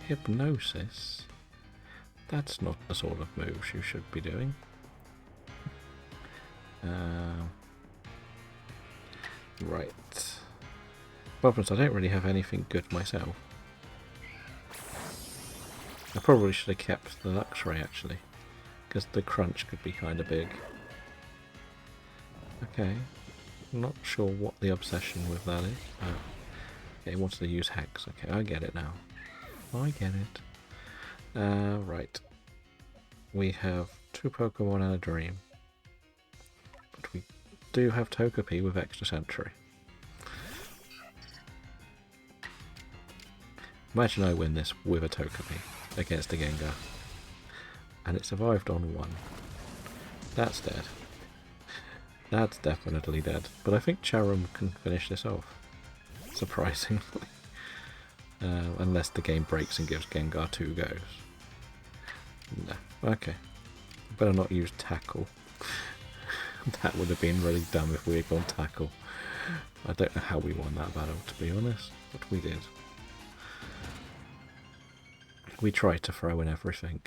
Hypnosis? That's not the sort of moves you should be doing. Right. Problems, I don't really have anything good myself. I probably should have kept the Luxray actually, because the crunch could be kind of big. Okay. Not sure what the obsession with that is. Okay, he wanted to use Hex. Okay, I get it now. I get it. Right. We have 2 Pokemon and a Dream. But we do have Togepi with Extra Sentry. Imagine I win this with a Togepi against a Gengar. And it survived on 1. That's dead. That's definitely dead. But I think Charum can finish this off. Surprisingly. Unless the game breaks and gives Gengar 2 goes. No. Okay. Better not use Tackle. That would have been really dumb if we had gone Tackle. I don't know how we won that battle, to be honest. But we did. We tried to throw in everything.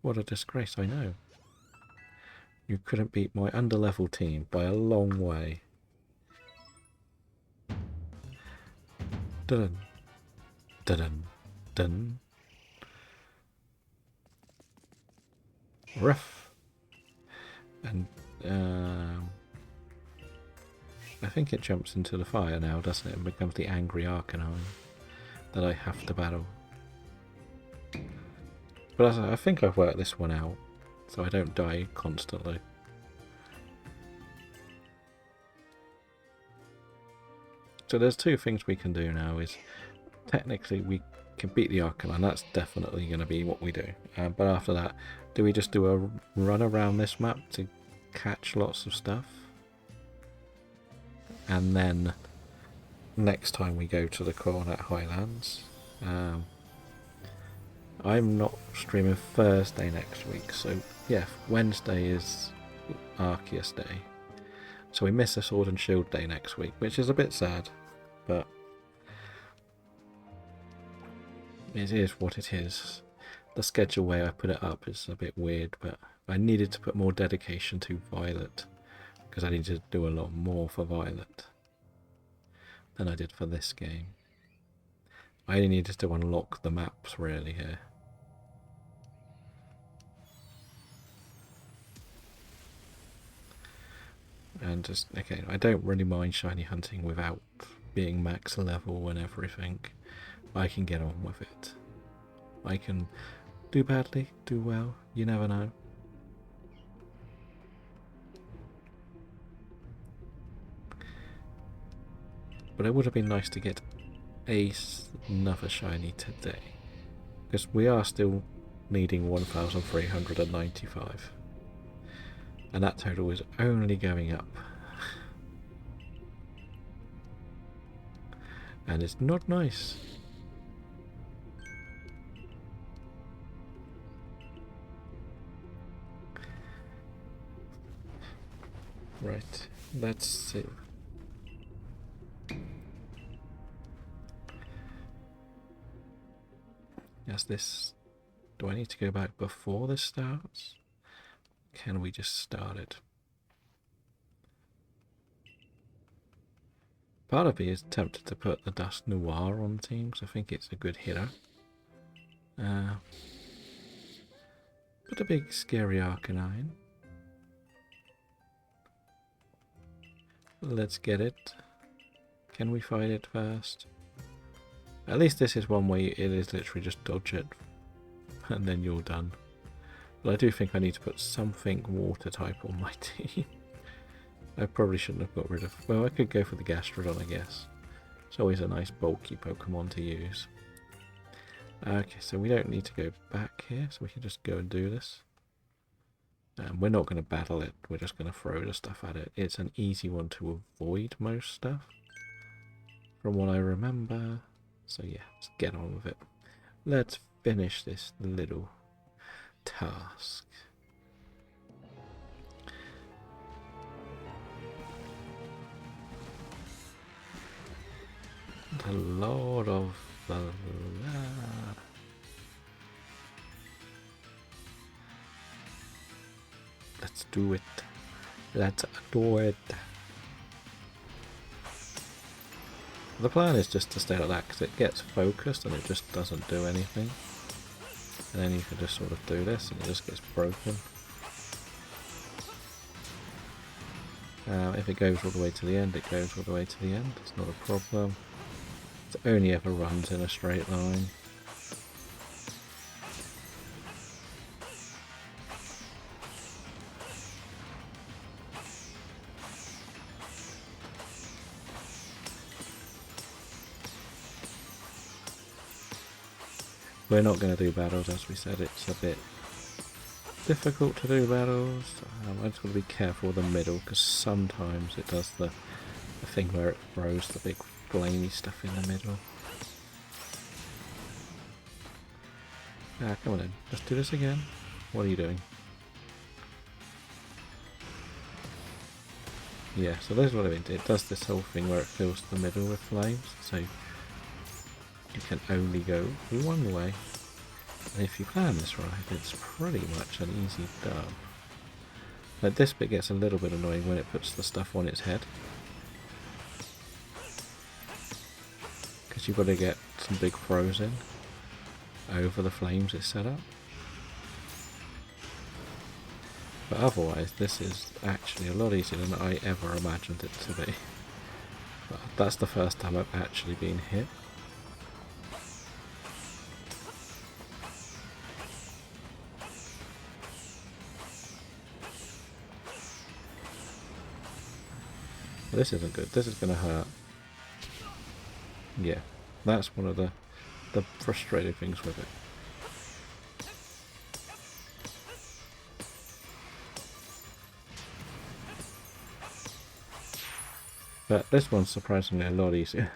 What a disgrace, I know. You couldn't beat my underlevel team by a long way. Dun dun dun dun. Rough. And I think it jumps into the fire now, doesn't it? And becomes the angry Arcanine that I have to battle. But I think I've worked this one out, so I don't die constantly. So there's 2 things we can do now. Is technically we can beat the Arcanine. That's definitely going to be what we do. But after that, do we just do a run around this map to catch lots of stuff? And then next time we go to the Coronet Highlands. I'm not streaming Thursday next week, so yeah, Wednesday is Arceus Day. So we miss a Sword and Shield Day next week, which is a bit sad, but it is what it is. The schedule way I put it up is a bit weird, but I needed to put more dedication to Violet, because I needed to do a lot more for Violet than I did for this game. I only needed to unlock the maps really here. And just, okay, I don't really mind shiny hunting without being max level and everything. I can get on with it. I can do badly, do well, you never know. But it would have been nice to get another shiny today. Because we are still needing 1,395. And that total is only going up. And it's not nice. Right, let's see. As this... Do I need to go back before this starts? Can we just start it? Part of me is tempted to put the Dust Noir on the team, because I think it's a good hitter. But a big scary Arcanine. Let's get it. Can we fight it first? At least this is one way it is literally just dodge it and then you're done. But I do think I need to put something water type on my team. I probably shouldn't have got rid of... Well, I could go for the Gastrodon, I guess. It's always a nice bulky Pokemon to use. Okay, so we don't need to go back here, so we can just go and do this. We're not going to battle it, we're just going to throw the stuff at it. It's an easy one to avoid most stuff, from what I remember. So yeah, let's get on with it. Let's finish this little task. The Lord of the... Let's do it. Let's do it. The plan is just to stay like that because it gets focused and it just doesn't do anything. And then you can just sort of do this and it just gets broken. If it goes all the way to the end, it goes all the way to the end. It's not a problem. It only ever runs in a straight line. We're not going to do battles, as we said. It's a bit difficult to do battles. I just got to be careful with the middle, because sometimes it does the thing where it throws the big flamey stuff in the middle. Ah, come on in. Let's do this again. What are you doing? Yeah, so that's what I mean. It does this whole thing where it fills the middle with flames, so you can only go one way. And if you plan this right, it's pretty much an easy dub. Now this bit gets a little bit annoying when it puts the stuff on its head, because you've got to get some big throws in over the flames it's set up. But otherwise, this is actually a lot easier than I ever imagined it to be. But that's the first time I've actually been hit. But this isn't good. This is going to hurt. Yeah, that's one of the frustrating things with it. But this one's surprisingly a lot easier.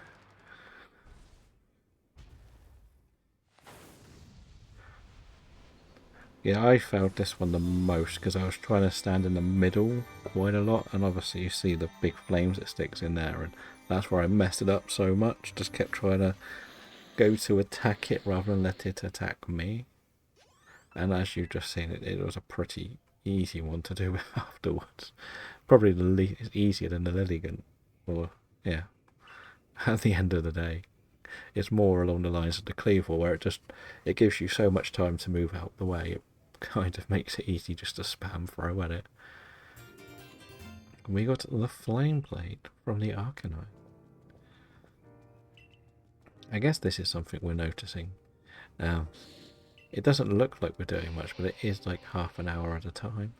Yeah, I failed this one the most because I was trying to stand in the middle quite a lot, and obviously you see the big flames that sticks in there, and that's where I messed it up so much. Just kept trying to go to attack it rather than let it attack me. And as you've just seen, it was a pretty easy one to do afterwards. Probably easier than the Lilligant, or yeah, at the end of the day. It's more along the lines of the Cleaver, where it gives you so much time to move out the way. It kind of makes it easy just to spam throw at it. We got the Flame Blade from the Arcanine. I guess this is something we're noticing. Now, it doesn't look like we're doing much, but it is like half an hour at a time.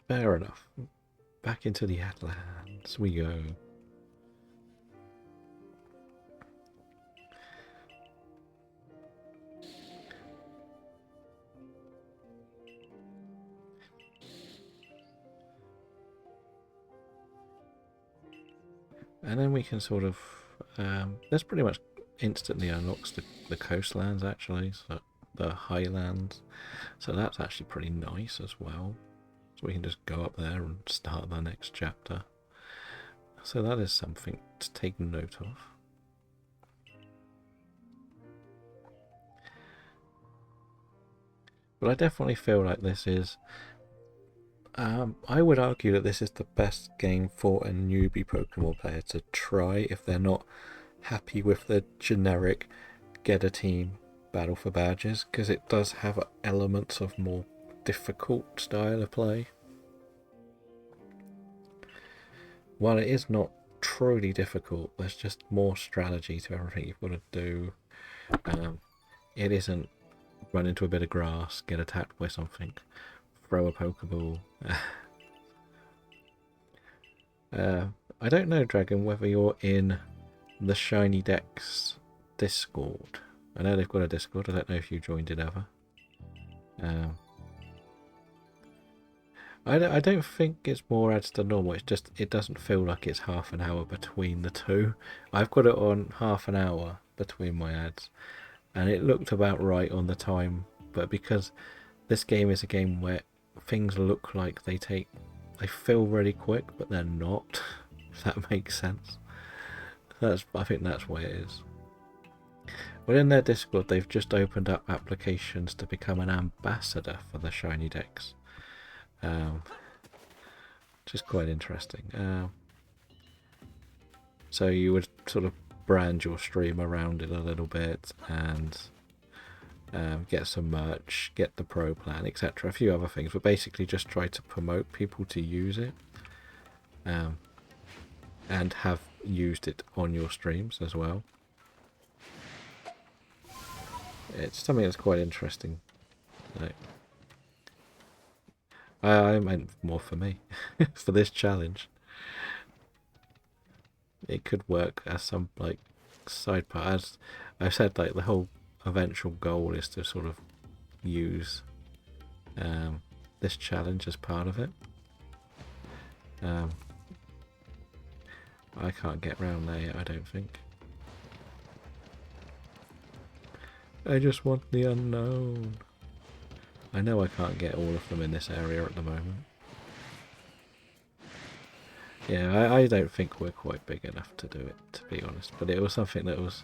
Fair enough. Back into the Atlands we go. And then we can sort of... this pretty much instantly unlocks the coastlands, actually, so the highlands. So that's actually pretty nice as well. So we can just go up there and start the next chapter. So that is something to take note of. But I definitely feel like this is... I would argue that this is the best game for a newbie Pokemon player to try if they're not happy with the generic get a team battle for badges, because it does have elements of more difficult style of play. While it is not truly difficult, there's just more strategy to everything you've got to do. It isn't run into a bit of grass, get attacked by something, throw a Pokeball. I don't know, Dragon, whether you're in the Shiny Dex Discord. I know they've got a Discord, I don't know if you joined it ever. I don't think it's more ads than normal, it's just it doesn't feel like it's half an hour between the two. I've got it on half an hour between my ads, and it looked about right on the time, but because this game is a game where things look like they feel really quick, but they're not, if that makes sense. I think that's why it is. But in their Discord, they've just opened up applications to become an ambassador for the Shiny Dex. Which is quite interesting. So you would sort of brand your stream around it a little bit, and get some merch, get the pro plan, etc. A few other things, but basically just try to promote people to use it, and have used it on your streams as well. It's something that's quite interesting. Like, I meant more for me, for this challenge. It could work as some like side part. As I said, like the whole eventual goal is to sort of use this challenge as part of it. I can't get round there yet, I don't think. I just want the unknown. I know I can't get all of them in this area at the moment. Yeah, I don't think we're quite big enough to do it, to be honest. But it was something that was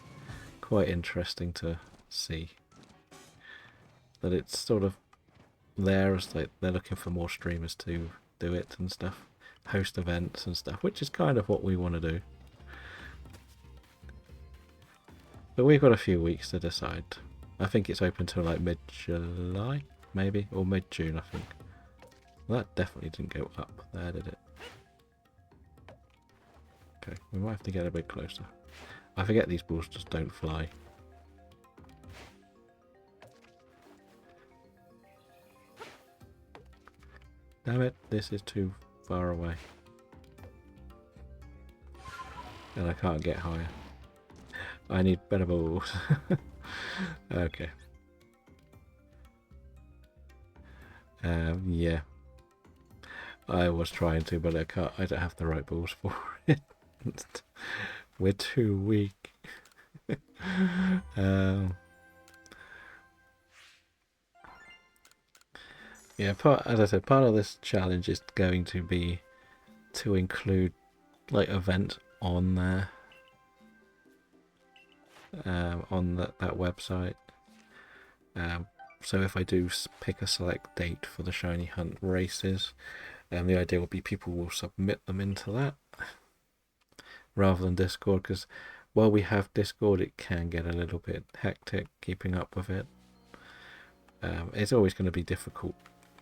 quite interesting to see. That it's sort of there as like they're looking for more streamers to do it and stuff. Host events and stuff, which is kind of what we want to do. But we've got a few weeks to decide. I think it's open till like mid-July, maybe, or mid-June, I think. Well, that definitely didn't go up there, did it? Okay, we might have to get a bit closer. I forget these balls just don't fly. Damn it, this is too far away. And I can't get higher. I need better balls. Okay. Yeah. I was trying to, but I can't. I don't have the right balls for it. We're too weak. Yeah, as I said, part of this challenge is going to be to include like events on there, on that website. So if I do pick a select date for the shiny hunt races, the idea will be people will submit them into that rather than Discord, because while we have Discord, it can get a little bit hectic keeping up with it. It's always going to be difficult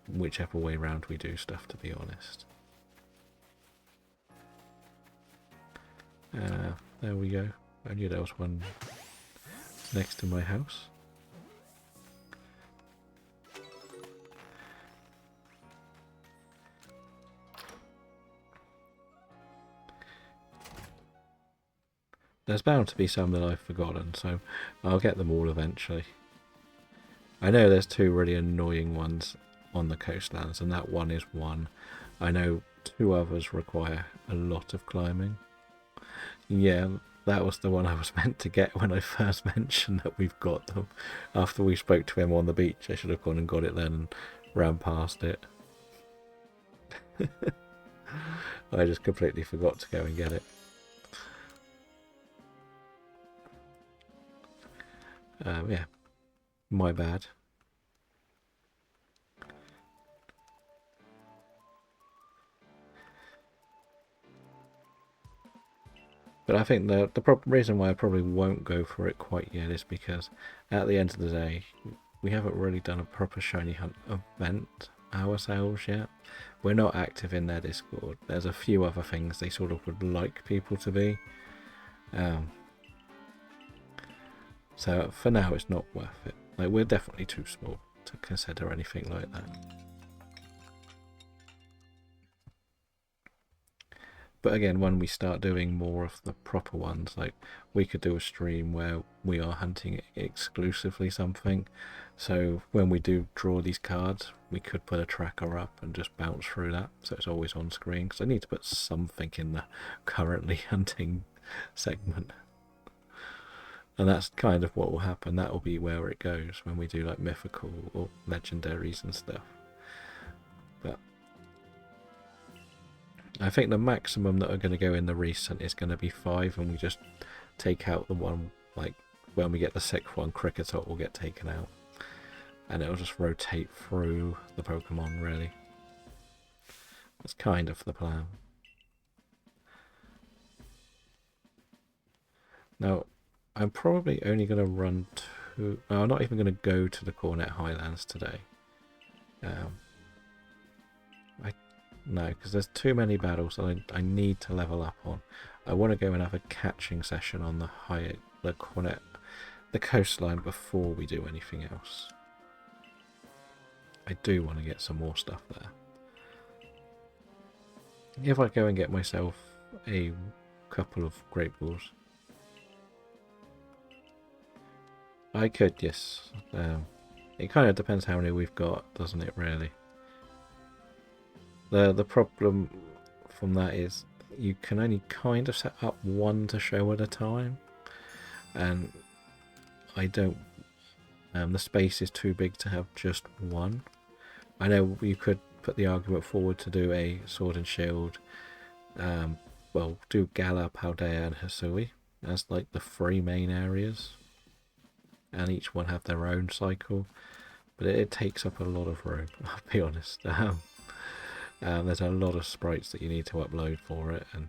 whichever way round we do stuff, to be honest. There we go. I knew there was one next to my house. There's bound to be some that I've forgotten, so I'll get them all eventually. I know there's two really annoying ones on the coastlands, and that one is one. I know two others require a lot of climbing. Yeah, that was the one I was meant to get when I first mentioned that we've got them. After we spoke to him on the beach, I should have gone and got it then and ran past it. I just completely forgot to go and get it. Yeah, my bad. But I think the reason why I probably won't go for it quite yet is because at the end of the day, we haven't really done a proper shiny hunt event ourselves yet. We're not active in their Discord. There's a few other things they sort of would like people to be. So for now, it's not worth it. Like, we're definitely too small to consider anything like that. But again, when we start doing more of the proper ones, like we could do a stream where we are hunting exclusively something. So when we do draw these cards, we could put a tracker up and just bounce through that, so it's always on screen. Because I need to put something in the currently hunting segment. And that's kind of what will happen. That will be where it goes when we do like mythical or legendaries and stuff. But I think the maximum that are going to go in the recent is going to be 5, and we just take out the one, like when we get the 6th one, Cricketot will get taken out. And it'll just rotate through the Pokemon, really. That's kind of the plan. Now, I'm probably only going to run to... No, I'm not even going to go to the Cornet Highlands today. No, because there's too many battles that I need to level up on. I want to go and have a catching session on the Cornet, the coastline before we do anything else. I do want to get some more stuff there. If I go and get myself a couple of Great Balls, I could, yes. It kind of depends how many we've got, doesn't it, really? The problem from that is you can only kind of set up one to show at a time, and I don't... the space is too big to have just one. I know you could put the argument forward to do a Sword and Shield, well, do Gala, Paldea and Hisui as like the 3 main areas, and each one have their own cycle, but it takes up a lot of room, I'll be honest. There's a lot of sprites that you need to upload for it, and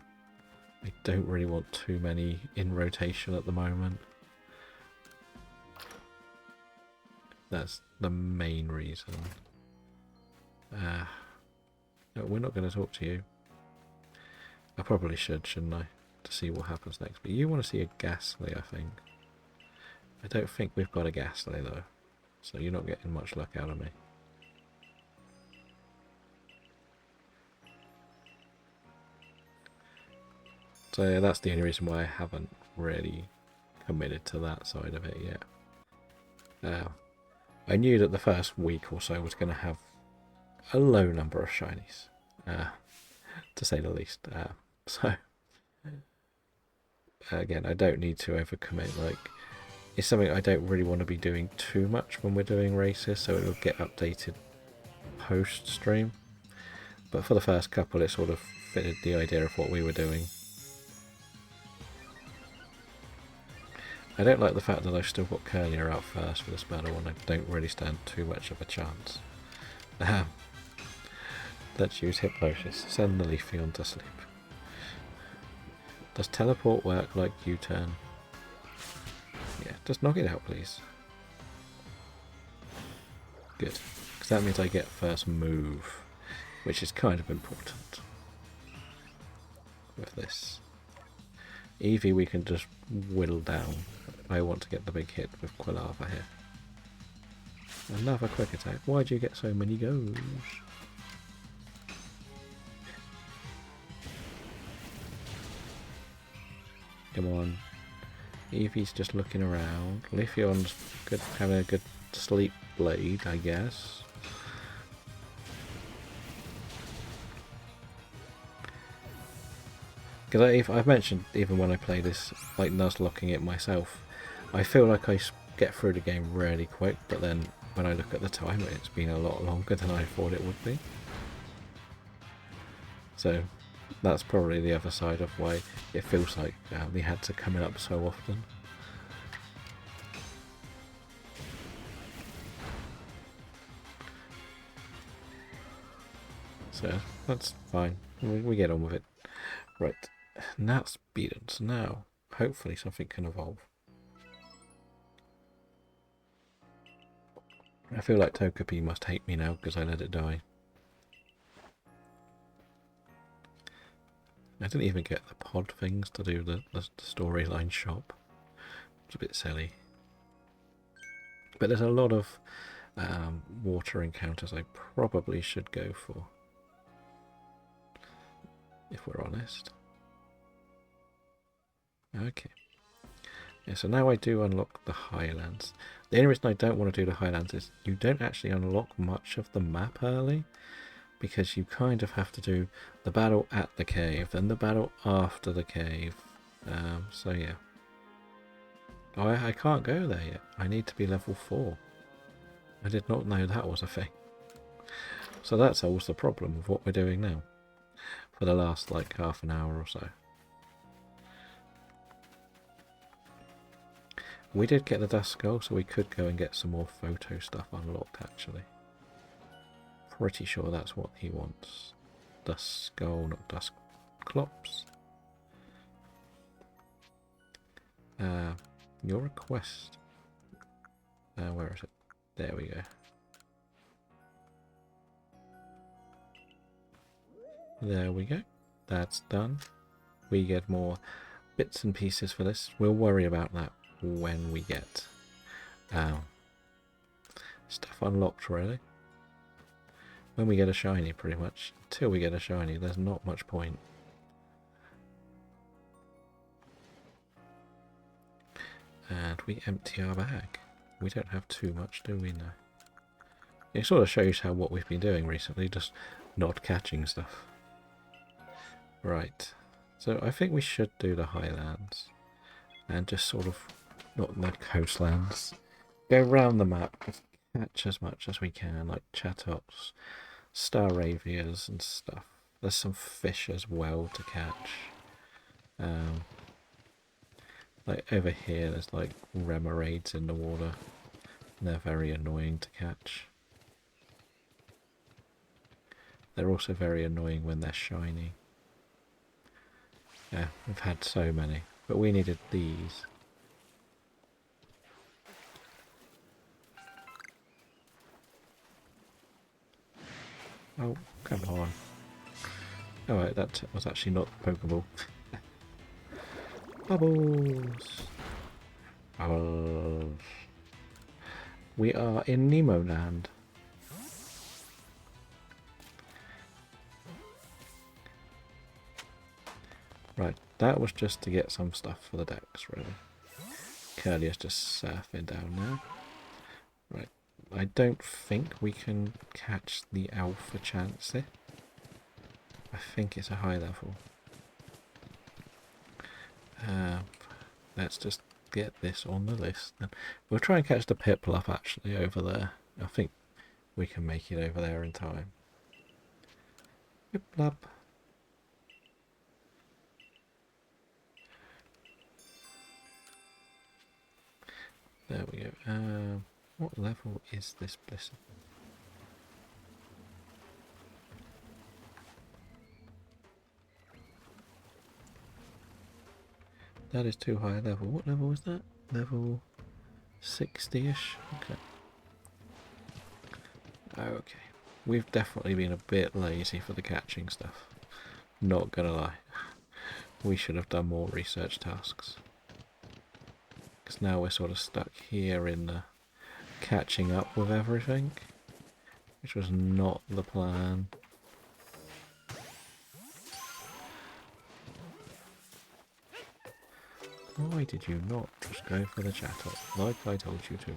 I don't really want too many in rotation at the moment. That's the main reason. No, we're not going to talk to you. I probably should, shouldn't I? To see what happens next. But you want to see a Ghastly, I think. I don't think we've got a Ghastly, though. So you're not getting much luck out of me. So yeah, that's the only reason why I haven't really committed to that side of it yet. I knew that the first week or so was going to have a low number of shinies, to say the least. So again, I don't need to overcommit. Like, it's something I don't really want to be doing too much when we're doing races, so it'll get updated post stream. But for the first couple, it sort of fitted the idea of what we were doing. I don't like the fact that I've still got Curlier out first for this battle, and I don't really stand too much of a chance. Let's use Hypnosis. Send the Leafeon to sleep. Does teleport work like U-turn? Yeah, just knock it out, please. Good, because that means I get first move, which is kind of important with this. Eevee we can just whittle down. I want to get the big hit with Quilava here. Another quick attack. Why do you get so many goes? Come on. Eevee's just looking around. Leafeon's good, having a good sleep blade, I guess. Because I've mentioned, even when I play this, like Nuzlocking it myself, I feel like I get through the game really quick, but then when I look at the time, it's been a lot longer than I thought it would be. So that's probably the other side of why it feels like the ads are coming up so often. So that's fine, we get on with it. Right, now it's beaten, so now hopefully something can evolve. I feel like Togepi must hate me now because I let it die. I didn't even get the pod things to do the storyline shop. It's a bit silly. But there's a lot of water encounters I probably should go for, if we're honest. Okay. Yeah, so now I do unlock the Highlands. The only reason I don't want to do the Highlands is you don't actually unlock much of the map early, because you kind of have to do the battle at the cave, then the battle after the cave. So yeah. Oh, I can't go there yet. I need to be level 4. I did not know that was a thing. So that's always the problem with what we're doing now. For the last like half an hour or so. We did get the Dust Skull, so we could go and get some more photo stuff unlocked actually. Pretty sure that's what he wants. Dust Skull, not Dust Clops. Your request. Where is it? There we go. There we go. That's done. We get more bits and pieces for this. We'll worry about that when we get stuff unlocked, really. When we get a shiny, pretty much. Until we get a shiny, there's not much point. And we empty our bag. We don't have too much, do we now? It sort of shows how what we've been doing recently, just not catching stuff. Right. So I think we should do the highlands. And just sort of, not the coastlands. Go around the map, catch as much as we can, like chatops, staravias and stuff. There's some fish as well to catch. Like over here, there's like remoraid in the water. And they're very annoying to catch. They're also very annoying when they're shiny. Yeah, we've had so many, but we needed these. Oh, come on. Alright, that was actually not Pokeball. Bubbles! Bubbles! We are in Nemo Land. Right, that was just to get some stuff for the decks, really. Curly is just surfing down now. Right, I don't think we can catch the Alpha Chansey. I think it's a high level. Let's just get this on the list. And we'll try and catch the Piplup actually over there. I think we can make it over there in time. Piplup. There we go. What level is this Blizzard? That is too high a level. What level is that? Level 60-ish? Okay. Okay. We've definitely been a bit lazy for the catching stuff. Not gonna lie. We should have done more research tasks. Because now we're sort of stuck here in the catching up with everything. Which was not the plan. Why did you not just go for the Chatot, like I told you to?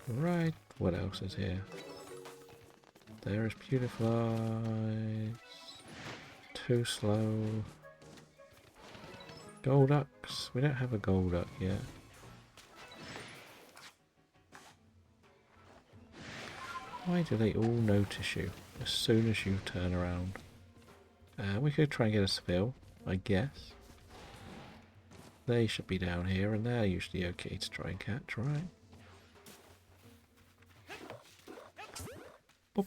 Right, what else is here? There is Pewdiflies. Too slow. Golducks. We don't have a Golduck yet. Why do they all notice you as soon as you turn around? We could try and get a Spill, I guess. They should be down here, and they're usually okay to try and catch, right? Boop.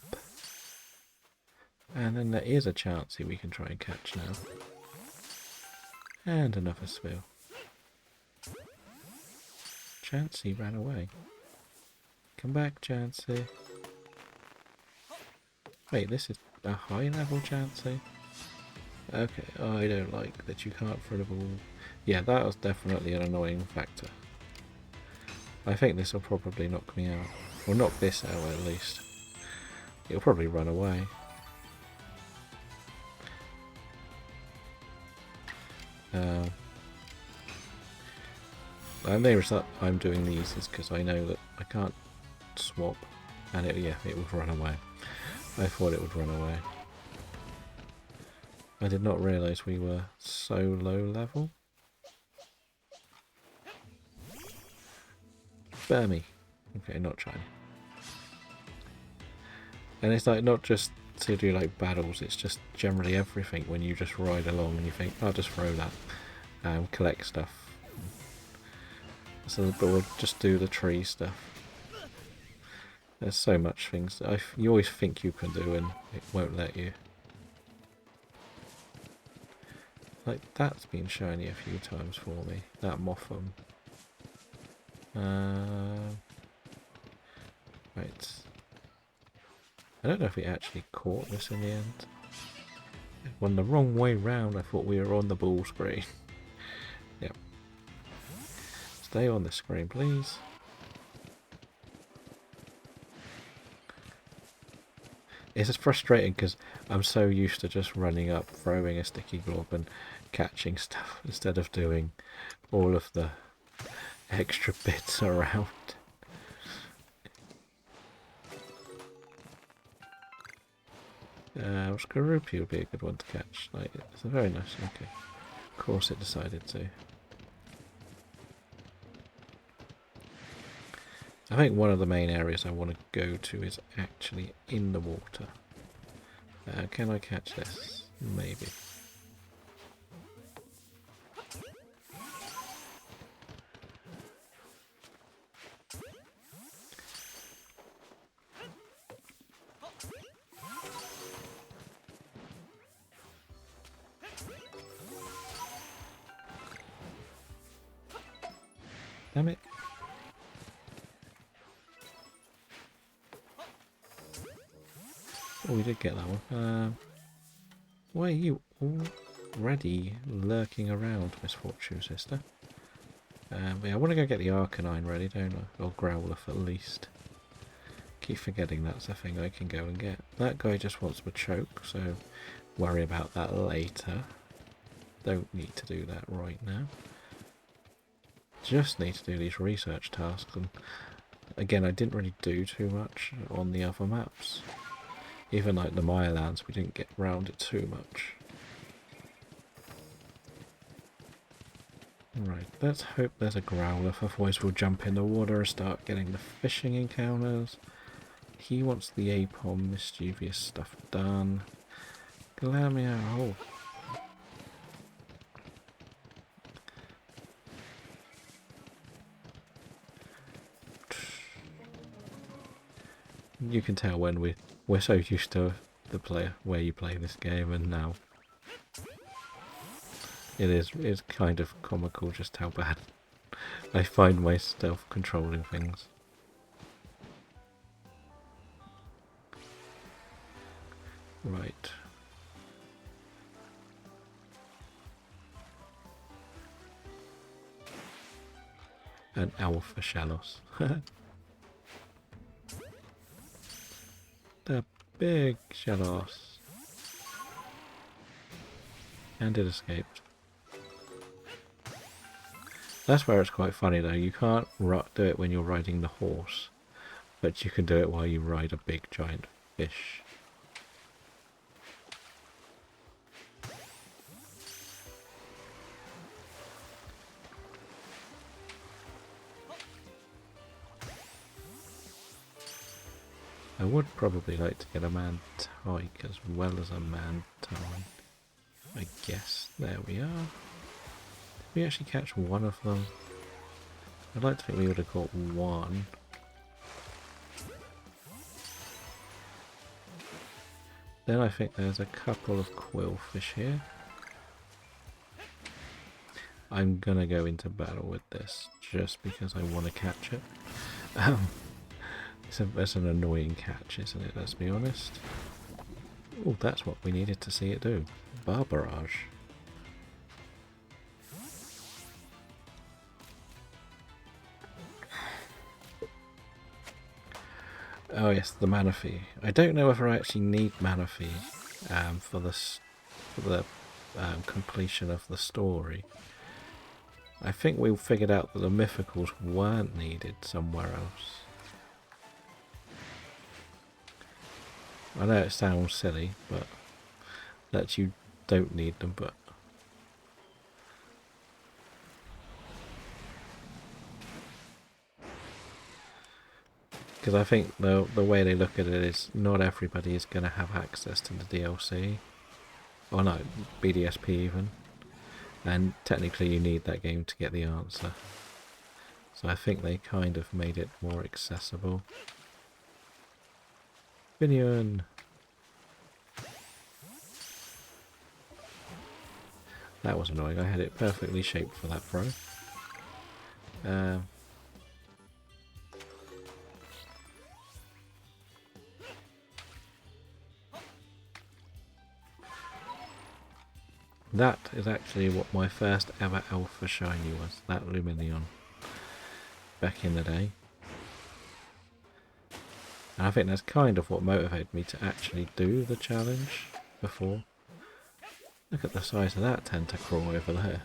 And then there is a Chansey we can try and catch now. And another Spill. Chansey ran away. Come back, Chansey. Wait, this is a high level Chansey? Okay, I don't like that you can't throw the ball. Yeah, that was definitely an annoying factor. I think this will probably knock me out. Or knock this out at least. It'll probably run away. The main reason I'm doing these is because I know that I can't swap, and it would run away. I thought it would run away. I did not realise we were so low level. Burmy. Okay, not China. And it's like not just to do like battles, it's just generally everything when you just ride along and you think, I'll just throw that, collect stuff. So, but we'll just do the tree stuff. There's so much things that you always think you can do and it won't let you. Like, that's been shiny a few times for me. That Motham. Right. I don't know if we actually caught this in the end. It went the wrong way round. I thought we were on the ball screen. Yep. Stay on the screen, please. It's just frustrating because I'm so used to just running up, throwing a sticky glob and catching stuff instead of doing all of the extra bits around. Skarupi would be a good one to catch. Like, it's a very nice. Okay, of course it decided to. I think one of the main areas I want to go to is actually in the water. Can I catch this? Maybe. Damn it. Oh, we did get that one. Why are you already lurking around, Misfortune Sister? Yeah, I want to go get the Arcanine ready, don't I? Or Growlithe at least. Keep forgetting that's a thing I can go and get. That guy just wants to choke, so worry about that later. Don't need to do that right now. Just need to do these research tasks, and again, I didn't really do too much on the other maps. Even like the Maya lands, we didn't get round it too much. Right, let's hope there's a Growlithe, otherwise we'll jump in the water and start getting the fishing encounters. He wants the Apom mischievous stuff done. Glameow. Oh. You can tell when we're so used to the where you play this game, and now it's kind of comical just how bad I find myself controlling things. Right. An Alpha Shellos. The big Shellos. And it escaped. That's where it's quite funny though. You can't do it when you're riding the horse, but you can do it while you ride a big giant fish. I would probably like to get a Mantike as well as a Mantine. I guess. There we are. Did we actually catch one of them? I'd like to think we would have caught one. Then I think there's a couple of quillfish here. I'm gonna go into battle with this just because I want to catch it. It's an annoying catch, isn't it? Let's be honest. Oh, that's what we needed to see it do. Bar barrage. Oh yes, the Manaphy. I don't know if I actually need Manaphy for the completion of the story. I think we figured out that the mythicals weren't needed somewhere else. I know it sounds silly, but that you don't need them, but because I think the way they look at it is not everybody is going to have access to the DLC, or no, BDSP even, and technically you need that game to get the answer. So I think they kind of made it more accessible. Minion! That was annoying. I had it perfectly shaped for that throw. That is actually what my first ever Alpha Shiny was. That Luminion. Back in the day. And I think that's kind of what motivated me to actually do the challenge before. Look at the size of that tentacle over there.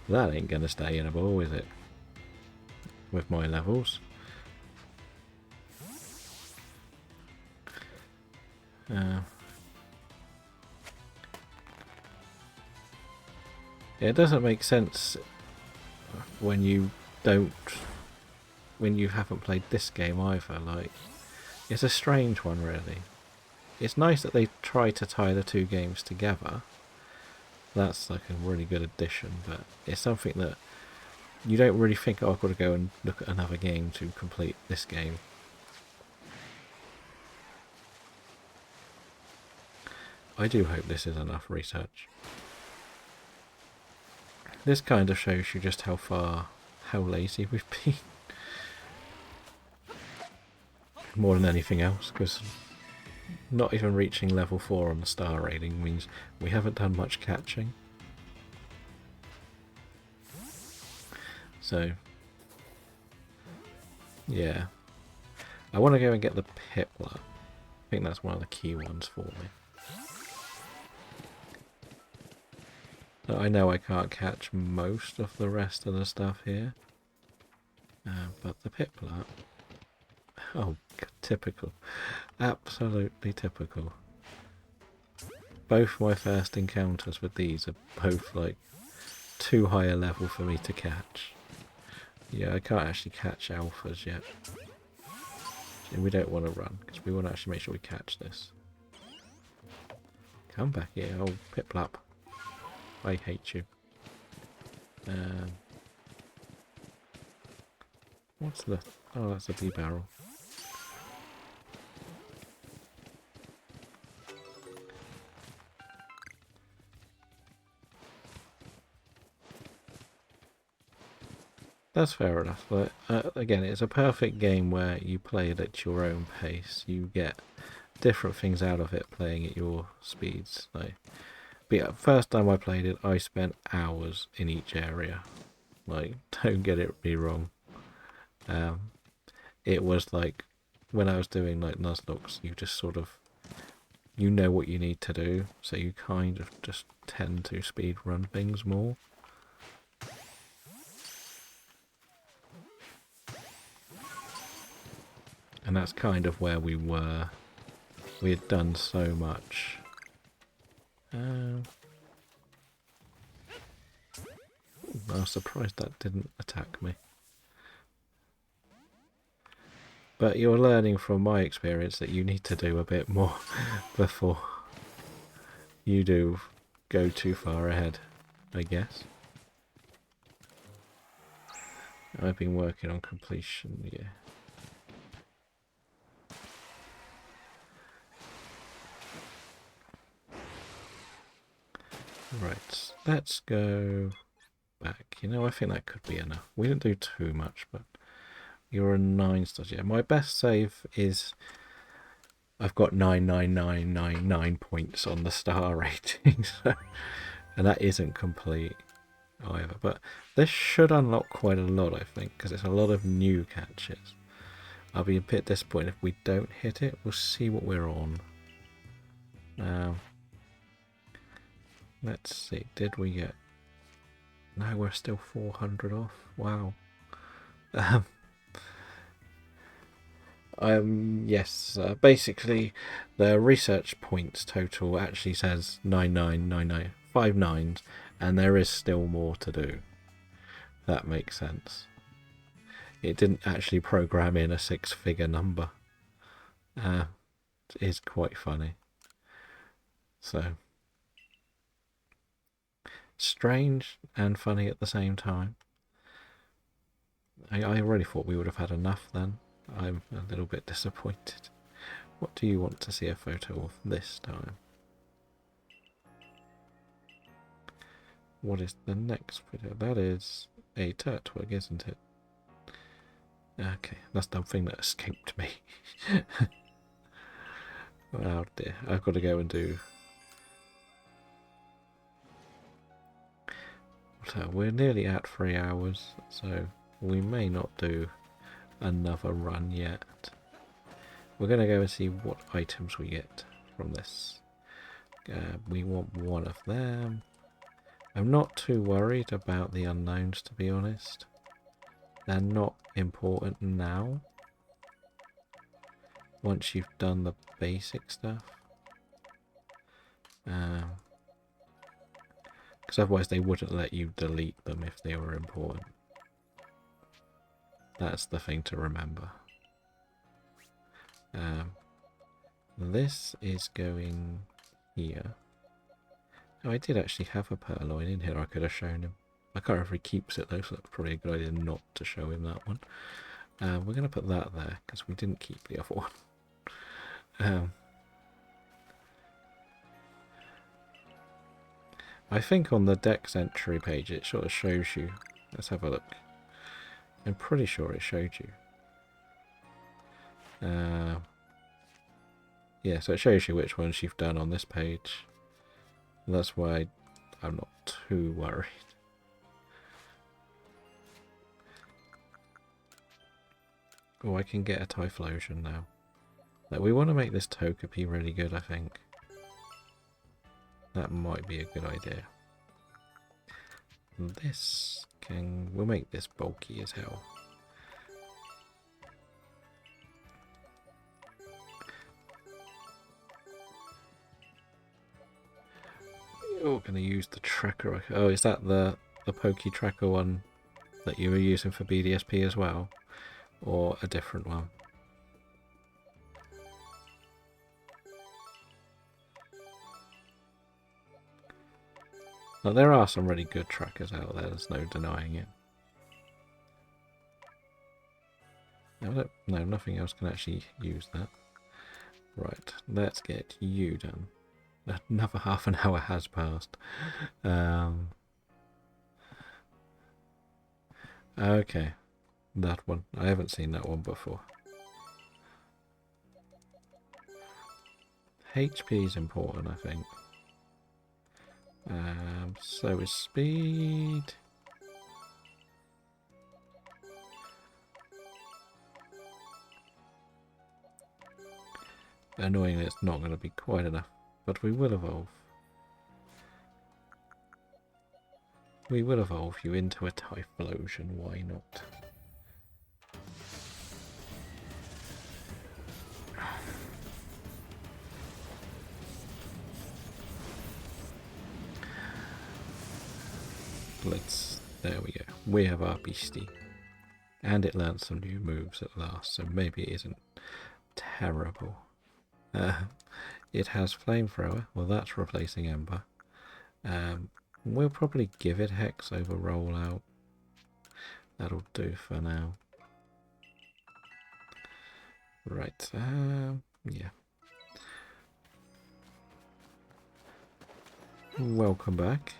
That ain't going to stay in a ball, is it? With my levels. It doesn't make sense when you haven't played this game either. Like, it's a strange one, really. It's nice that they try to tie the two games together. That's like a really good addition, but it's something that you don't really think, oh, I've got to go and look at another game to complete this game. I do hope this is enough research. This kind of shows you just how lazy we've been. More than anything else, because not even reaching level 4 on the star rating means we haven't done much catching. So, yeah. I want to go and get the Piplup. I think that's one of the key ones for me. I know I can't catch most of the rest of the stuff here. But the Piplup... Oh, typical. Absolutely typical. Both my first encounters with these are both like too high a level for me to catch. Yeah, I can't actually catch alphas yet. And we don't want to run, because we want to actually make sure we catch this. Come back here, oh Piplup. I hate you. What's the... Oh, that's a bee barrel. That's fair enough, but again, it's a perfect game where you play it at your own pace. You get different things out of it playing at your speeds. Like, but yeah, first time I played it, I spent hours in each area. Like, don't get me wrong. It was like, when I was doing like Nuzlocke, you just sort of, you know what you need to do, so you kind of just tend to speed run things more. And that's kind of where we were. We had done so much. I was surprised that didn't attack me. But you're learning from my experience that you need to do a bit more before you do go too far ahead, I guess. I've been working on completion, yeah. Right, let's go back. You know, I think that could be enough. We didn't do too much, but you're a 9 stars. Yeah, my best save is... I've got 99999 points on the star rating, so, and that isn't complete either. But this should unlock quite a lot, I think, because it's a lot of new catches. I'll be a bit disappointed if we don't hit it. We'll see what we're on. Let's see, did we get... No, we're still 400 off. Wow. Yes, basically the research points total actually says 999959, and there is still more to do. That makes sense. It didn't actually program in a 6-figure number. It is quite funny. So, strange and funny at the same time. I really thought we would have had enough then. I'm a little bit disappointed. What do you want to see a photo of this time? What is the next video? That is a Turtwig, isn't it? Okay, that's the thing that escaped me. Oh dear, I've got to go and do... We're nearly at 3 hours, so we may not do another run yet. We're going to go and see what items we get from this. We want one of them. I'm not too worried about the unknowns, to be honest. They're not important now. Once you've done the basic stuff. Because otherwise they wouldn't let you delete them if they were important. That's the thing to remember. This is going here. Oh, I did actually have a purloin in here I could have shown him. I can't remember if he keeps it though, so that's probably a good idea not to show him that one. We're going to put that there, because we didn't keep the other one. I think on the Dex entry page it sort of shows you. Let's have a look. I'm pretty sure it showed you. Yeah, so it shows you which ones you've done on this page. And that's why I'm not too worried. Oh, I can get a Typhlosion now. Now, we want to make this Togepi really good, I think. That might be a good idea. This can... We'll make this bulky as hell. Oh, going to use the tracker. Oh, is that the Poke Tracker one that you were using for BDSP as well? Or a different one? Now, there are some really good trackers out there, there's no denying it. No, nothing else can actually use that. Right, let's get you done. Another half an hour has passed. Okay, that one. I haven't seen that one before. HP is important, I think. So is speed. Annoyingly, it's not going to be quite enough, but we will evolve. We will evolve you into a Typhlosion, why not? There we go. We have our beastie. And it learned some new moves at last, so maybe it isn't terrible. It has Flamethrower. Well, that's replacing Ember. We'll probably give it Hex over Rollout. That'll do for now. Right, yeah. Welcome back.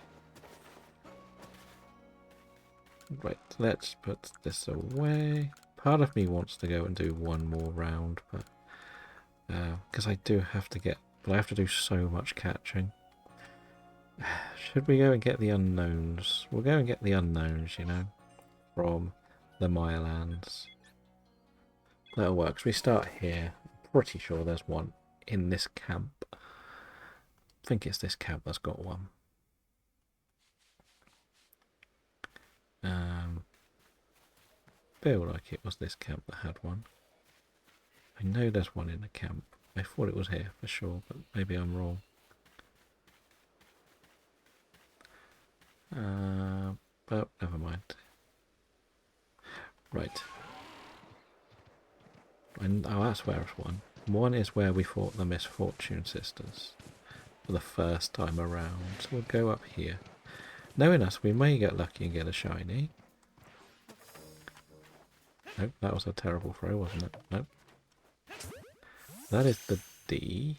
Right, let's put this away. Part of me wants to go and do one more round, but because I do have to get, but I have to do so much catching. Should we go and get the unknowns? We'll go and get the unknowns, you know, from the Mayalands. That'll work. So we start here. I'm pretty sure there's one in this camp. I think it's this camp that's got one. Feel like it was this camp that had one. I know there's one in the camp. I thought it was here for sure, but maybe I'm wrong. But never mind. Right. And, oh, that's where it's one. One is where we fought the Misfortune Sisters for the first time around. So we'll go up here. Knowing us, we may get lucky and get a shiny. Nope, that was a terrible throw, wasn't it? Nope. That is the D.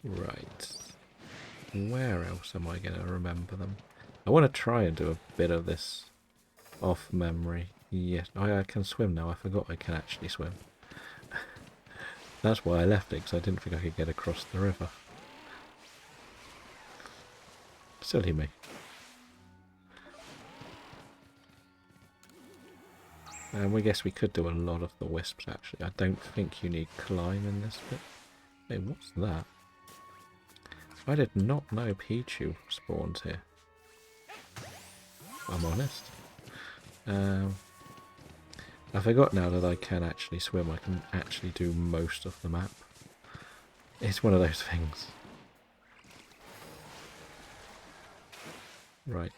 Right. Where else am I going to remember them? I want to try and do a bit of this off memory. Yes, I can swim now. I forgot I can actually swim. That's why I left it, because I didn't think I could get across the river. Silly me. And we guess we could do a lot of the wisps, actually. I don't think you need climb in this bit. Hey, what's that? I did not know Pichu spawns here. I'm honest. I forgot now that I can actually swim. I can actually do most of the map. It's one of those things. Right.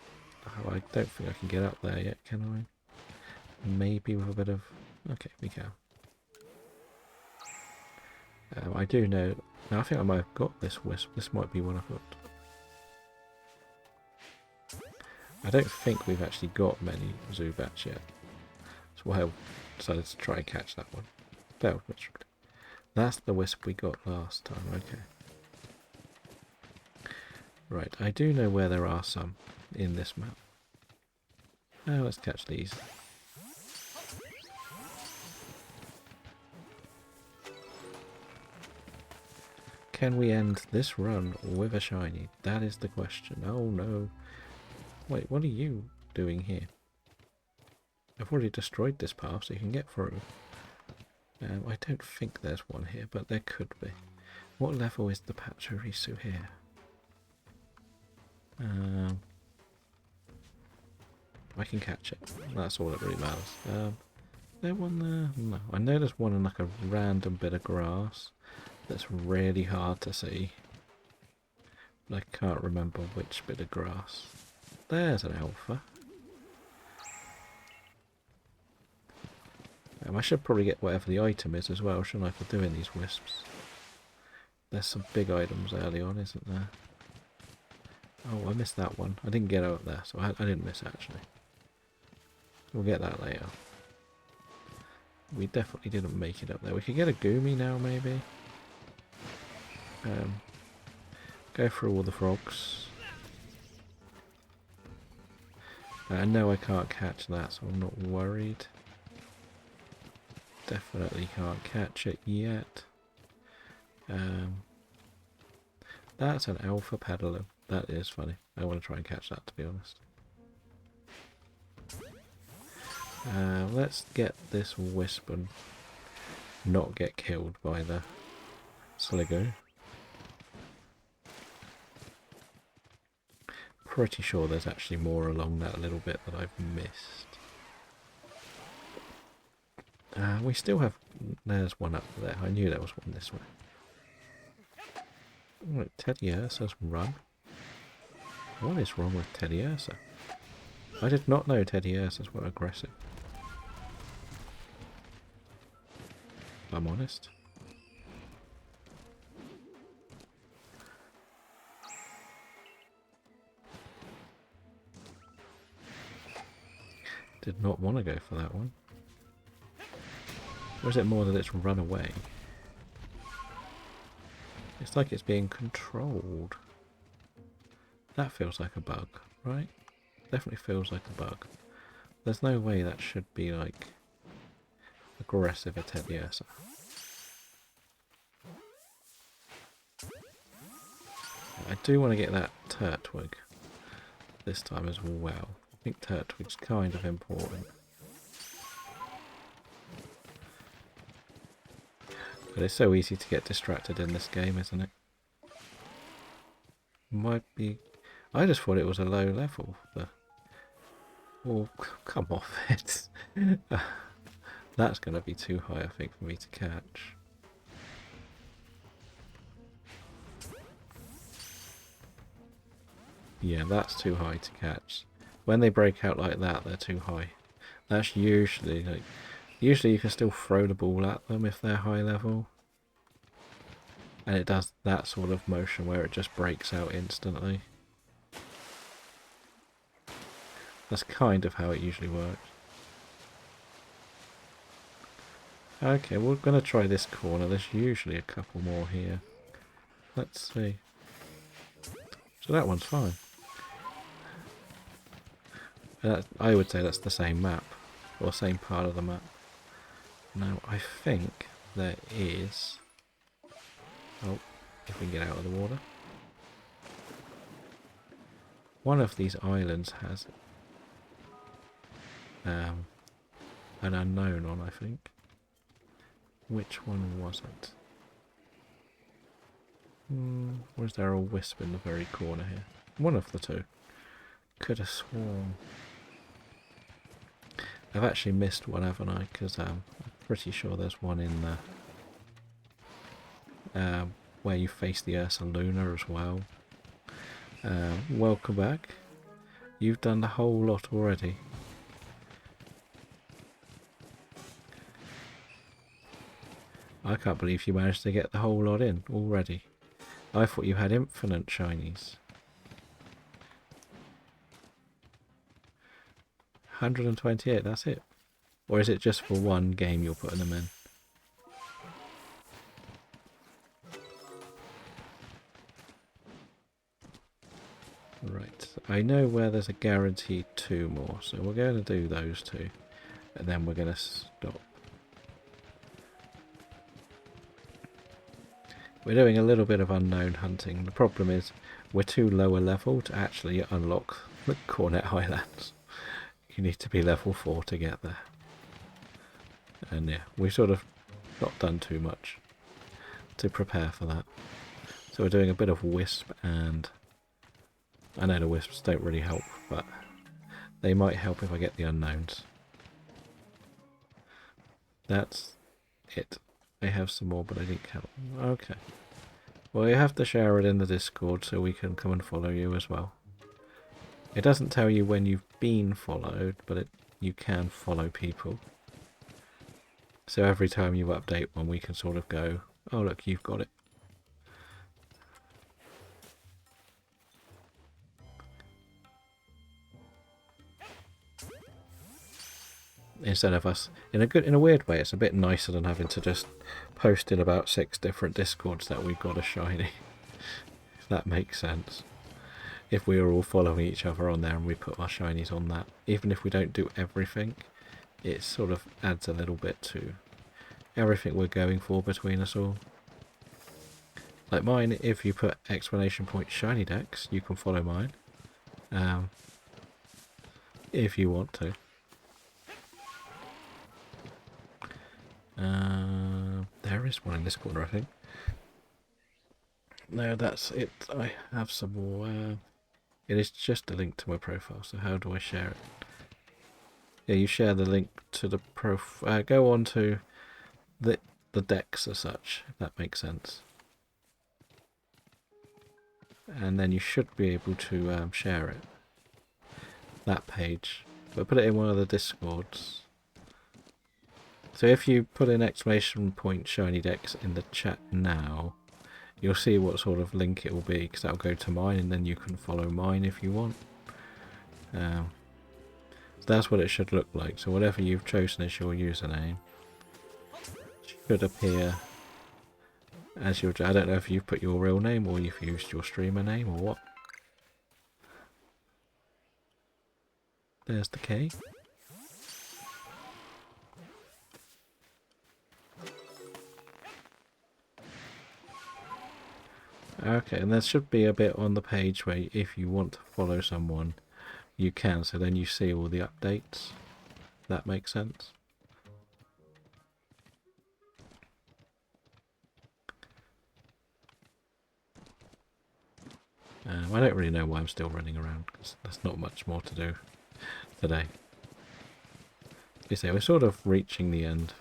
Oh, I don't think I can get up there yet, can I? Maybe with a bit of... Okay, we can. I do know... Now, I think I might have got this wisp. This might be one I've got. I don't think we've actually got many Zubats yet. That's why I decided to try and catch that one. That's the wisp we got last time, okay. Right, I do know where there are some in this map. Oh, let's catch these. Can we end this run with a shiny? That is the question. Oh no. Wait, what are you doing here? I've already destroyed this path so you can get through. I don't think there's one here, but there could be. What level is the Pachirisu here? I can catch it. That's all that really matters. There one there? No. I know there's one in like a random bit of grass that's really hard to see. But I can't remember which bit of grass. There's an alpha. I should probably get whatever the item is as well, shouldn't I, for doing these wisps? There's some big items early on, isn't there? Oh, I missed that one. I didn't get out there, so I didn't miss actually. We'll get that later. We definitely didn't make it up there. We could get a Goomy now, maybe. Go through all the frogs. I know I can't catch that, so I'm not worried. Definitely can't catch it yet. That's an alpha peddler. That is funny. I want to try and catch that, to be honest. Let's get this wisp and not get killed by the Sligo. Pretty sure there's actually more along that little bit that I've missed. We still have... There's one up there. I knew there was one this way. Right, Teddy Ursa's run. What is wrong with Teddy Ursa? I did not know Teddy Ursas were aggressive. If I'm honest. Did not want to go for that one. Or is it more that it's run away? It's like it's being controlled. That feels like a bug, right? Definitely feels like a bug. There's no way that should be like aggressive at Teddy Ursa. I do want to get that Turtwig this time as well. I think Turtwig's kind of important. But it's so easy to get distracted in this game, isn't it? Might be... I just thought it was a low level. But... Oh, come off it. That's going to be too high, I think, for me to catch. Yeah, that's too high to catch. When they break out like that, they're too high. That's usually like... Usually you can still throw the ball at them if they're high level. And it does that sort of motion where it just breaks out instantly. That's kind of how it usually works. Okay, we're going to try this corner. There's usually a couple more here. Let's see. So that one's fine. I would say that's the same map, or same part of the map. Now, I think there is... Oh, if we can get out of the water. One of these islands has an unknown on, I think. Which one was it? Was there a wisp in the very corner here? One of the two. Could have sworn. I've actually missed one, haven't I? Because I'm pretty sure there's one in the where you face the Ursa Luna as well. Welcome back. You've done the whole lot already. I can't believe you managed to get the whole lot in already. I thought you had infinite shinies. 128, that's it? Or is it just for one game you're putting them in? Right, I know where there's a guaranteed 2 more, so we're going to do those 2. And then we're going to stop. We're doing a little bit of unknown hunting. The problem is we're too lower level to actually unlock the Cornet Highlands. You need to be level 4 to get there. And yeah, we've sort of not done too much to prepare for that. So we're doing a bit of Wisp, and I know the Wisps don't really help, but they might help if I get the unknowns. That's it. I have some more, but I didn't count. Okay. Well, you have to share it in the Discord so we can come and follow you as well. It doesn't tell you when you've been followed, but you can follow people. So every time you update one, we can sort of go, oh look, you've got it. Instead of us, in a weird way, it's a bit nicer than having to just post in about 6 different Discords that we've got a shiny. If that makes sense. If we are all following each other on there and we put our shinies on that, even if we don't do everything, it sort of adds a little bit to everything we're going for between us all. Like mine, if you put exclamation point shiny Dex, you can follow mine. If you want to. There is one in this corner, I think. No, that's it. I have some more. It is just a link to my profile, so how do I share it? Yeah, you share the link to the profile. Go on to the decks as such, if that makes sense. And then you should be able to share it. That page. But put it in one of the Discords. So if you put in exclamation point shiny Dex in the chat now, you'll see what sort of link it will be, because that'll go to mine, and then you can follow mine if you want. So that's what it should look like. So whatever you've chosen as your username should appear as your... I don't know if you've put your real name or you've used your streamer name or what. There's the K. Okay, and there should be a bit on the page where if you want to follow someone, you can, so then you see all the updates. That makes sense. I don't really know why I'm still running around, because there's not much more to do today. You say we're sort of reaching the end.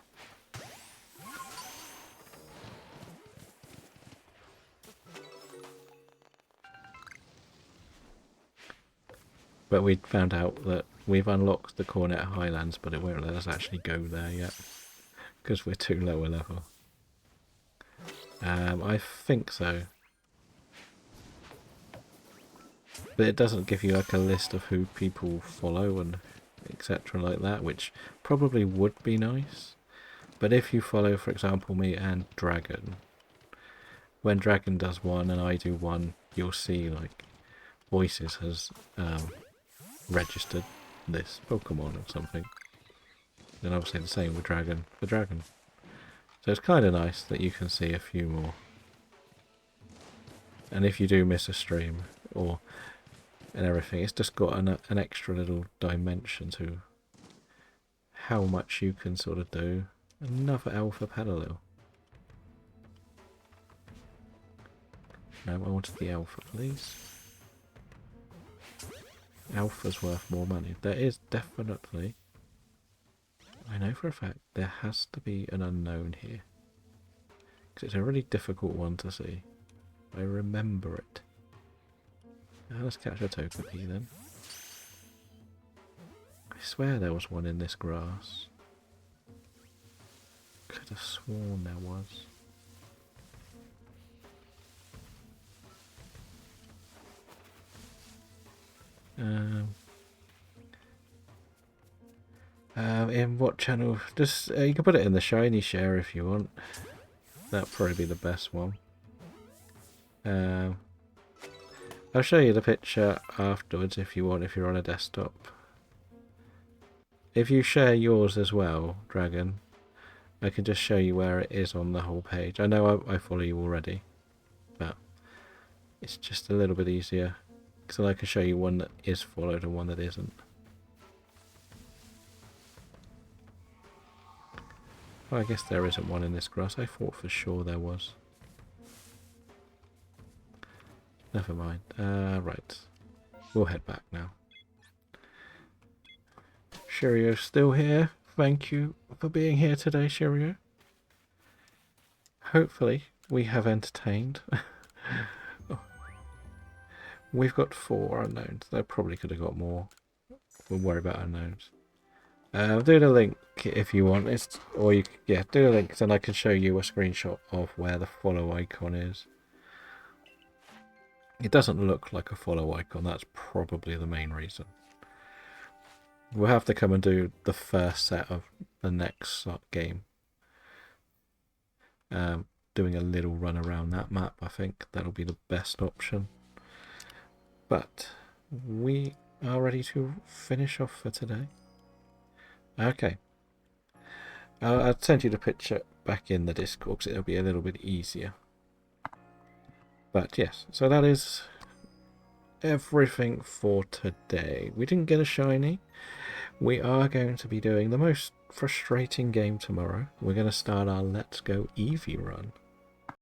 But we found out that we've unlocked the Cornet Highlands, but it won't let us actually go there yet, because we're too lower level. I think so. But it doesn't give you like a list of who people follow and etc. like that, which probably would be nice. But if you follow, for example, me and Dragon, when Dragon does one and I do one, you'll see like Voices has registered this Pokemon or something. Then obviously the same with Dragon for Dragon. So it's kind of nice that you can see a few more. And if you do miss a stream or and everything, it's just got an extra little dimension to how much you can sort of do. Another alpha parallel. No, I wanted the alpha, please. Alpha's worth more money. There is definitely, I know for a fact, there has to be an unknown here. Because it's a really difficult one to see. I remember it. Now let's catch a Togepi then. I swear there was one in this grass. Could have sworn there was. In what channel? Just you can put it in the shiny share if you want. That'll probably be the best one. I'll show you the picture afterwards if you want, if you're on a desktop. If you share yours as well, Dragon, I can just show you where it is on the whole page. I know I follow you already, but it's just a little bit easier. So I can show you one that is followed and one that isn't. Oh, I guess there isn't one in this grass. I thought for sure there was. Never mind. Right. We'll head back now. Shirio's still here. Thank you for being here today, Shirio. Hopefully we have entertained. Oh. We've got 4 unknowns. They probably could have got more. We'll worry about unknowns. Do the link if you want. Do the link, then I can show you a screenshot of where the follow icon is. It doesn't look like a follow icon. That's probably the main reason. We'll have to come and do the first set of the next game. Doing a little run around that map. I think that'll be the best option. But we are ready to finish off for today. Okay. I'll send you the picture back in the Discord because it'll be a little bit easier. But yes, so that is everything for today. We didn't get a shiny. We are going to be doing the most frustrating game tomorrow. We're going to start our Let's Go Eevee run.